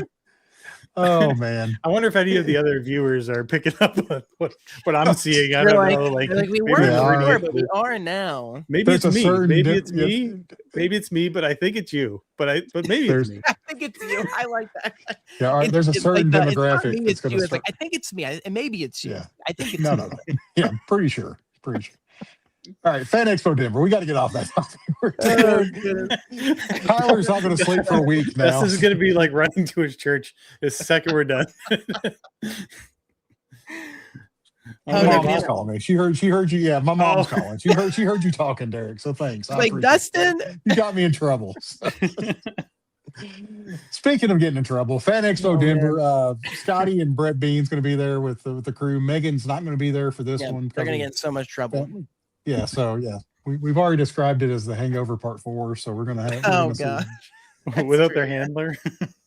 Oh man. I wonder if any of the other viewers are picking up on what I'm seeing. I They're don't like, know. Like they're like we maybe weren't Yeah, before, right. but we are now. maybe There's it's a me. certain Maybe dip- it's me. Maybe it's me, but I think it's you. But maybe There's- it's me. I think it's you. I like that. Yeah, all right, there's a It's certain like it's not demographic me, that's it's going you. to It's like start. I think it's me. And maybe it's you. Yeah. I think it's No, you. no, no. Yeah, I'm pretty sure. All right, Fan Expo Denver. We got to get off that topic. Tyler's not going to sleep for a week now. This is going to be like running to his church the second we're done. My Oh, mom's man. calling me. She heard you. Yeah, my mom's Oh. calling. She heard you talking, Derek. So thanks. I Like appreciate it. Dustin. You got me in trouble. Speaking of getting in trouble, Fan Expo Oh, Denver. Scotty and Brett Bean's going to be there with the crew. Megan's not going to be there for this Yeah, one. they're gonna because get in so much trouble. Yeah. So yeah, we've already described it as the Hangover Part 4. So we're going to have. Oh, God. Without their handler.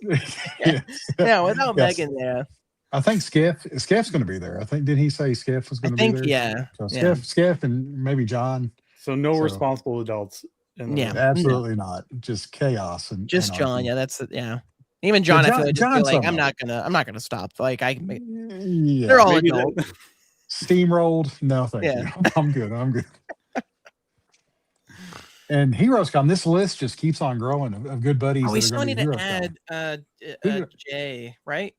Yeah. Yeah, without Yes. Megan there. I think Skeff's going to be there. I think did he say Skeff was I going to be think there? yeah. So Yeah. Skeff and maybe John. So no So- responsible adults. In the Yeah. room. Absolutely not. Just chaos and Just anarchy. John. Yeah, that's it. Yeah. Even John, I feel like, John's I'm someone. not gonna stop. Like Yeah. they're all maybe adult. Steamrolled. No, thank Yeah. you. I'm good. And Heroes Con, this list just keeps on growing of good buddies. Oh, we that are still gonna need be to Heroes Con. add Jay, right?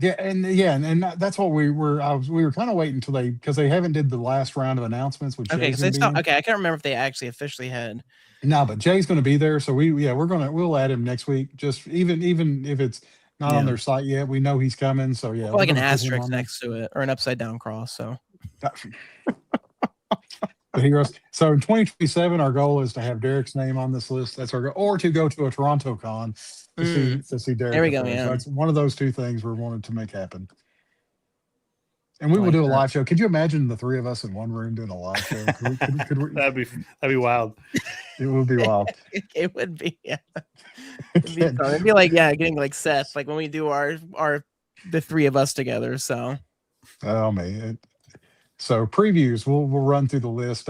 Yeah, and that's what we were kind of waiting until because they haven't did the last round of announcements with Okay, Jay's so it's gonna not be okay. I can't remember if they actually officially had. in. No, but Jay's going to be there, so we'll add him next week. Just even if it's not on Yeah. their site yet, we know he's coming. So yeah, Put like we're an gonna put him asterisk on there. next to it or an upside down cross. So The Heroes. So in 2027, our goal is to have Derek's name on this list. That's our goal, or to go to a Toronto con to see Derek. There we up go, yeah. So it's one of those two things we're wanting to make happen. And we I will like do a that. live show. Could you imagine the three of us in one room doing a live show? Could we- That'd be wild. it would be wild. it would be. Yeah. It'd be like getting like Seth, like when we do our the three of us together. So Oh man. So previews, we'll run through the list.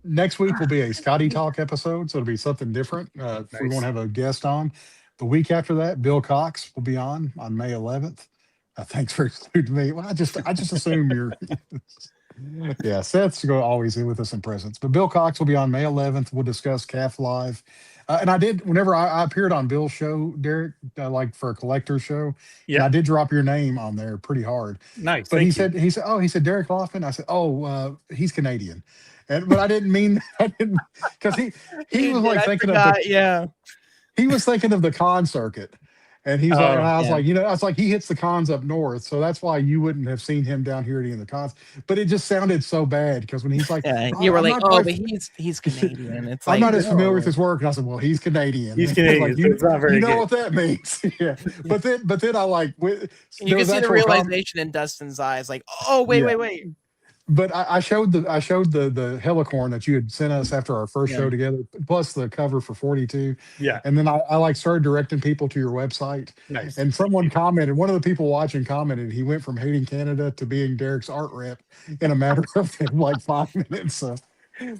Next week will be a Scotty Talk episode, so it'll be something different. We Nice. won't have a guest on. The week after that, Bill Cox will be on May 11th. Thanks for including me. Well, I just assume you're. Yeah, Seth's always in with us in presence. But Bill Cox will be on May 11th. We'll discuss Calf Live. And I did, whenever I appeared on Bill's show, Derek, like for a collector show, and Yeah. I did drop your name on there pretty hard. Nice. But Thank you. he said Derek Laufman. I said, he's Canadian. But I didn't mean, because he was like thinking he was thinking of the con circuit. And he's like, and I was like, I was like, he hits the cons up north, so that's why you wouldn't have seen him down here at any of the cons. But it just sounded so bad because when he's like, you were I'm like, not but quite- he's Canadian. It's I'm like, not as familiar with no. his work, and I said, well, he's Canadian. He's And I was Canadian, like, so it's not very you know good. what that means, yeah. But then I like, You there can was see the actual realization in Dustin's eyes, like, oh wait. But I showed the helicorn that you had sent us after our first show together, plus the cover for 42. Yeah. And then I like started directing people to your website. Nice. And someone commented, one of the people watching commented, he went from hating Canada to being Derek's art rep in a matter of like 5 minutes. So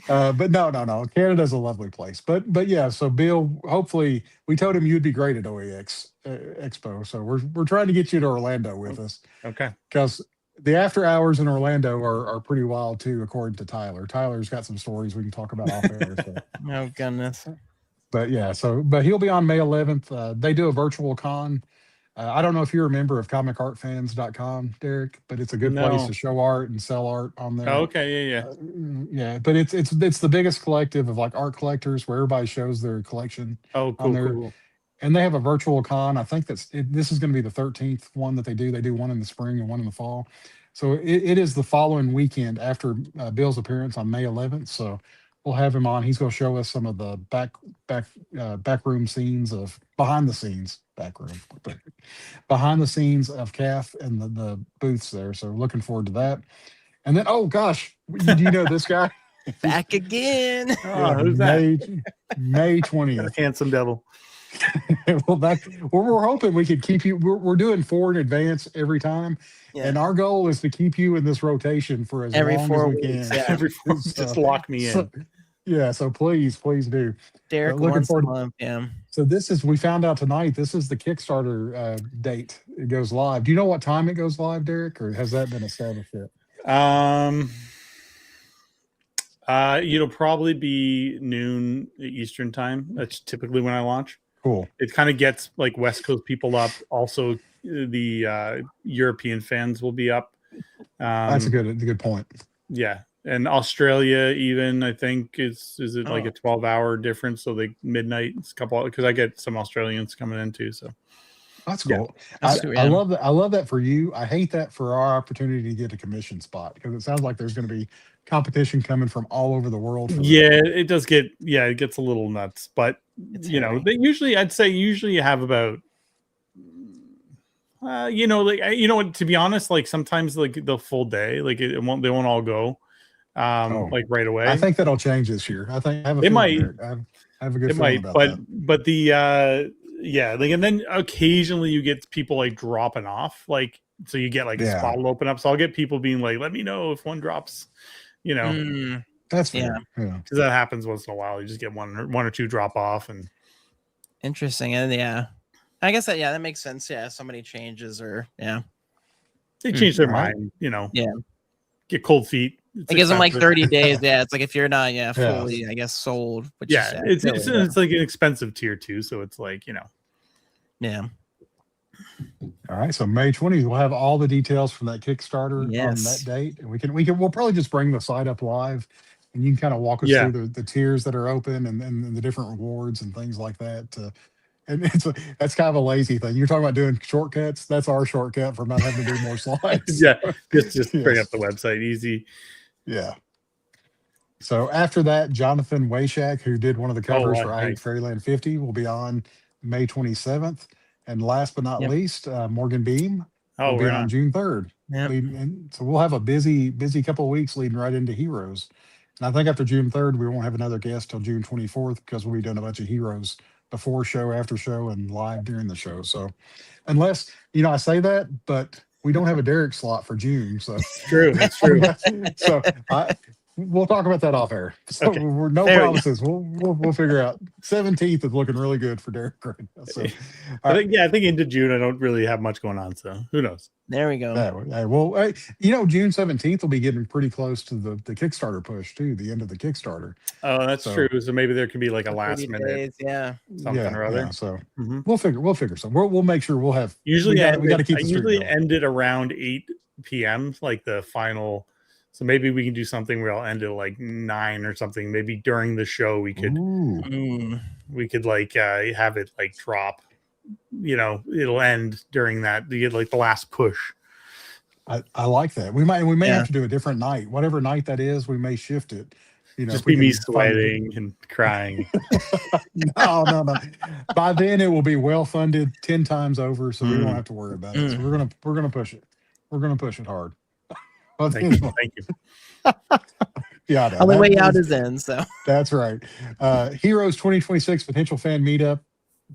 But no. Canada's a lovely place. But yeah. So Bill, hopefully, we told him you'd be great at OEX Expo. So we're trying to get you to Orlando with us Okay. because the after hours in Orlando are pretty wild too, according to Tyler. Tyler's got some stories we can talk about off air. So. Oh goodness. But yeah, but he'll be on May 11th. They do a virtual con. I don't know if you're a member of comicartfans.com, Derek, but it's a good place No. to show art and sell art on there. Oh, okay. Yeah. Yeah, but it's the biggest collective of like art collectors where everybody shows their collection Oh, on cool. there. Cool. And they have a virtual con. I think this is going to be the 13th one that they do. They do one in the spring and one in the fall. So it is the following weekend after Bill's appearance on May 11th. So we'll have him on. He's going to show us some of the backroom scenes of behind the scenes of CAF and the booths there. So looking forward to that. And then, oh gosh, do you know this guy? Back again. Oh, who's that? May 20th. Handsome devil. Well, we're hoping we could keep you. We're doing 4 in advance every time, and our goal is to keep you in this rotation for as Every long 4 as we weeks, can. yeah. Every just lock me in. So please do. Derek looking once a forward- month. Yeah. So we found out tonight. This is the Kickstarter date. It goes live. Do you know what time it goes live, Derek, or has that been established yet? It'll probably be noon Eastern time. That's typically when I launch. Cool. It kind of gets like West Coast people up. Also, the European fans will be up. That's a good point. Yeah, and Australia even I think is it like a 12-hour difference? So like midnight. It's a couple because I get some Australians coming in too. So that's Yeah. cool. That's I love that. I love that for you. I hate that for our opportunity to get a commission spot because it sounds like there's going to be competition coming from all over the world. Yeah, it does get it gets a little nuts, but It's you know, hairy. they usually you have about to be honest, like sometimes like the full day, like they won't all go like right away. I think that'll change this year. I think I have a It feeling, might. Derek. I have a good It feeling might, about but that. the like, and then occasionally you get people like dropping off, like so you get like a Yeah. spot will open up. So I'll get people being like, "Let me know if one drops," you know, Mm, That's fair. Yeah. because that happens once in a while. You just get one or two drop off, and interesting. And yeah, I guess that makes sense. Yeah, so many changes or they change their Right. mind. You know, Yeah. get cold feet. It's it gives them like expensive. 30 days. Yeah, it's like if you're not fully, I guess, sold. Which Yeah, is, it's like an expensive tier too. So it's like yeah. All right. So May 20th, we'll have all the details from that Kickstarter on Yes. that date, and we'll probably just bring the site up live, and you can kind of walk us Yeah. through the tiers that are open and the different rewards and things like that. And that's kind of a lazy thing. You're talking about doing shortcuts. That's our shortcut for not having to do more slides. Yeah, just bring Yes. up the website easy. Yeah. So after that, Jonathan Wayshak, who did one of the covers wow, for I Hate nice. Fairyland 50, will be on May 27th. And last but not Yep. least, Morgan Beam Oh, will be right on on. June 3rd. Yep. And so we'll have a busy couple of weeks leading right into Heroes. And I think after June 3rd, we won't have another guest till June 24th because we'll be doing a bunch of Heroes before show, after show, and live during the show. So unless, I say that, but we don't have a Derek slot for June. So It's true. It's true. so we'll talk about that off air. So Okay. we're no There we go. promises. We'll figure out. 17th is looking really good for Derek right now. So I think into June I don't really have much going on. So who knows? There we go. June 17th will be getting pretty close to the Kickstarter push too, the end of the Kickstarter. Oh, that's So- true. So maybe there can be like a 30 last minute days, yeah. something or other. So Mhm. we'll figure something. We'll make sure we'll have. Usually, we got to keep I the streak usually going. end it around 8 p.m. like the final. So maybe we can do something where I'll end it like 9 or something. Maybe during the show we could Ooh. like have it like drop. It'll end during that. You get like the last push. I like that. We may Yeah. have to do a different night. Whatever night that is, we may shift it. Just if we be me can find- sweating and crying. No. By then it will be well funded 10 times over, so we Mm. don't have to worry about it. So we're gonna push it. We're gonna push it hard. Thank you. Thank you. Yeah, no, Only that way out is- is in. So That's right. Heroes 2026 potential fan meetup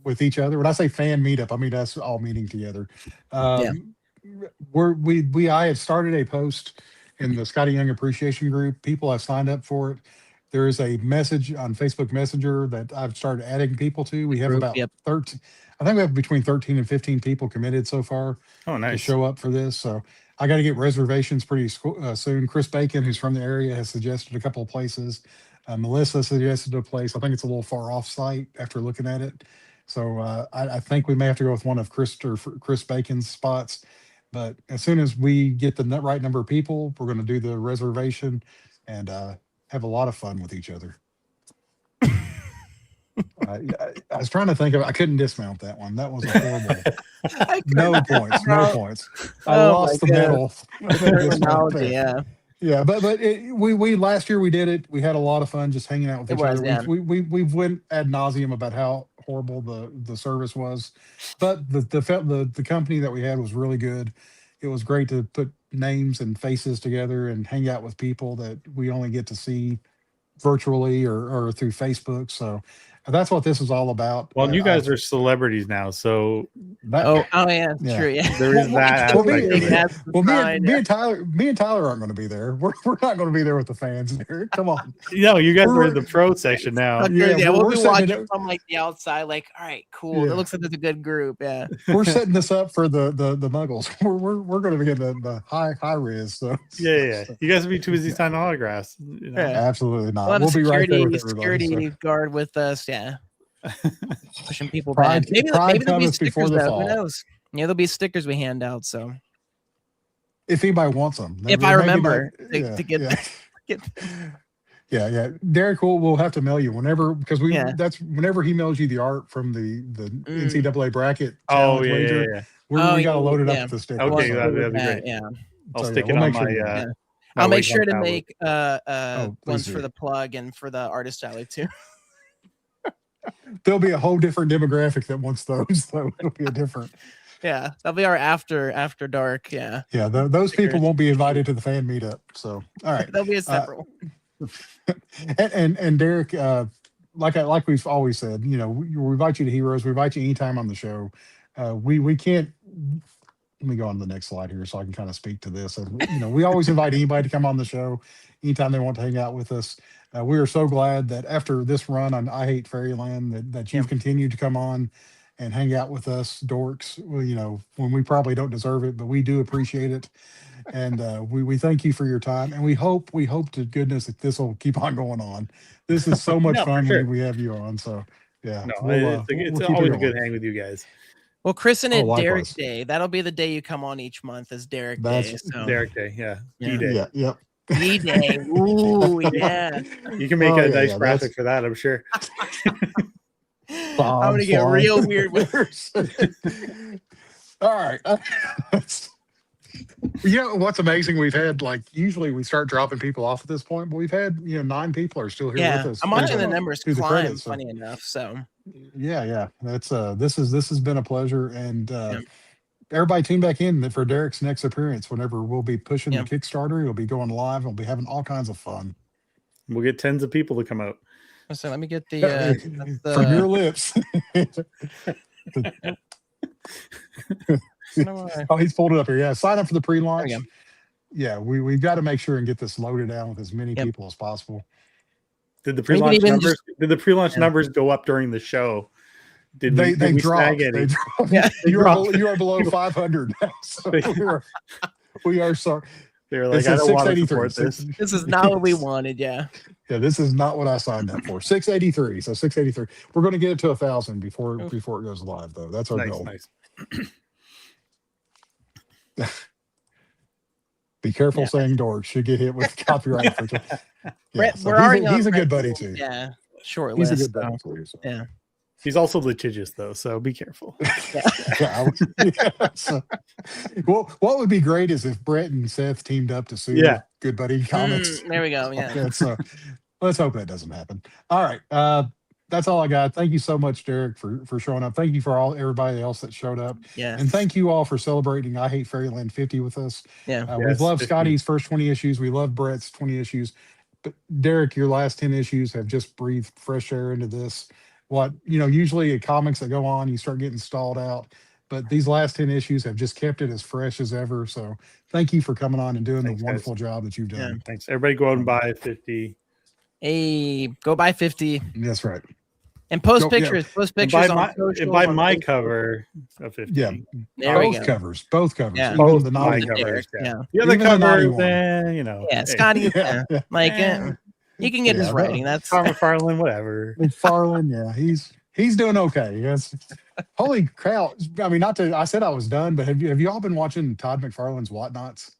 with each other. When I say fan meetup, I mean us all meeting together. I have started a post in the Scotty Young Appreciation Group. People have signed up for it. There is a message on Facebook Messenger that I've started adding people to. We have Group, about yep. 13. I think we have between 13 and 15 people committed so far Oh, to nice. show up for this. So I got to get reservations pretty soon. Chris Bacon, who's from the area, has suggested a couple of places. Melissa suggested a place. I think it's a little far off site after looking at it. So I think we may have to go with one of Chris Bacon's spots. But as soon as we get the right number of people, we're going to do the reservation and have a lot of fun with each other. I was trying to think of. I couldn't dismount that one. That was a horrible. No points. No points. I lost the medal. Terminology, yeah. Yeah, but we last year we did it. We had a lot of fun just hanging out with each other. Yeah. We've went ad nauseum about how horrible the service was, but the company that we had was really good. It was great to put names and faces together and hang out with people that we only get to see virtually or through Facebook. So that's what this is all about. Well, you guys are celebrities now, so yeah, true. Yeah, there is that. Me and Tyler aren't going to be there. We're not going to be there with the fans here. Come on. No, you guys are in the pro section now. Yeah, we'll be watching from like the outside. Like, all right, cool. It looks like it's a good group. Yeah, we're setting this up for the Muggles. We're going to be getting the high res. So yeah. You guys will be too busy signing autographs. You know? Absolutely not. We'll be right there with everybody. Security guard with us. Yeah. Pushing people back. Maybe there'll be stickers before the fall. Who knows? Yeah, there'll be stickers we hand out. So if anybody wants them, if I remember to get. Yeah. Derek we'll have to mail you whenever because that's whenever he mails you the art from the NCAA bracket. Yeah. We got to load it up with the stickers. Okay, that'd be great. Yeah. I'll stick it on my. I'll make sure to make ones for the plug and for the artist alley too. There'll be a whole different demographic that wants those, so it'll be a different. Yeah, that'll be our after dark. Yeah. Yeah, those people won't be invited to the fan meetup. So, all right, there'll be a separate. And Derek, like we've always said, we invite you to Heroes. We invite you anytime on the show. We can't. Let me go on to the next slide here so I can kind of speak to this. We always invite anybody to come on the show anytime they want to hang out with us. We are so glad that after this run on I Hate Fairyland that you've continued to come on and hang out with us dorks, when we probably don't deserve it, but we do appreciate it. And we thank you for your time. And we hope to goodness that this will keep on going on. This is so much fun when we have you on. So yeah, it's always a good hang with you guys. Well, christen it Derek Day. That'll be the day you come on each month is Derek Day. So. Derek Day, D-Day. Yeah, yep. D-Day. Ooh, yeah. You can make a nice graphic for that, I'm sure. I'm going to get real weird with her. All right. What's amazing, we've had usually we start dropping people off at this point, but we've had 9 people are still here with us. I'm watching the numbers climb, funny enough. So yeah. That's this has been a pleasure. And everybody tune back in for Derek's next appearance whenever we'll be pushing the Kickstarter. He'll be going live. We'll be having all kinds of fun. We'll get tens of people to come out. So let me get the from your lips. He's pulled it up here. Yeah, sign up for the pre-launch. Yeah, we've got to make sure and get this loaded down with as many people as possible. Did the pre-launch numbers? Did the pre-launch numbers go up during the show? Did they dropped? They dropped. Yeah, you are below 500 now. So we are sorry. They were like, I don't want to support this. This is not what we wanted. Yeah, this is not what I signed up for. 683. So 683. We're going to get it to 1,000 before it goes live, though. That's our goal. Nice. Be careful saying dork. Should get hit with copyright. He's a good buddy too. Yeah, short list. He's a good buddy for you. So. Yeah. He's also litigious though, so be careful. What would be great is if Brett and Seth teamed up to sue Good Buddy Comics. There we go. Yeah. So let's hope that doesn't happen. All right. That's all I got. Thank you so much, Derek, for showing up. Thank you for everybody else that showed up. Yeah. And thank you all for celebrating I Hate Fairyland 50 with us. Yeah. We've loved Scotty's first 20 issues. We love Brett's 20 issues. But Derek, your last 10 issues have just breathed fresh air into this. Usually in comics that go on, you start getting stalled out. But these last 10 issues have just kept it as fresh as ever. So thank you for coming on and doing the wonderful job that you've done. Thanks. Everybody go out and buy 50. Hey, go buy 50 That's right. and post Go- yeah. pictures. Post And pictures buy on my, socials, and buy on my Facebook. cover of 50. Yeah. There we Both go. covers. Both covers. Yeah. Even Both the my naughty Derek, covers. yeah. The other Even the naughty cover, one. then, you know. Yeah, hey, Scotty. Yeah. Like eh, he can get his Yeah, writing. That's Tom McFarlane, whatever. McFarlane, yeah, he's doing okay. Yes. Holy cow! I mean, not to. I said I was done, but have you all been watching Todd McFarlane's Whatnots?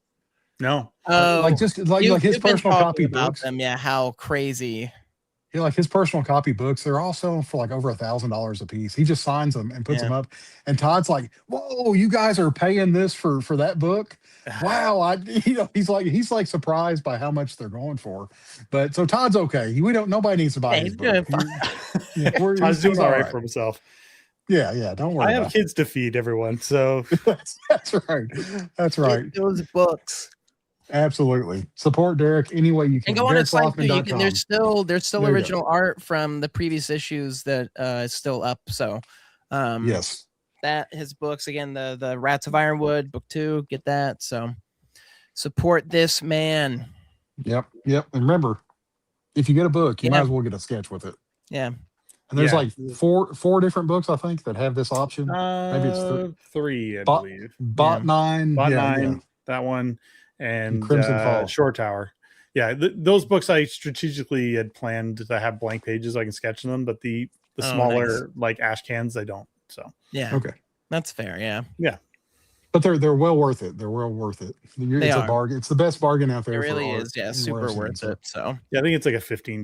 No. Like just like his you've been personal talking copy about books. them. Yeah, how crazy. Yeah, like his personal copy books. They're all selling for like over $1,000 a piece. He just signs them and puts Yeah. them up. And Todd's like, "Whoa, you guys are paying this for that book? Wow!" He's like surprised by how much they're going for. But so Todd's okay. We don't. Nobody needs to buy Hey, his he's book. doing fine. Yeah, Todd's doing he's all right for himself. Yeah, don't worry. I have about kids to feed, everyone. So it. That's right. That's right. Get those books. Absolutely. Support Derek any way you can. And go on his site too. DerekLaufman.com. There's still There you go. original art from the previous issues that is still up. So Yes. that his books again, the Rats of Ironwood book 2, get that. So support this man. Yep. And remember, if you get a book, you Yeah. might as well get a sketch with it. Yeah. And there's Yeah. like four different books, I think, that have this option. Maybe it's 3, I Bot- believe. Bot 9. Bot yeah, 9, that one, and Crimson Fall. Shore Tower. Yeah, those books I strategically had planned to have blank pages so I can sketch them, but the smaller nice. like ash cans I don't. So Yeah. Okay. That's fair. Yeah. But they're well worth it. They're well worth it. They It's a are. bargain. It's the best bargain out It there. really for art is. Yeah. anywhere Super I've seen worth so. it. So yeah, I think it's like a $15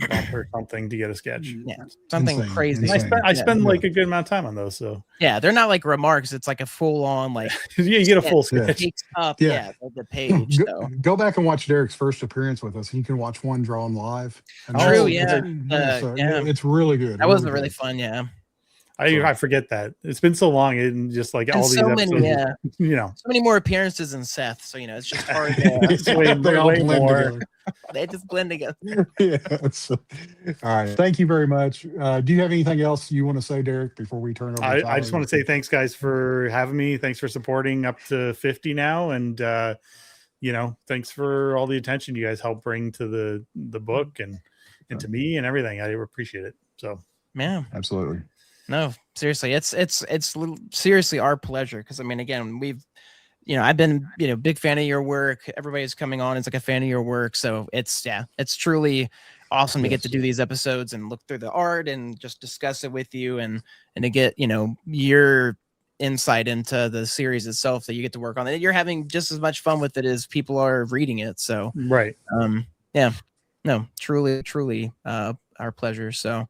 bump or something to get a sketch. yeah. Something Insane, crazy. And insane. I spend Yeah. like a good amount of time on those. So Yeah. They're not like remarks. It's like a full on like yeah, you get a full Yeah. sketch. takes up Yeah. the page. So Go back and watch Derek's first appearance with us. You can watch one drawn live. And True, that's- yeah. It's really good. that was really really good. fun. Yeah. I forget that. It's been so long and just like And all these so episodes, many, yeah. you know. So many more appearances than Seth. So it's just hard. It's way- They all way blend more. together. They just blend together. Yeah. All right. Thank you very much. Do you have anything else you want to say, Derek, before we turn over? I just want to say thanks, guys, for having me. Thanks for supporting up to 50 now, and thanks for all the attention you guys help bring to the book and to me and everything. I appreciate it. So Yeah. Absolutely. No, seriously, it's seriously our pleasure. Because I mean, again, I've been big fan of your work. Everybody's coming on is like a fan of your work. So it's truly awesome to get to do these episodes and look through the art and just discuss it with you and to get your insight into the series itself that you get to work on. You're having just as much fun with it as people are reading it. So right. No, truly our pleasure. So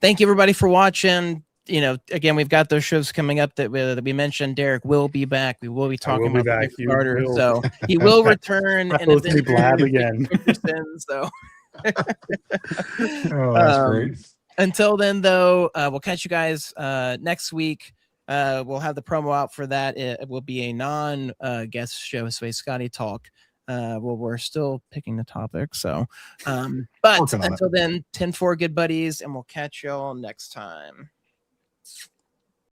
thank you everybody for watching. Again, we've got those shows coming up that we mentioned. Derek will be back. We will be talking about back. the Kickstarter. will. So he will return and Supposed to be blab again. So Oh, that's great. until then, though, we'll catch you guys next week. We'll have the promo out for that. It will be a non-guest show, so a Scotty talk. We're still picking the topic. So, but Working on it. until then, 10-4 good buddies, and we'll catch y'all next time.